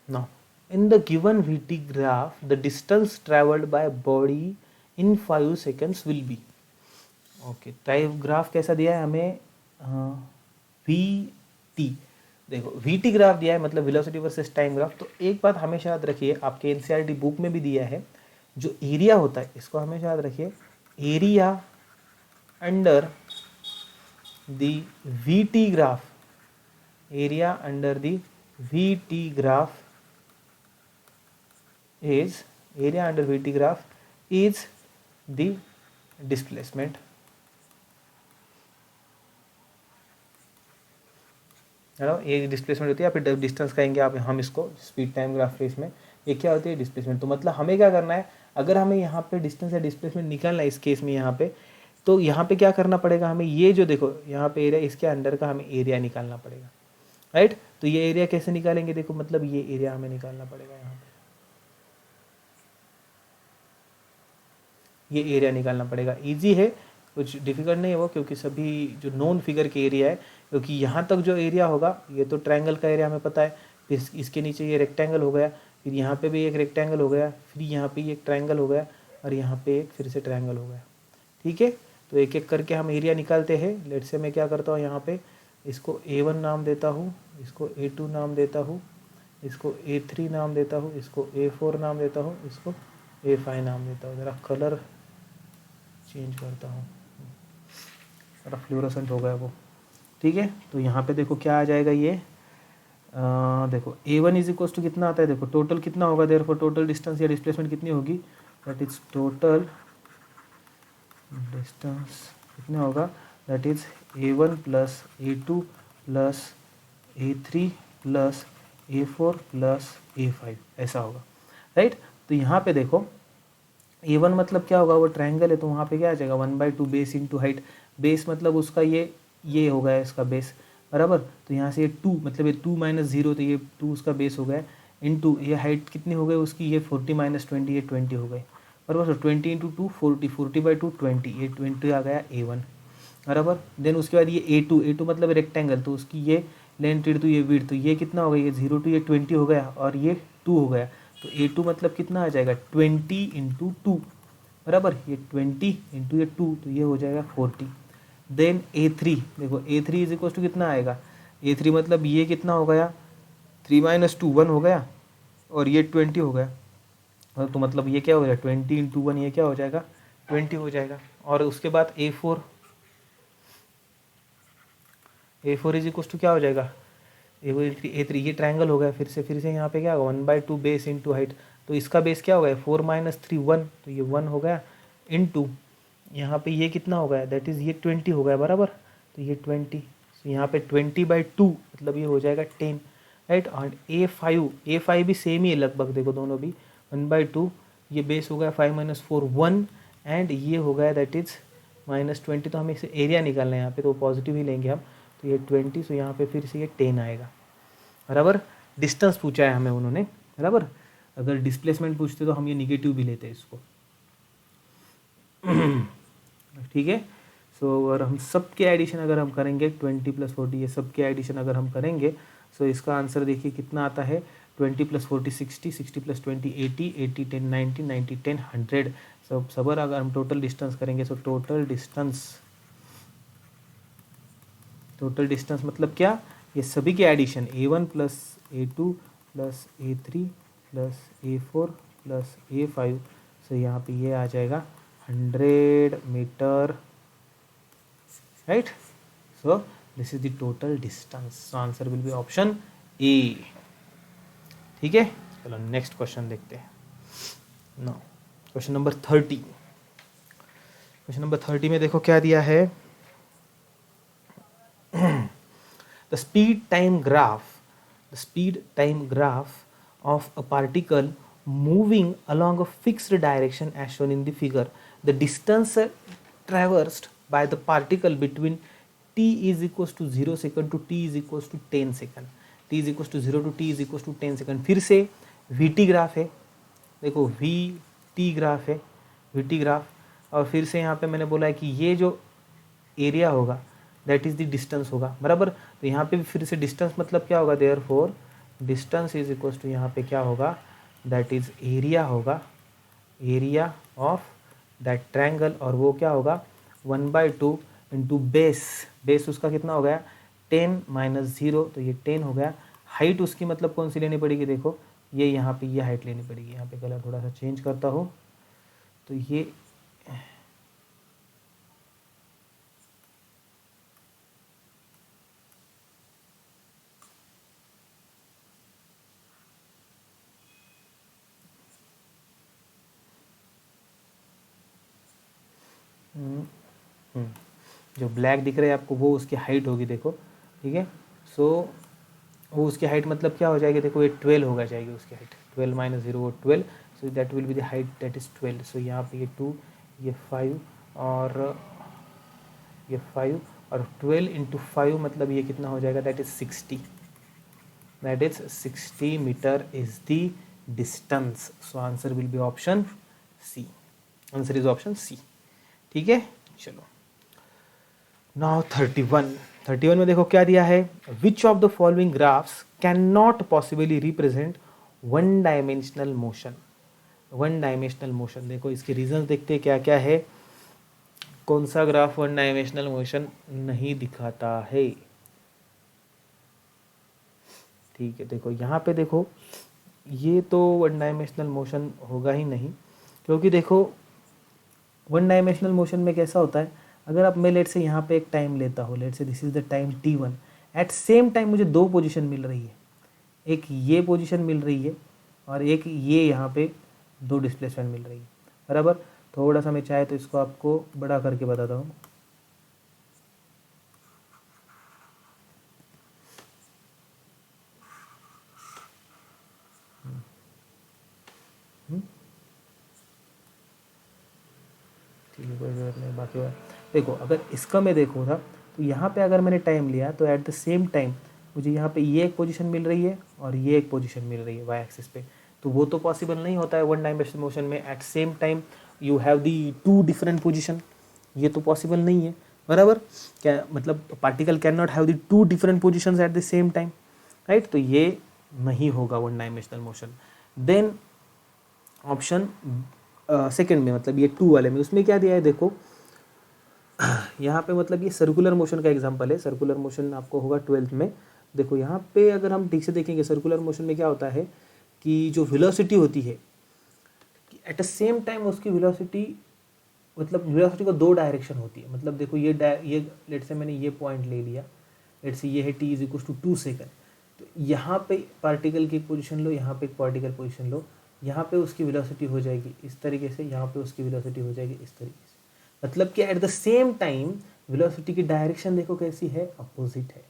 Speaker 1: now in the given VT graph the distance traveled by body in 5 seconds will be, okay, time graph कैसा दिया है हमें, वी टी, देखो वी टी ग्राफ दिया है मतलब velocity versus time graph. तो एक बात हमेशा याद रखिए, आपके एनसीईआरटी बुक में भी दिया है, जो एरिया होता है इसको हमेशा याद रखिए, area under the we T graph, area under the we T graph is, area under VT graph is the displacement। है ना, ये डिस्प्लेसमेंट होती है, या फिर डिस्टेंस कहेंगे आप, हम इसको स्पीड टाइम ग्राफ के इसमें, ये क्या होती है डिस्प्लेसमेंट। तो मतलब हमें क्या करना है, अगर हमें यहाँ पे डिस्टेंस या डिस्प्लेसमेंट निकालना है इस केस में यहाँ पे, तो यहाँ पे क्या करना पड़ेगा हमें, ये जो देखो यहाँ पे एरिया, इसके अंडर का हमें एरिया निकालना पड़ेगा, राइट। तो ये एरिया कैसे निकालेंगे, देखो मतलब ये एरिया हमें निकालना पड़ेगा, यहाँ पे ये एरिया निकालना पड़ेगा। इजी है, कुछ डिफिकल्ट नहीं है वो, क्योंकि सभी जो नॉन फिगर के एरिया है, क्योंकि यहाँ तक जो एरिया होगा ये तो ट्रायंगल का एरिया हमें पता है, फिर इसके नीचे ये रेक्टेंगल हो गया, फिर यहाँ पे भी एक रेक्टेंगल हो गया, फिर यहाँ पे एक ट्रायंगल हो गया, और यहाँ पे एक फिर से ट्रायंगल हो गया। ठीक है, तो एक एक करके हम एरिया निकालते हैं। लेट से मैं क्या करता हूँ, यहाँ पे इसको A1 नाम देता हूँ, इसको A2 नाम देता हूँ, इसको A3 नाम देता हूँ, इसको A4 नाम देता हूँ, इसको A5 नाम देता हूँ। ज़रा कलर चेंज करता हूँ, थोड़ा फ्लोरोसेंट हो गया वो। ठीक है, तो यहाँ पे देखो क्या आ जाएगा, ये देखो A1 इज इक्वल टू कितना आता है, देखो टोटल कितना होगा, देयरफॉर टोटल डिस्टेंस या डिस्प्लेसमेंट कितनी होगी, दैट इज टोटल डिस्टेंस कितना होगा, that is A1 plus A2 plus A3 plus A4 plus A5, ऐसा होगा, राइट। तो यहाँ पे देखो A1 मतलब क्या होगा, वो ट्रायंगल है, तो वहाँ पे क्या आ जाएगा 1/2 बेस इंटू हाइट। बेस मतलब उसका ये हो गया इसका बेस, बराबर। तो यहाँ से ये 2 मतलब ये 2 माइनस 0, तो ये 2 उसका बेस हो गया, इंटू ये हाइट कितनी हो गई उसकी, ये 40 माइनस 20, ये 20 हो गई, बराबर। तो 20 इंटू 2 40, 40/2 20, ये 20 आ गया A1, बराबर। देन उसके बाद ये A2 मतलब रेक्टेंगल, तो उसकी ये लेंथ इंटू ये विड्थ, तो ये कितना हो गया, ये 0 टू ये 20 हो गया, और ये 2 हो गया, तो A2 मतलब कितना आ जाएगा 20 इंटू 2, बराबर। ये 20 इंटू ये 2, तो ये हो जाएगा 40। देन A3 देखो, A3 इज इक्वल टू कितना आएगा, A3 मतलब ये कितना हो गया, 3 माइनस 2 1 हो गया, और ये 20 हो गया, तो मतलब ये क्या हो जाएगा 20 इंटू 1, ये क्या हो जाएगा 20 हो जाएगा। और उसके बाद A4 इज इक्वल टू क्या हो जाएगा, A3 ये ट्रायंगल हो गया, फिर से यहाँ पे क्या होगा 1/2 बेस इंटू हाइट, तो इसका बेस क्या हो गया 4 माइनस 3 1, तो ये 1 हो गया, इंटू यहाँ पे ये कितना हो गया, दैट इज़ ये 20 हो गया, बराबर। तो ये 20, तो यहाँ पे 20/2 मतलब ये हो जाएगा 10, राइट। और A5 भी सेम ही है लगभग, देखो दोनों भी 1/2, ये बेस हो गया 5 माइनस 4 1, एंड ये हो गया दैट इज़ -20। तो हमें इसे एरिया निकालना है यहाँ पे, तो पॉजिटिव ही लेंगे हम, तो ये 20, तो यहाँ पे फिर से ये 10 आएगा, बराबर। डिस्टेंस पूछा है हमें उन्होंने, बराबर। अगर डिस्प्लेसमेंट पूछते तो हम ये निगेटिव भी लेते इसको। ठीक है, सो अगर हम सबके एडिशन अगर हम करेंगे 20 प्लस 40, ये सबके एडिशन अगर हम करेंगे, सो इसका आंसर देखिए कितना आता है, 20 प्लस 40 60, 60 प्लस 20 80, 80 10 90, 90 10 100। सब अगर हम टोटल डिस्टेंस करेंगे, सो टोटल डिस्टेंस मतलब क्या, ये सभी के addition A1 plus A2 plus A3 plus A4 plus A5, so यहाँ पे ये आ जाएगा 100 metre, right. So this is the total distance, so answer will be option A. ठीक है, चलो नेक्स्ट क्वेश्चन देखते हैं। No, question number 30। Question number 30 में देखो क्या दिया है, the speed time graph of a particle moving along a fixed direction as shown in the figure. The distance traversed by the particle between t is equals to 0 second to t is equals to 10 second, t is equals to 0 to t is equals to 10 second। फिर से vt graph है, देखो vt graph है, vt graph, और फिर से यहाँ पे मैंने बोला है कि ये जो एरिया होगा दैट इज द डिस्टेंस होगा, बराबर। तो यहाँ पे भी फिर से डिस्टेंस मतलब क्या होगा, therefore distance is equals to यहाँ पे क्या होगा, दैट इज एरिया होगा, एरिया ऑफ दैट ट्रायंगल, और वो क्या होगा 1/2 इंटू बेस, बेस उसका कितना हो गया 10 माइनस 0, तो ये 10 हो गया। हाइट उसकी मतलब कौन सी लेनी पड़ेगी, देखो ये यहाँ पे ये हाइट लेनी पड़ेगी। यहाँ पे कलर थोड़ा सा चेंज करता हूँ, तो ये जो ब्लैक दिख रहा है आपको वो उसकी हाइट होगी, देखो ठीक है। सो वो उसकी हाइट मतलब क्या हो जाएगी, देखो ये 12 होगा जाएगी उसकी हाइट, 12 माइनस 0 वो 12, सो that will be the height that is 12। सो यहाँ पे ये 2, ये 5 और ये 5 और 12 इंटू 5 मतलब ये कितना हो जाएगा, that is 60, that is 60 metre is the distance. So answer will be option C, answer is option C. ठीक है, चलो नाउ 31 में देखो क्या दिया है, विच of the following graphs can not possibly represent one dimensional motion. One dimensional motion, देखो इसके रीजन देखते हैं क्या क्या है। कौन सा ग्राफ वन डायमेंशनल मोशन नहीं दिखाता है, ठीक है। देखो यहाँ पे देखो ये तो वन डायमेंशनल मोशन होगा ही नहीं, क्योंकि देखो वन डायमेंशनल मोशन में कैसा होता है, अगर आप मैं लेट से यहाँ पे एक टाइम लेता हूँ, let's say this is the time t1, at same time मुझे दो पोजीशन मिल रही है, एक ये पोजीशन मिल रही है और एक ये यहाँ पे दो डिस्प्लेसमेंट मिल रही है, बराबर। थोड़ा सा मैं चाहे तो इसको आपको बड़ा करके बताता हूँ। ठीक है, कोई जरूरत नहीं, बाकी बात देखो। अगर इसका मैं देखूँ था तो यहाँ पे अगर मैंने टाइम लिया तो एट द सेम टाइम मुझे यहाँ पे ये एक पोजीशन मिल रही है और ये एक पोजीशन मिल रही है वाई एक्सिस पे, तो वो तो पॉसिबल नहीं होता है वन डायमेंशनल मोशन में। At same time you have the two different position, ये तो पॉसिबल नहीं है, बराबर। क्या मतलब, particle can not have the two different position at the same time, right. तो ये नहीं होगा one dimensional motion. Then option second में, मतलब ये 2 वाले में, उसमें क्या दिया है देखो, यहाँ पे मतलब ये सर्कुलर मोशन का एग्जांपल है। सर्कुलर मोशन आपको होगा 12th में। देखो यहाँ पे अगर हम ठीक से देखेंगे, सर्कुलर मोशन में क्या होता है कि जो वेलोसिटी होती है, एट द सेम टाइम उसकी वेलोसिटी, मतलब वेलोसिटी को दो डायरेक्शन होती है। मतलब देखो ये लेट से मैंने ये पॉइंट ले लिया, लेट से ये है t is equal to 2 second, तो यहाँ पे पार्टिकल की पोजीशन लो, यहाँ पे एक पार्टिकल पोजीशन लो, यहाँ पे उसकी वेलोसिटी हो जाएगी इस तरीके से, यहाँ पे उसकी वेलोसिटी हो जाएगी इस तरीके से। मतलब कि eight the same time velocity की डायरेक्शन देखो कैसी है, अपोजिट है,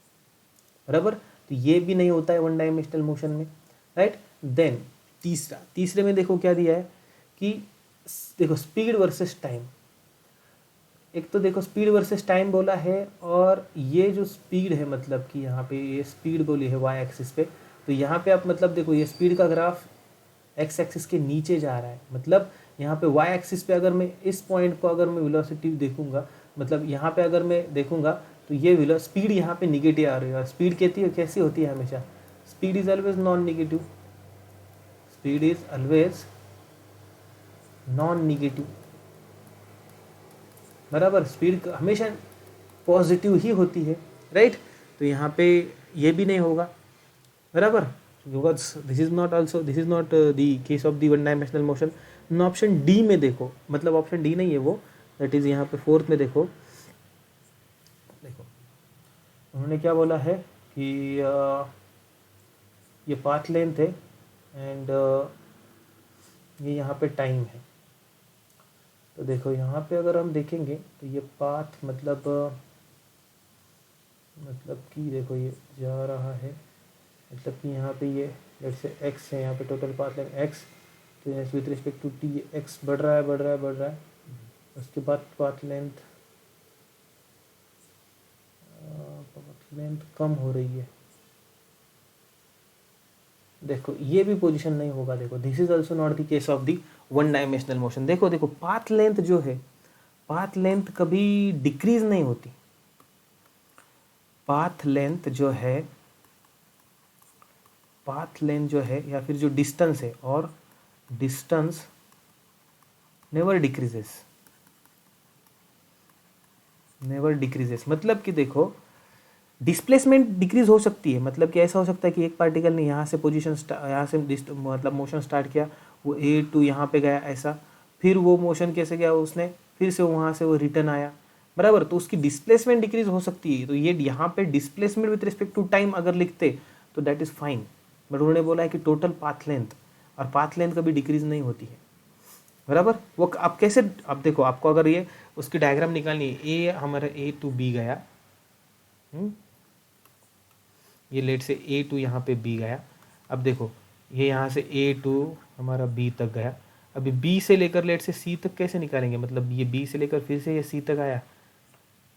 Speaker 1: बराबर। तो ये भी नहीं होता है वन डायमेंशनल मोशन में, राइट। देन तीसरे में देखो क्या दिया है कि देखो स्पीड वर्सेस टाइम। एक तो देखो स्पीड वर्सेस टाइम बोला है, और ये जो स्पीड है मतलब कि यहाँ पे ये स्पीड बोली है वाई एक्सिस पे, तो यहाँ पे आप मतलब देखो ये स्पीड का ग्राफ एक्स एक्सिस के नीचे जा रहा है। मतलब यहाँ पे वाई एक्सिस पे अगर मैं इस पॉइंट को अगर मैं वेलोसिटी देखूंगा, मतलब यहाँ पे अगर मैं देखूंगा तो ये स्पीड यहाँ पे निगेटिव आ रही है। और स्पीड कैसी होती है हमेशा, speed is always non negative, speed is always non negative, बराबर। स्पीड हमेशा पॉजिटिव ही होती है, राइट। तो यहाँ पे ये भी नहीं होगा, बराबर, because this is not the case of the one dimensional motion. Option D में देखो, मतलब ऑप्शन डी नहीं है वो, दैट इज यहाँ पे फोर्थ में देखो उन्होंने क्या बोला है कि ये पाथ लेंथ है एंड ये यहाँ पे टाइम है। तो देखो यहाँ पे अगर हम देखेंगे तो ये पाथ मतलब कि देखो ये जा रहा है, मतलब कि यहाँ पे ये लेट्स से x है, यहाँ पे टोटल पाथ लेंथ x, तो यहाँ with respect to t x बढ़ रहा है। उसके बाद पाथ लेंथ कम हो रही है। देखो ये भी पोजीशन नहीं होगा। देखो this is also not the case of the one dimensional motion. देखो पाथ लेंथ जो है, पाथ लेंथ कभी डिक्रीज नहीं होती। पाथ लेंथ जो है या फिर जो डिस्टेंस है, और distance never decreases, never decreases, मतलब कि देखो डिस्प्लेसमेंट डिक्रीज हो सकती है, मतलब कि ऐसा हो सकता है कि एक पार्टिकल ने यहाँ से पोजीशन यहाँ से मतलब मोशन स्टार्ट किया, वो ए टू यहाँ पे गया ऐसा, फिर वो मोशन कैसे गया उसने, फिर से वहाँ से वो रिटर्न आया, बराबर, तो उसकी डिस्प्लेसमेंट डिक्रीज हो सकती है। तो ये यहाँ पे displacement with respect to time अगर लिखते तो दैट इज फाइन, बट उन्होंने बोला है कि टोटल पाथ लेंथ, और पाथ लेंथ कभी डिक्रीज नहीं होती है, बराबर। वो अब कैसे, अब देखो आपको अगर ये उसकी डायग्राम निकालनी है, ए हमारा ए टू बी गया, ये लेट से ए टू यहाँ पे बी गया, अब देखो ये यहाँ से ए टू हमारा बी तक गया, अभी बी से लेकर लेट से सी तक कैसे निकालेंगे, मतलब ये बी से लेकर फिर से ये सी तक आया,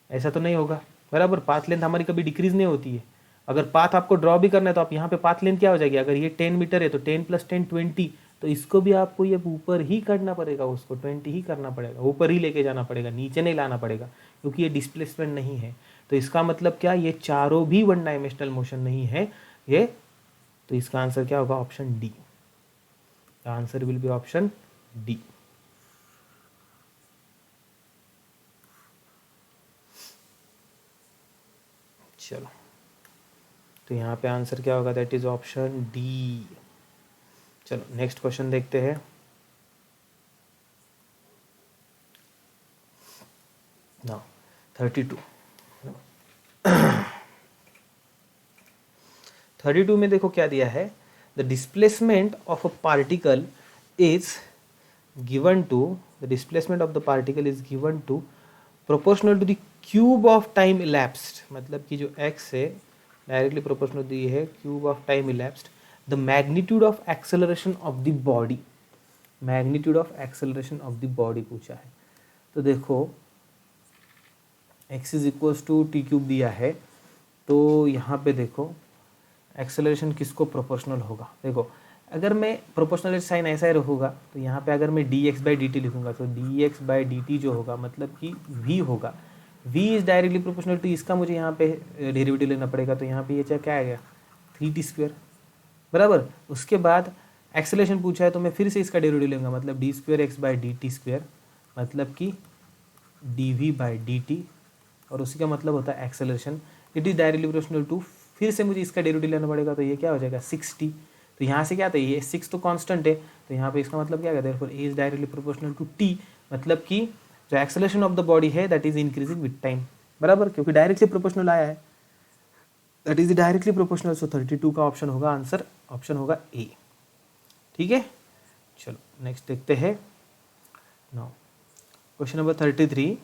Speaker 1: ऐसा तो नहीं होगा, बराबर। पाथ लेंथ हमारी कभी डिक्रीज नहीं होती है। अगर पाथ आपको ड्रॉ भी करना है तो आप यहाँ पे पाथ लेंथ क्या हो जाएगी, अगर ये 10 मीटर है तो 10 + 10 20, तो इसको भी आपको ये ऊपर ही करना पड़ेगा, उसको 20 ही करना पड़ेगा, ऊपर ही लेके जाना पड़ेगा, नीचे नहीं लाना पड़ेगा, क्योंकि ये डिस्प्लेसमेंट नहीं है। तो इसका मतलब क्या, ये चारों भी वन डायमेंशनल मोशन नहीं है ये, तो इसका आंसर क्या होगा, option D. The answer will be option D. चलो, तो यहाँ पे आंसर क्या होगा, दैट इज ऑप्शन डी। चलो नेक्स्ट क्वेश्चन देखते हैं। नाउ 32 32 में देखो क्या दिया है, the displacement of a particle is given to, the displacement of the particle is given to proportional to the cube of time elapsed, मतलब कि जो x है डायरेक्टली प्रोपोर्शनल दी है cube of time elapsed, the magnitude of acceleration of the body, magnitude of acceleration of the body पूछा है। तो देखो x is equals to t cube दिया है, तो यहाँ पे देखो एक्सेलरेशन किसको प्रोपोर्शनल होगा, देखो अगर मैं प्रोपोर्शनल साइन ऐसा ही रखूँगा तो यहाँ पे अगर मैं dx/dt लिखूँगा तो dx/dt जो होगा मतलब कि v होगा, v is directly proportional to, इसका मुझे यहाँ पे डेरिवेटिव लेना पड़ेगा, तो यहाँ पे ये क्या आ गया 3t², बराबर। उसके बाद एक्सेलरेशन पूछा है तो मैं फिर से इसका डेरिवेटिव लूँगा, मतलब d²x/dt², मतलब कि dv/dt, और उसी का मतलब होता है acceleration, it is directly proportional to, फिर से मुझे इसका डेरिवेटिव लेना पड़ेगा, तो ये क्या हो जाएगा 6t, तो यहाँ से क्या था, ये 6 तो कांस्टेंट है, तो यहाँ पे इसका मतलब क्या है, therefore a is directly proportional to t, मतलब कि जो एक्सेलरेशन ऑफ द बॉडी है that is increasing with time, बराबर, क्योंकि डायरेक्टली प्रोपोर्शनल आया है, that is directly proportional, so 32 का ऑप्शन होगा आंसर, ऑप्शन होगा ए। ठीक है, चलो नेक्स्ट देखते हैं। Now question number 33,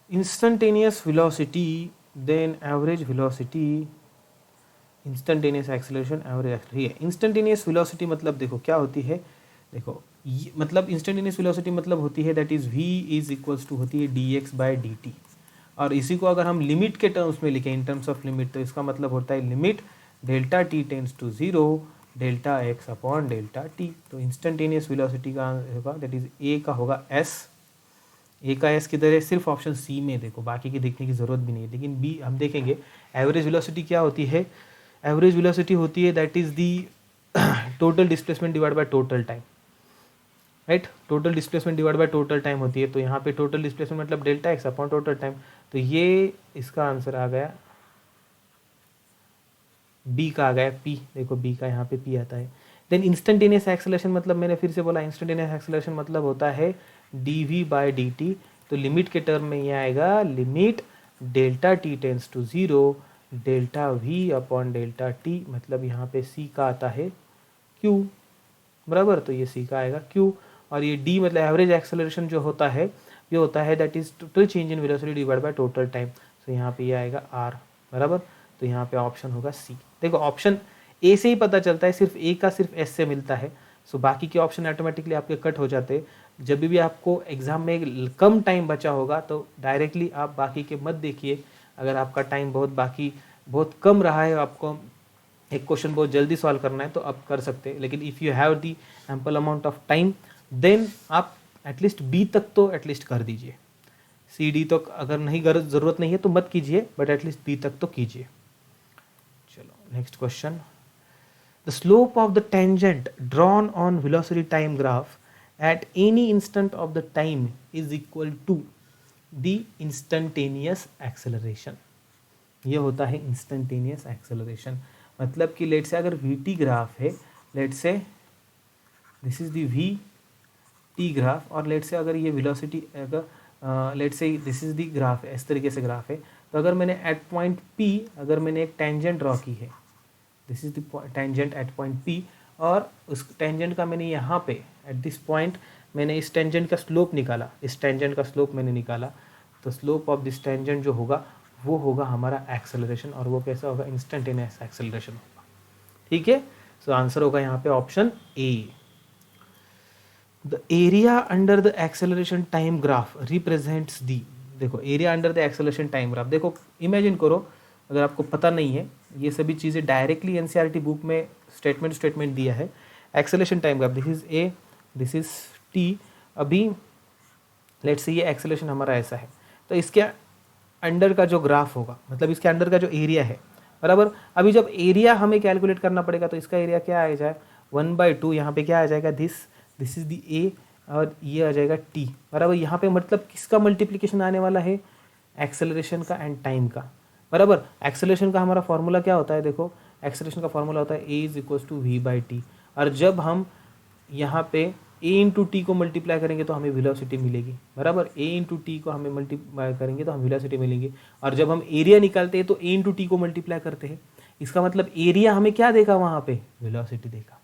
Speaker 1: instantaneous velocity then average velocity, instantaneous acceleration average acceleration. Instantaneous velocity मतलब देखो क्या होती है, देखो मतलब इंस्टेंटेनियस वेलोसिटी मतलब होती है that is v is equals to होती है dx/dt, और इसी को अगर हम लिमिट के टर्म्स में लिखें, इन टर्म्स ऑफ लिमिट, तो इसका मतलब होता है limit delta t tends to 0 delta x upon delta t। तो इंस्टेंटेनियस वेलोसिटी का होगा दैट इज a का होगा s, ए का एस किधर है, सिर्फ ऑप्शन सी में, देखो बाकी की देखने की जरूरत भी नहीं है, लेकिन बी हम देखेंगे। एवरेज वेलोसिटी क्या होती है, एवरेज वेलोसिटी होती है that is the total displacement divide by total time, right, total displacement divide by total time होती है, तो यहाँ पे टोटल डिस्प्लेसमेंट मतलब delta x upon total time, तो ये इसका आंसर आ गया बी का आ गया पी, देखो बी का यहाँ पे पी आता है। देन इंस्टेंटेनियस एक्सेलरेशन मतलब मैंने फिर से बोला, इंस्टेंटेनियस एक्सेलरेशन मतलब होता है dv/dt, तो लिमिट के टर्म में ये आएगा limit delta t tends to 0 delta v upon delta t, मतलब यहाँ पे c का आता है q, बराबर, तो ये c का आएगा q, और ये d मतलब एवरेज एक्सेलरेशन जो होता है ये होता है that is total change in velocity divide by total time, तो यहाँ पे ये आएगा r, बराबर, तो यहाँ पे ऑप्शन होगा सी। देखो ऑप्शन ए से ही पता चलता है, सिर्फ ए का सिर्फ एस से मिलता है, सो बाकी के ऑप्शन ऑटोमेटिकली आपके कट हो जाते हैं। जब भी आपको एग्जाम में कम टाइम बचा होगा तो डायरेक्टली आप बाकी के मत देखिए, अगर आपका टाइम बहुत कम रहा है, आपको एक क्वेश्चन बहुत जल्दी सॉल्व करना है तो आप कर सकते हैं, लेकिन if you have the ample amount of time then आप एटलीस्ट बी तक तो एटलीस्ट कर दीजिए, सी डी तो अगर नहीं ज़रूरत नहीं है तो मत कीजिए, बट एटलीस्ट बी तक तो कीजिए। चलो next question, the slope of the tangent drawn on velocity time graph at any instant of the time is equal to, the instantaneous acceleration. ये होता है इंस्टेंटेनियस एक्सेलरेशन। मतलब कि लेट से अगर वी टी ग्राफ है, late say this is the we T graph, और late से अगर ये वेलोसिटी अगर late say this is the graph है, इस तरीके से ग्राफ है, तो अगर मैंने एट पॉइंट पी अगर मैंने एक टेंजेंट ड्रॉ की है, this is the tangent at point P, और उस टेंजेंट का मैंने यहाँ पे एट दिस पॉइंट मैंने इस टेंजेंट का स्लोप निकाला, इस टेंजेंट का स्लोप मैंने निकाला, तो स्लोप ऑफ दिस टेंजेंट जो होगा वो होगा हमारा एक्सेलरेशन, और वो कैसा होगा, इंस्टेंटेनियस एक्सेलरेशन होगा। ठीक है, सो आंसर होगा यहाँ पे option A. The area under the acceleration time graph represents the, देखो area under the acceleration time graph, देखो इमेजिन करो, अगर आपको पता नहीं है ये सभी चीज़ें डायरेक्टली एनसीईआरटी बुक में स्टेटमेंट दिया है। Acceleration time graph, this is A, this is T, अभी लेट्स से ये एक्सेलरेशन हमारा ऐसा है, तो इसके अंडर का जो ग्राफ होगा, मतलब इसके अंडर का जो एरिया है, बराबर, अभी जब एरिया हमें कैलकुलेट करना पड़ेगा तो इसका एरिया क्या आ जाए 1/2, यहाँ पे क्या आ जाएगा दिस इज दी ए, और ये आ जाएगा टी, बराबर। यहाँ पे मतलब किसका मल्टीप्लिकेशन आने वाला है, एक्सेलरेशन का एंड टाइम का, बराबर। एक्सेलरेशन का हमारा फॉर्मूला क्या होता है, देखो एक्सेलरेशन का फॉर्मूला होता है A is equals to V by T, और जब हम यहाँ पे ए इंटू टी को मल्टीप्लाई करेंगे तो हमें वेलोसिटी मिलेगी, बराबर। ए इंटू टी को हमें मल्टीप्लाई करेंगे तो हमें वेलोसिटी मिलेंगी, और जब हम एरिया निकालते हैं तो ए इंटू टी को मल्टीप्लाई करते हैं, इसका मतलब एरिया हमें क्या देगा वहाँ पे, वेलोसिटी देगा,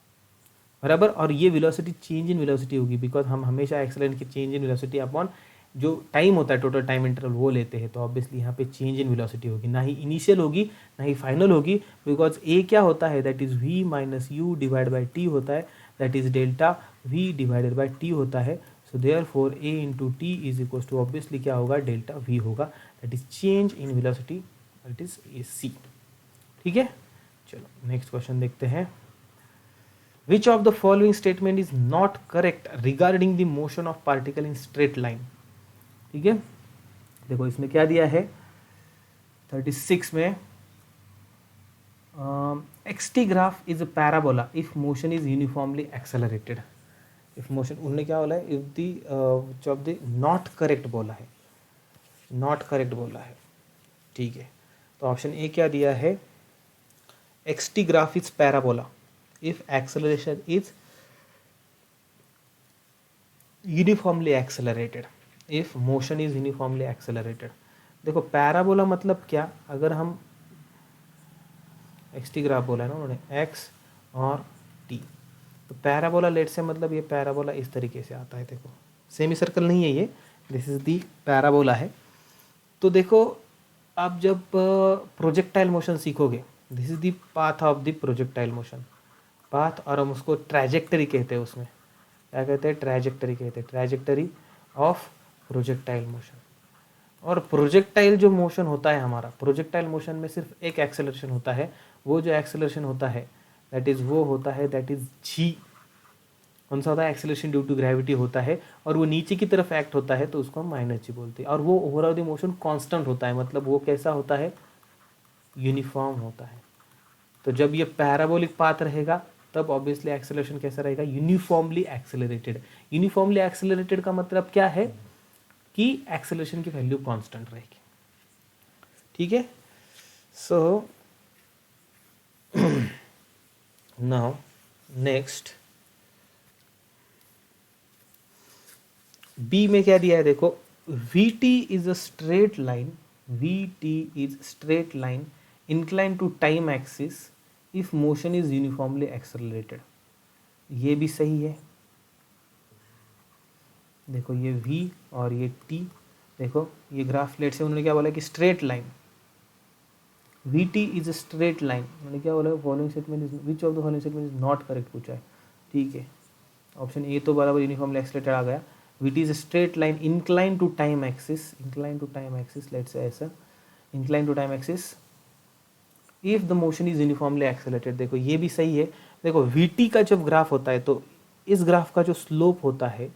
Speaker 1: बराबर। और ये वेलोसिटी चेंज इन वेलोसिटी होगी, बिकॉज हम हमेशा एक्सेलरेशन की चेंज इन वेलोसिटी अपॉन जो टाइम होता है टोटल टाइम इंटरवल वो लेते हैं, तो ऑब्वियसली यहाँ पे चेंज इन वेलोसिटी होगी, ना ही इनिशियल होगी ना ही फाइनल होगी, बिकॉज ए क्या होता है, that is V minus U divide by T होता है, that is delta V divided by T होता है। So therefore A into T is equal to obviously क्या होगा, डेल्टा वी होगा, that is change in velocity, that is A C. ठीक है, चलो नेक्स्ट क्वेश्चन देखते हैं। Which of the following statement is not correct regarding the motion of particle in straight line? ठीक है, देखो इसमें क्या दिया है 36 में, xt graph is a parabola if motion is uniformly accelerated. If motion उन्होंने क्या बोला है, इफ दी जब दी नॉट करेक्ट बोला है, नॉट करेक्ट बोला है, ठीक है। तो ऑप्शन ए क्या दिया है, xt graph is parabola if acceleration is uniformly accelerated, if motion is uniformly accelerated। देखो पैराबोला मतलब क्या, अगर हम एक्स टी ग्राफ बोला है ना उन्होंने, एक्स और टी, तो पैराबोला लेट से मतलब ये पैराबोला इस तरीके से आता है, देखो सेमी सर्कल नहीं है ये, दिस इज दी पैराबोला है। तो देखो आप जब प्रोजेक्टाइल मोशन सीखोगे, this is the path of the projectile motion, path, और हम उसको ट्रैजेक्टरी कहते हैं, उसमें क्या कहते हैं, ट्रैजेक्टरी कहते हैं, ट्रैजेक्टरी ऑफ प्रोजेक्टाइल मोशन। और प्रोजेक्टाइल जो मोशन होता है हमारा, प्रोजेक्टाइल मोशन में सिर्फ एक एक्सेलरेशन होता है, वो जो एक्सेलरेशन होता है दैट इज वो होता है, दैट इज जी। कौन सा होता है, एक्सेलरेशन ड्यू टू ग्रेविटी होता है, और वो नीचे की तरफ एक्ट होता है तो उसको हम माइनस जी बोलते हैं। और वो ओवरऑल द मोशन कांस्टेंट होता है, मतलब वो कैसा होता है, यूनिफॉर्म होता है। तो जब ये पैराबोलिक पाथ रहेगा तब ऑब्वियसली एक्सेलरेशन कैसा रहेगा, यूनिफॉर्मली एक्सेलरेटेड। यूनिफॉर्मली एक्सेलरेटेड का मतलब क्या है कि एक्सेलरेशन की वैल्यू कांस्टेंट रहेगी। ठीक है, सो नाउ नेक्स्ट बी में क्या दिया है, देखो we t is a straight line, we t is straight line inclined to time axis if motion is uniformly accelerated। ये भी सही है, देखो ये v और ये t, देखो ये ग्राफ लेट से उन्होंने क्या बोला कि straight line, we t is a straight line, उन्होंने क्या बोला, following statement is which of the following statement is not correct पूछा है। ठीक है, ऑप्शन ए तो बराबर यूनिफॉर्मली एक्सेलरेटेड आ गया, v t is a straight line incline to time axis, incline to time axis, let's say ऐसा incline to time axis if the motion is uniformly accelerated. देखो ये भी सही है, देखो वीटी का जब ग्राफ होता है तो इस ग्राफ का जो स्लोप होता है,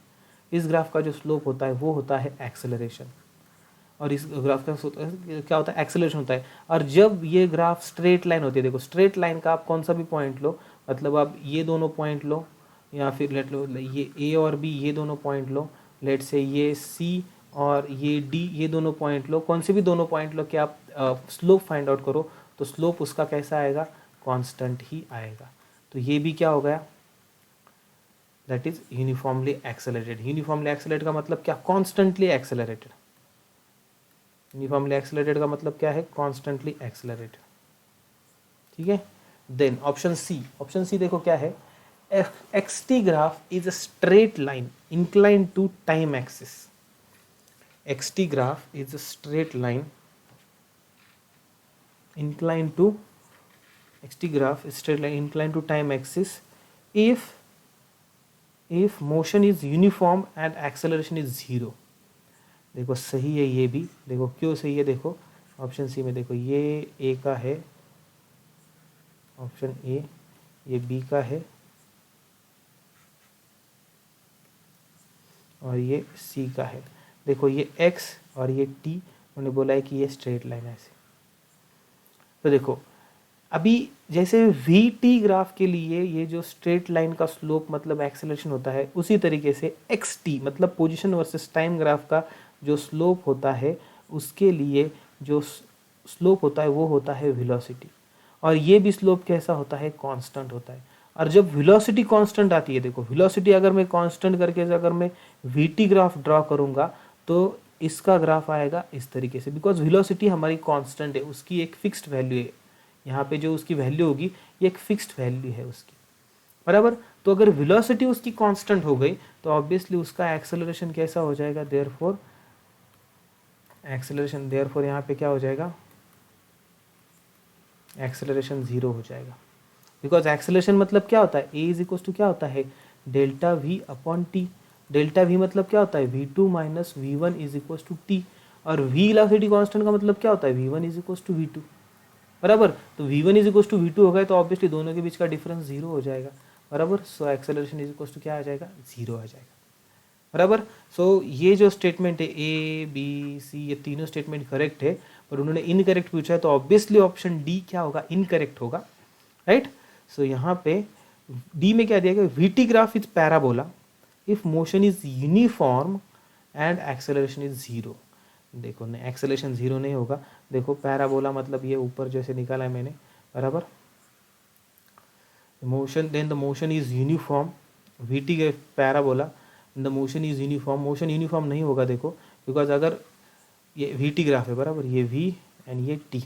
Speaker 1: इस ग्राफ का जो स्लोप होता है वो होता है एक्सेलरेशन, और इस ग्राफ का क्या होता है, एक्सेलरेशन होता है। और जब ये ग्राफ स्ट्रेट लाइन होती है, देखो स्ट्रेट लाइन का आप कौन सा भी पॉइंट लो, मतलब आप ये दोनों पॉइंट लो, या फिर लेट लो ये ए और बी, ये दोनों पॉइंट लो, लेट से ये सी और ये डी, ये दोनों पॉइंट लो, कौन से भी दोनों पॉइंट लो कि आप स्लोप फाइंड आउट करो, तो स्लोप उसका कैसा आएगा, कांस्टेंट ही आएगा। तो ये भी क्या हो गया, that is uniformly accelerated. Uniformly accelerated का मतलब क्या, कॉन्स्टेंटली एक्सेलरेटेड। यूनिफॉर्मली एक्सेलरेटेड का मतलब क्या है, कॉन्स्टेंटली एक्सेलरेटेड। ठीक है। Then option C, option C देखो क्या है, xt graph is a straight line incline to time axis. xt graph is a straight line inclined to, xt graph is straight line inclined to time axis if motion is uniform and acceleration is 0। देखो सही है ये भी, देखो क्यों सही है, देखो ऑप्शन सी में देखो ये ए का है, ऑप्शन ए, ये बी का है और ये सी का है। देखो ये x और ये t, उन्होंने बोला है कि ये स्ट्रेट लाइन है ऐसे। तो देखो अभी जैसे वी टी ग्राफ के लिए ये जो स्ट्रेट लाइन का स्लोप मतलब एक्सेलरेशन होता है, उसी तरीके से एक्स टी मतलब पोजीशन वर्सेस टाइम ग्राफ का जो स्लोप होता है, उसके लिए जो स्लोप होता है वो होता है वेलोसिटी। और ये भी स्लोप कैसा होता है, कांस्टेंट होता है। और जब वेलोसिटी कांस्टेंट आती है, देखो वेलोसिटी अगर मैं कांस्टेंट करके अगर मैं वी टी ग्राफ ड्रॉ करूँगा तो इसका ग्राफ आएगा इस तरीके से, बिकॉज वेलोसिटी हमारी कांस्टेंट है, उसकी एक फिक्स्ड वैल्यू है। यहाँ पे जो उसकी वैल्यू होगी ये एक फिक्स्ड वैल्यू है उसकी, बराबर। तो अगर वेलोसिटी उसकी कांस्टेंट हो गई तो ऑब्वियसली उसका एक्सेलरेशन कैसा हो जाएगा, देयरफॉर एक्सेलरेशन, देयरफॉर यहाँ पे क्या हो जाएगा, एक्सेलरेशन 0 हो जाएगा। बिकॉज एक्सेलरेशन मतलब क्या होता है, ए इज इक्वल टू क्या होता है, delta v upon t. Delta v मतलब क्या होता है, v two minus v one is equal to t. और वी वेलोसिटी कांस्टेंट का मतलब क्या होता है, v one is equal to v two, बराबर। तो v one is equal to v two हो गए तो ऑब्वियसली दोनों के बीच का डिफरेंस 0 हो जाएगा, बराबर। So acceleration is equal to क्या आ जाएगा, 0 आ जाएगा, बराबर। सो ये जो स्टेटमेंट है ए बी सी, ये तीनों स्टेटमेंट करेक्ट है, पर उन्होंने इनकरेक्ट पूछा है तो ऑब्वियसली ऑप्शन डी क्या होगा, इनकरेक्ट होगा, राइट। सो यहाँ पे डी में क्या दिया गया, v T graph is parabola if motion is uniform and acceleration is 0। देखो नहीं, एक्सेलरेशन 0 नहीं होगा। देखो पैराबोला मतलब ये ऊपर जैसे निकाला है मैंने, बराबर। Motion, then the motion is uniform, v t parabola, the motion is uniform. Motion uniform नहीं होगा देखो, बिकॉज अगर ये वी टी ग्राफ है, बराबर, ये वी एंड ये टी,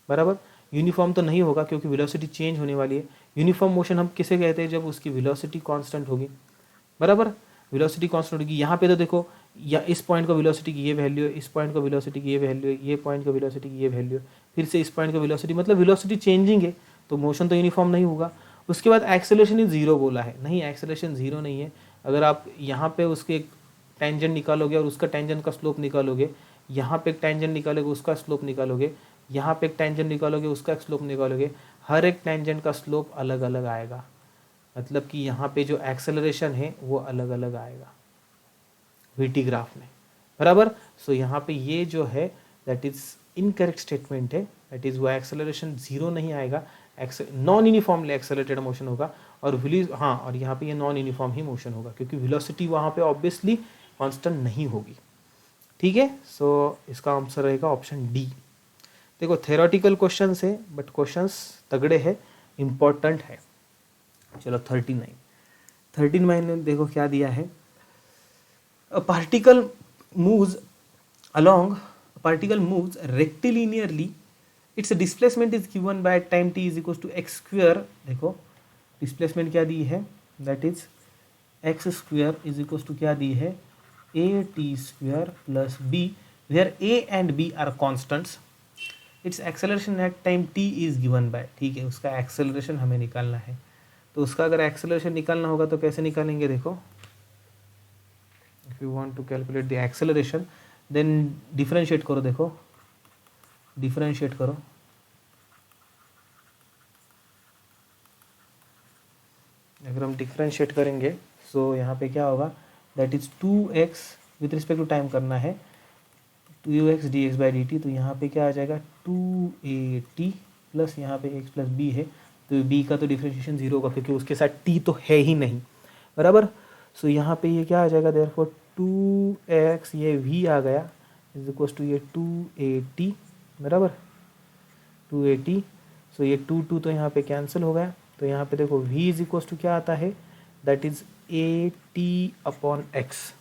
Speaker 1: बराबर। यूनिफॉर्म तो नहीं होगा क्योंकि वेलोसिटी चेंज होने वाली है। यूनिफॉर्म मोशन हम किसे कहते हैं, जब उसकी वेलोसिटी कांस्टेंट होगी, बराबर। वेलोसिटी कांस्टेंट होगी। यहाँ पे तो देखो, या इस पॉइंट का वेलोसिटी की ये वैल्यू है, इस पॉइंट का वेलोसिटी की ये वैल्यू है, ये पॉइंट का वेलोसिटी की ये वैल्यू है, फिर से इस पॉइंट का वेलोसिटी, मतलब वेलोसिटी चेंजिंग है, तो मोशन तो यूनिफॉर्म नहीं होगा। उसके बाद एक्सेलरेशन इज 0 बोला है, नहीं एक्सेलरेशन 0 नहीं है। अगर आप यहाँ पे उसके एक टेंजेंट निकालोगे और उसका टेंजेंट का स्लोप निकालोगे, यहाँ पे एक टेंजेंट निकालोगे उसका स्लोप निकालोगे, यहाँ पे एक टेंजेंट निकालोगे उसका स्लोप निकालोगे, हर एक टेंजेंट का स्लोप अलग अलग आएगा। मतलब कि यहाँ पे जो एक्सेलरेशन है वो अलग अलग आएगा वीटी ग्राफ में, बराबर। सो यहाँ पे ये जो है दैट इज इनकरेक्ट स्टेटमेंट है, दैट इज वो एक्सेलरेशन 0 नहीं आएगा, नॉन यूनिफॉर्मली एक्सेलरेटेड मोशन होगा। और हाँ, और यहाँ पे ये नॉन यूनिफॉर्म ही मोशन होगा क्योंकि वेलोसिटी वहाँ पे ऑब्वियसली कांस्टेंट नहीं होगी, ठीक है। सो इसका आंसर रहेगा ऑप्शन डी। देखो थ्योरेटिकल क्वेश्चंस है बट क्वेश्चंस तगड़े हैं, इंपॉर्टेंट है। चलो 39 में देखो क्या दिया है, a particle moves rectilinearly, its displacement is given by time t is equals to x square। देखो डिस्प्लेसमेंट क्या दी है, that is x square is equals to क्या दी है, a t square plus b, where a and b are constants. Its acceleration at time t is given by, ठीक है, उसका एक्सेलरेशन हमें निकालना है। तो उसका अगर एक्सेलरेशन निकालना होगा तो कैसे निकालेंगे, देखो if you want to calculate the acceleration then differentiate करो, देखो differentiate करो, अगर हम differentiate करेंगे so यहाँ पे क्या होगा, that is 2x with respect to time करना है, 2x dx by dt। तो यहाँ पे क्या आ जाएगा 2at प्लस यहाँ पे x प्लस b है, तो b का तो डिफरेंशिएशन 0 होगा क्योंकि उसके साथ t तो है ही नहीं, बराबर। सो यहाँ पे ये क्या आ जाएगा, देयरफॉर 2x ये v आ गया इज इक्वल टू ये 280 बराबर 280। सो ये 2 तो यहाँ पे कैंसिल हो गया, तो यहाँ पे देखो v इज इक्वल टू क्या आता है, दैट इज 80/x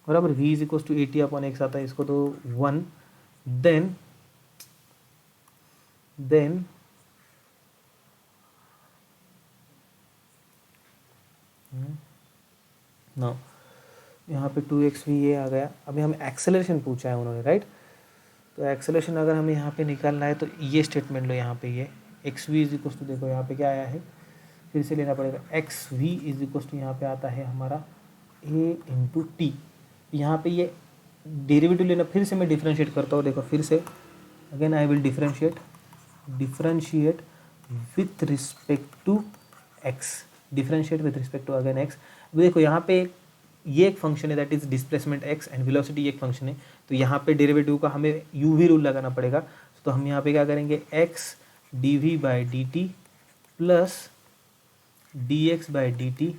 Speaker 1: बराबर। v is equal to 80/x आता है, इसको तो 1 देन नो यहाँ पे 2x भी ये आ गया। अभी हमें एक्सेलरेशन पूछा है उन्होंने, राइट। तो एक्सेलरेशन अगर हमें यहाँ पे निकालना है तो ये स्टेटमेंट लो, यहाँ पे ये x v is equal to, देखो यहाँ पे क्या आया है, फिर से लेना पड़ेगा, x v is equal to यहाँ पे आता है हमारा ए इंटू टी। यहाँ पे ये डेरिवेटिव लेना, फिर से मैं डिफ्रेंशिएट करता हूँ, देखो फिर से again I will differentiate with respect to x, differentiate with respect to again x. देखो यहाँ पे ये एक फंक्शन है that is displacement x and velocity एक फंक्शन है, तो यहाँ पे डेरिवेटिव का हमें यू वी रूल लगाना पड़ेगा। तो हम यहाँ पे क्या करेंगे, x d we by D t plus D x by D t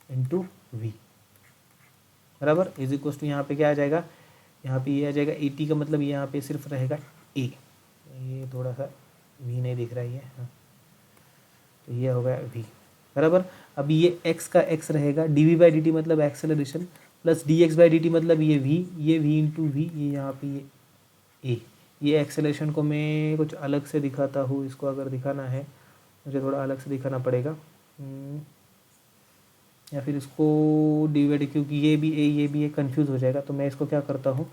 Speaker 1: into v बराबर इज इक्वल टू, यहाँ पे क्या आ जाएगा, यहाँ पे ये आ जाएगा ए टी का मतलब यहाँ पे सिर्फ रहेगा ए, ये थोड़ा सा वी नहीं दिख रहा है ये, हाँ तो ये हो गया वी बराबर। अब ये x का x रहेगा, D we by D T मतलब acceleration, plus D x by D T मतलब ये v इंटू वी, ये यहाँ पे ये a। ये एक्सेलरेशन को मैं कुछ अलग से दिखाता हूँ, इसको अगर दिखाना है मुझे थोड़ा अलग से दिखाना पड़ेगा, या फिर इसको डिवाइड, क्योंकि ये भी a ये भी कंफ्यूज हो जाएगा, तो मैं इसको क्या करता हूँ,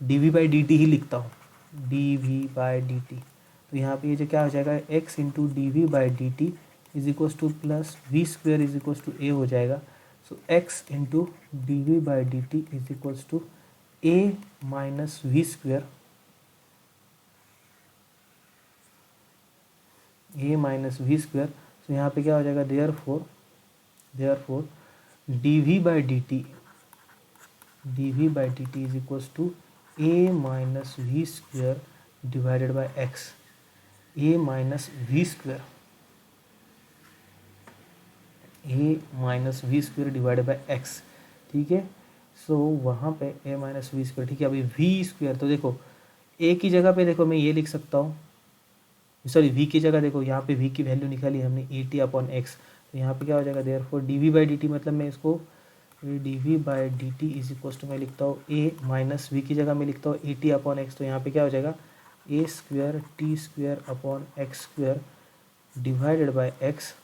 Speaker 1: D we by D T ही लिखता हूँ, D we by D T. तो यहाँ पे ये जो क्या हो जाएगा, x into D we by D T is equals to plus V square is equals to A हो जाएगा। सो x into D we by D T is equals to A minus we square, A minus we square. तो यहाँ पे क्या हो जाएगा, there four d we by D T is equals to A minus we square divided by x, a minus we square divided by x, ठीक है। सो वहाँ पे ए माइनस वी स्क्वेयर, ठीक है। अभी वी स्क्वेयर, तो देखो ए की जगह पे देखो मैं ये लिख सकता हूँ, सॉरी वी की जगह देखो यहाँ पे वी की वैल्यू निकाली हमने 80/x, तो यहाँ पे क्या हो जाएगा, therefore d we by D T मतलब मैं इसको d we by D T is equal to मैं लिखता हूँ ए माइनस वी की जगह मैं लिखता हूँ 80/x, तो यहाँ पे क्या हो जाएगा A square T square upon X square divided by X.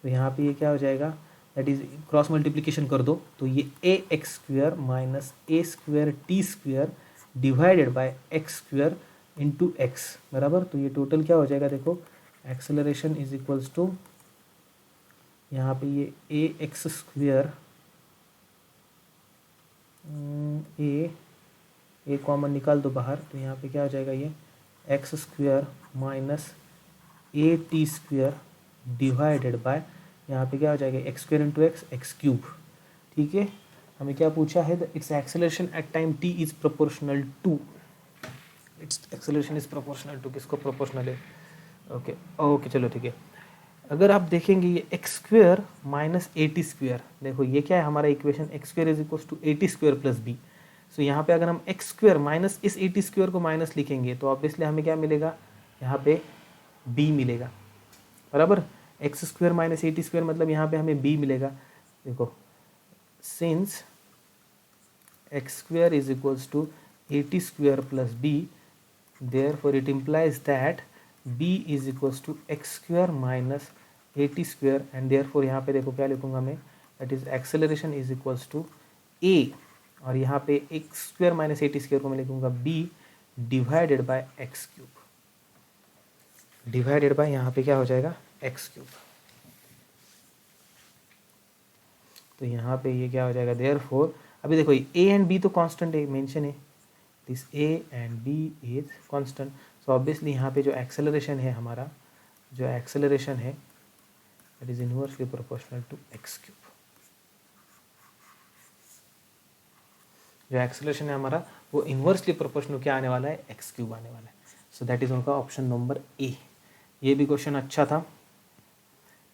Speaker 1: तो यहाँ पे ये क्या हो जाएगा, दैट इज क्रॉस मल्टीप्लिकेशन कर दो तो ये A X square minus A square T square divided by X square into X बराबर। तो ये टोटल क्या हो जाएगा, देखो एक्सेलरेशन इज इक्वल्स टू यहाँ पे ये A X square, A common निकाल दो बाहर, तो यहाँ पे क्या हो जाएगा, ये x square minus a t square divided by, यहाँ पे क्या हो जाएगा x square into x cube, ठीक है। हमें क्या पूछा है, its acceleration at time t is proportional to, its acceleration is proportional to, किसको प्रोपोर्शनल है, ओके चलो ठीक है। अगर आप देखेंगे ये x square minus a t square, देखो ये क्या है हमारा equation, x square is equal to a t square plus b. So यहाँ पे अगर हम एक्स स्क्वेयर माइनस इस ए टी स्क्वेयर को माइनस लिखेंगे तो ऑब्वियसली हमें क्या मिलेगा, यहाँ पे बी मिलेगा बराबर। X square minus a t square मतलब यहाँ पे हमें बी मिलेगा। देखो since x square is equals to a t square plus b, therefore it implies that b is equals to x square minus a t square, and therefore यहाँ पे देखो क्या लिखूंगा मैं, that is acceleration is equals to a, और यहाँ पे x square minus a t square को मैं लिखूंगा b divided by x cube, divided by यहाँ पे क्या हो जाएगा एक्स क्यूब। तो यहाँ पे ये क्या हो जाएगा, देयरफॉर अभी देखो a एंड b तो कांस्टेंट है, मेंशन है, this a and b is constant. So obviously यहाँ पे जो एक्सेलरेशन है हमारा, जो एक्सेलरेशन है that is inversely proportional to x cube, जो एक्सेलरेशन है हमारा वो इनवर्सली प्रोपोर्शनल क्या आने वाला है, एक्स क्यूब आने वाला है। सो दैट इज उनका ऑप्शन नंबर ए। ये भी क्वेश्चन अच्छा था,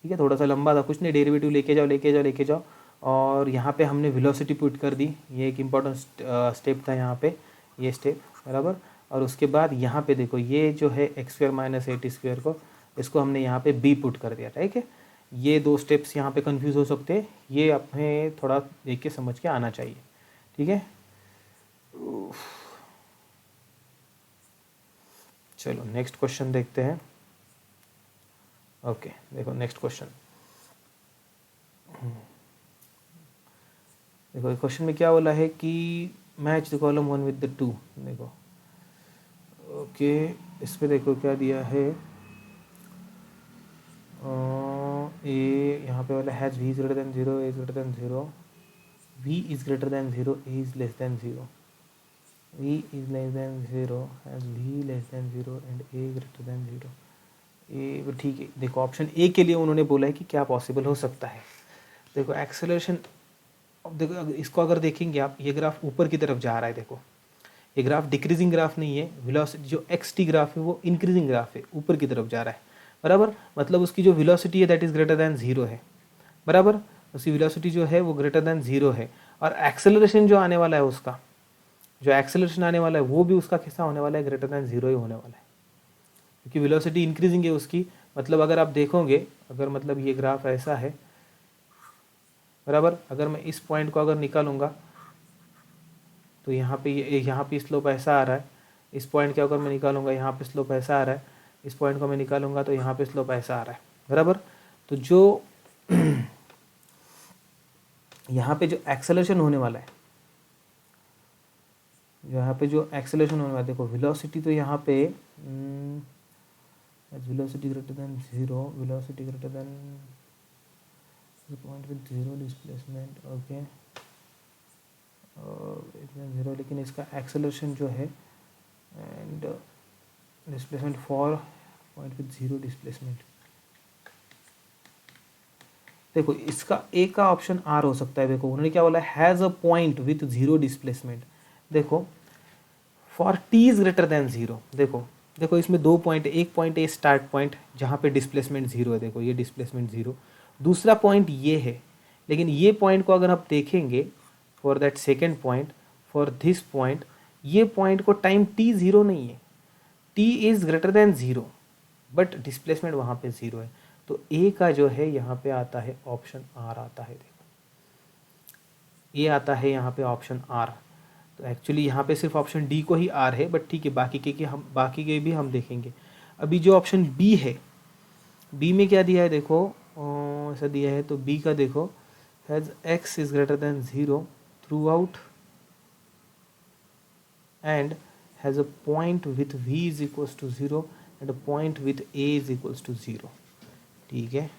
Speaker 1: ठीक है, थोड़ा सा लंबा था, कुछ नहीं, डेरिवेटिव लेके जाओ लेके जाओ लेके जाओ, और यहाँ पे हमने वेलोसिटी पुट कर दी, ये एक इम्पॉर्टेंट स्टेप था यहाँ पे, ये स्टेप बराबर। और उसके बाद यहाँ पे देखो ये जो है एक्स स्क्वायर माइनस 8 को, इसको हमने यहाँ पे बी पुट कर दिया, ठीक है। ये दो स्टेप्स यहाँ पे कंफ्यूज हो सकते हैं, ये अपने थोड़ा देख के समझ के आना चाहिए, ठीक है। चलो नेक्स्ट क्वेश्चन देखते हैं। ओके देखो नेक्स्ट क्वेश्चन, देखो क्वेश्चन में क्या बोला है कि match the column 1 with the 2, देखो ओके इस पे देखो क्या दिया है, ए यहाँ पे वाला has v is greater than 0, a is greater than 0, v is greater than 0, a is less than 0, v is less than 0, has v less than 0 and a greater than 0, ए ठीक है। देखो ऑप्शन ए के लिए उन्होंने बोला है कि क्या पॉसिबल हो सकता है। देखो एक्सेलरेशन, अब देखो इसको अगर देखेंगे आप, ये ग्राफ ऊपर की तरफ जा रहा है, देखो ये ग्राफ डिक्रीजिंग ग्राफ नहीं है, वेलोसिटी जो एक्स टी ग्राफ है वो इंक्रीजिंग ग्राफ है, ऊपर की तरफ जा रहा है बराबर। मतलब उसकी जो वेलोसिटी है दैट इज ग्रेटर देन 0 है बराबर, उसकी वेलोसिटी जो है वो ग्रेटर देन 0 है। और एक्सेलरेशन जो आने वाला है उसका, जो एक्सेलरेशन आने वाला है वो भी उसका कैसा होने वाला है, ग्रेटर देन 0 ही होने वाला है, क्योंकि वेलोसिटी इंक्रीजिंग है उसकी। मतलब अगर आप देखोगे, अगर मतलब ये ग्राफ ऐसा है बराबर, अगर मैं इस पॉइंट को अगर निकालूंगा तो यहाँ पे स्लोप ऐसा आ रहा है, इस पॉइंट को अगर मैं निकालूंगा यहाँ पे स्लोप ऐसा आ रहा है, इस पॉइंट को मैं निकालूंगा तो यहाँ पे स्लोप ऐसा आ रहा है बराबर। तो जो यहाँ पे जो एक्सेलरेशन होने वाला है, यहाँ पे जो एक्सेलरेशन होने वाला है, देखो वेलोसिटी तो यहाँ पे velocity greater than 0, velocity greater than point with 0 displacement, okay इतना 0, लेकिन इसका एक्सेलरेशन जो है and displacement for point with 0 displacement. देखो इसका ए का ऑप्शन आर हो सकता है। देखो उन्होंने क्या बोला, has a point with 0 displacement. देखो for t is greater than 0, देखो इसमें दो पॉइंट है, एक पॉइंट है स्टार्ट पॉइंट जहाँ पे डिस्प्लेसमेंट 0 है, देखो ये डिस्प्लेसमेंट 0, दूसरा पॉइंट ये है। लेकिन ये पॉइंट को अगर आप देखेंगे for that second point, for this point, ये पॉइंट को टाइम t 0 नहीं है, t is greater than 0 but displacement वहाँ पे 0 है। तो ए का जो है यहाँ पे आता है ऑप्शन आर आता है, देखो ये आता है यहाँ पे ऑप्शन आर। तो एक्चुअली यहाँ पे सिर्फ ऑप्शन डी को ही आर है, बट ठीक है बाकी के भी हम देखेंगे। अभी जो ऑप्शन बी है, बी में क्या दिया है, देखो ऐसा दिया है, तो बी का देखो has x is greater than 0 throughout and has a point with v is equals to 0 and a point with a is equals to 0, ठीक है।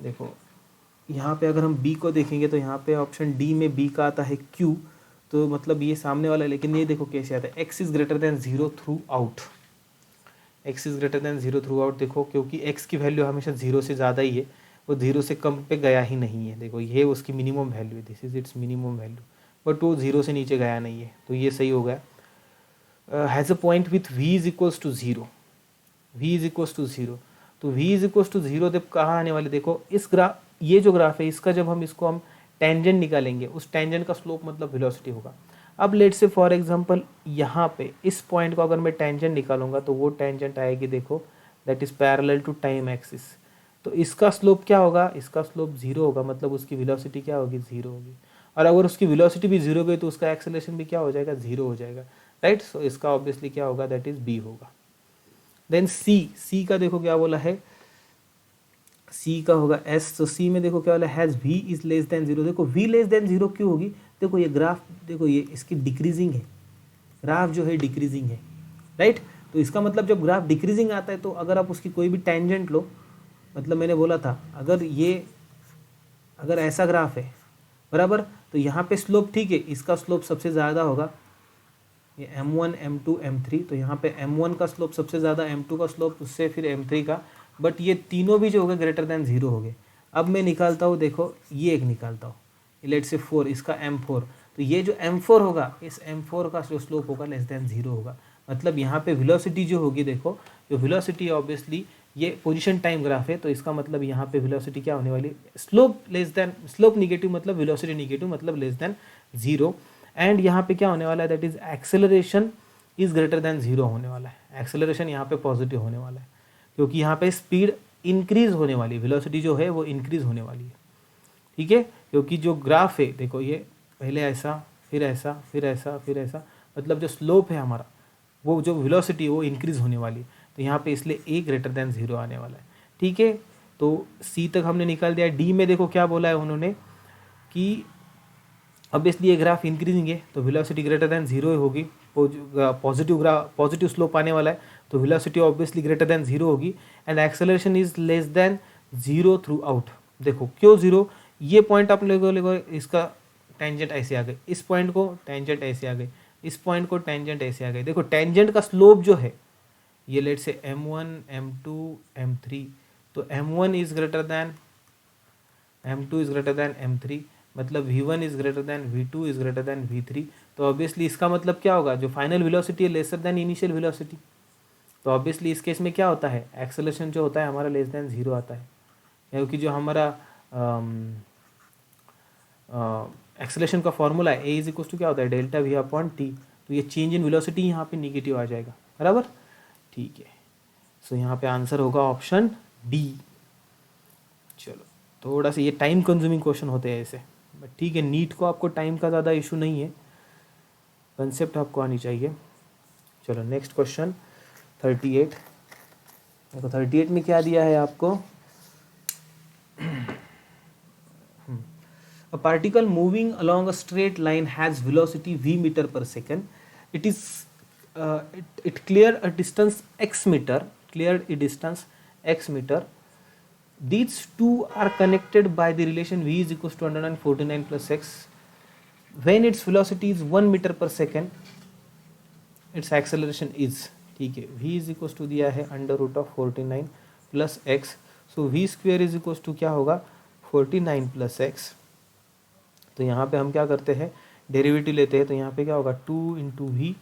Speaker 1: देखो यहाँ पे अगर हम b को देखेंगे तो यहाँ पे ऑप्शन डी में b का आता है q, तो मतलब ये सामने वाला है। लेकिन ये देखो कैसे आता है, x is greater than 0 through out, x is greater than 0 through out. देखो क्योंकि x की वैल्यू हमेशा 0 से ज़्यादा ही है, वो 0 से कम पे गया ही नहीं है। देखो ये उसकी मिनिमम वैल्यू है, this is it's minimum value, but वो 0 से नीचे गया नहीं है, तो ये सही हो गया। Has a point with v is equals to 0, v is equals to 0, तो v इज इक्वल्स टू 0 जब कहाँ आने वाले, देखो इस ग्राफ, ये जो ग्राफ है इसका जब हम टेंजेंट निकालेंगे, उस टेंजेंट का स्लोप मतलब वेलोसिटी होगा। अब लेट से फॉर एग्जांपल यहाँ पे इस पॉइंट को अगर मैं टेंजेंट निकालूंगा तो वो टेंजेंट आएगी, देखो that is parallel to time axis. तो इसका स्लोप क्या होगा, इसका स्लोप 0 होगा, मतलब उसकी वेलोसिटी क्या होगी, 0 होगी। और अगर उसकी वेलोसिटी भी 0 गई तो उसका एक्सेलरेशन भी क्या हो जाएगा, 0 हो जाएगा, राइट। सो इसका ऑब्वियसली क्या होगा, दैट इज बी होगा। देन सी का देखो क्या बोला है, सी का होगा एस। तो सी में देखो क्या बोला, has v is less than 0। देखो v लेस देन 0 क्यों होगी, देखो ये ग्राफ, देखो ये इसकी डिक्रीजिंग है, ग्राफ जो है डिक्रीजिंग है, राइट। तो इसका मतलब जब ग्राफ डिक्रीजिंग आता है तो अगर आप उसकी कोई भी टेंजेंट लो, मतलब मैंने बोला था अगर ऐसा ग्राफ है बराबर, तो यहाँ पे स्लोप ठीक है, इसका स्लोप सबसे ज़्यादा होगा, ये m1 m2 m3, तो यहाँ पे m1 का स्लोप सबसे ज़्यादा, m2 का स्लोप उससे फिर m3 का, बट ये तीनों भी जो हो गए ग्रेटर देन 0 हो गए। अब मैं निकालता हूँ, देखो ये एक निकालता हूँ, लेट से 4, इसका m4, तो ये जो m4 होगा, इस m4 का जो स्लोप होगा लेस देन 0 होगा। मतलब यहाँ पे वेलोसिटी जो होगी, देखो जो वेलोसिटी ऑब्वियसली ये पोजीशन टाइम ग्राफ है, तो इसका मतलब यहाँ पे वेलोसिटी क्या होने वाली है, slope less than, slope negative मतलब वेलोसिटी निगेटिव मतलब लेस देन 0, एंड यहाँ पे क्या होने वाला है, that is acceleration is greater than 0 होने वाला है। एक्सेलरेशन यहाँ पे पॉजिटिव होने वाला है क्योंकि यहाँ पे स्पीड इंक्रीज होने वाली है, वेलोसिटी जो है वो इंक्रीज होने वाली है, ठीक है। क्योंकि जो ग्राफ है देखो, ये पहले ऐसा, फिर ऐसा, फिर ऐसा, फिर ऐसा, मतलब जो स्लोप है हमारा, वो जो वेलोसिटी वो इंक्रीज होने वाली है, तो यहाँ पे इसलिए ए ग्रेटर देन 0 आने वाला है, ठीक है। तो सी तक हमने निकाल दिया। डी में देखो क्या बोला है उन्होंने कि ऑब्वियसली ये ग्राफ इंक्रीजिंग है तो वेलोसिटी ग्रेटर देन 0 होगी, पॉजिटिव स्लोप आने वाला है तो वेलोसिटी ऑब्वियसली ग्रेटर देन 0 होगी, and acceleration is less than 0 through out. देखो क्यों 0, ये पॉइंट आप लोगों इसका टेंजेंट ऐसे आ गए, इस पॉइंट को टेंजेंट ऐसे आ गए, इस पॉइंट को टेंजेंट ऐसे आ गए। देखो टेंजेंट का स्लोप जो है ये लेट से m1 m2 m3, तो m1 is greater then m2 is greater then m3, मतलब v1 is greater then v2 is greater then v3, तो ऑब्वियसली इसका मतलब क्या होगा, जो फाइनल वेलोसिटी है लेसर देन इनिशियल वेलोसिटी, तो ऑब्वियसली इस केस में क्या होता है, एक्सेलरेशन जो होता है हमारा लेस देन 0 आता है, क्योंकि जो हमारा एक्सेलरेशन का फॉर्मूला है ए इज इक्वल टू क्या होता है, डेल्टा वी अपॉन टी, तो ये चेंज इन वेलोसिटी यहाँ पे निगेटिव आ जाएगा, बराबर, ठीक है। सो यहाँ पे आंसर होगा ऑप्शन डी। चलो थोड़ा सा ये टाइम कंज्यूमिंग क्वेश्चन होते हैं ऐसे, बट ठीक है, नीट को आपको टाइम का ज़्यादा इशू नहीं है, कंसेप्ट आपको आनी चाहिए। चलो नेक्स्ट क्वेश्चन 38। देखो 38 में क्या दिया है आपको, A particle moving along a straight line has velocity v meter per second. It is it cleared a distance x meter. These two are connected by the relation v is equals to 149 plus x. When its velocity is 1 meter per second, its acceleration is, ठीक है, v is equals to दिया है under root of 49 plus x, so v square is equals to क्या होगा 49 plus x। तो यहाँ पे हम क्या करते हैं, डेरिवेटिव लेते हैं, तो यहाँ पे क्या होगा 2 into v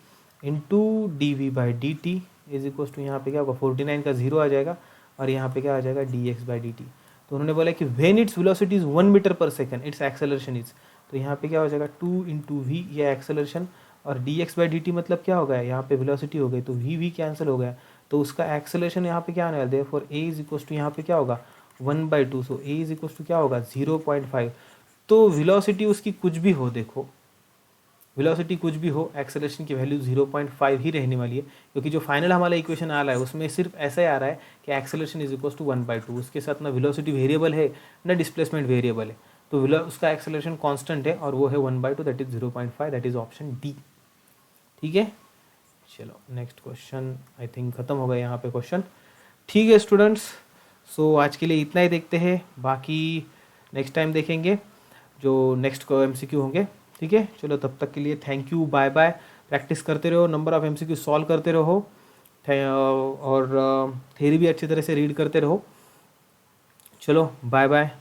Speaker 1: into D we by D T is equal to, यहाँ पे क्या होगा 49 का 0 आ जाएगा और यहाँ पे क्या आ जाएगा d x by D T. तो उन्होंने बोला कि when its velocity is 1 metre पर सेकेंड इट्स एक्सेलरेशन इज, तो यहाँ पे क्या हो जाएगा 2 इंटू वी, ये एक्सेलरेशन, और d x by D T मतलब क्या हो गया, यहाँ पे वेलोसिटी हो गई तो वी कैंसिल हो गया, तो उसका एक्सेलरेशन यहाँ पे क्या आने वाला है, for a is equal to यहाँ पे क्या होगा 1/2, so a is equal to क्या होगा 0.5। तो वेलोसिटी उसकी कुछ भी हो, देखो वेलोसिटी कुछ भी हो, एक्सेलरेशन की वैल्यू 0.5 ही रहने वाली है, क्योंकि जो फाइनल हमारा इक्वेशन आ रहा है उसमें सिर्फ ऐसा ही आ रहा है कि एक्सेलरेशन इज इक्वल टू 1/2, उसके साथ ना वेलोसिटी वेरिएबल है ना डिस्प्लेसमेंट वेरिएबल है, तो उसका एक्सेलरेशन कांस्टेंट है और वो है 1/2, that is 0.5, that is option D, ठीक है। चलो नेक्स्ट क्वेश्चन, आई थिंक खत्म हो गया यहाँ पे क्वेश्चन, ठीक है स्टूडेंट्स। सो आज के लिए इतना ही देखते हैं, बाकी नेक्स्ट टाइम देखेंगे जो नेक्स्ट MCQ होंगे, ठीक है। चलो तब तक के लिए thank you, bye bye. Practice करते रहो, नंबर ऑफ MCQ सॉल्व करते रहो, और थ्योरी भी अच्छी तरह से रीड करते रहो। चलो बाय बाय।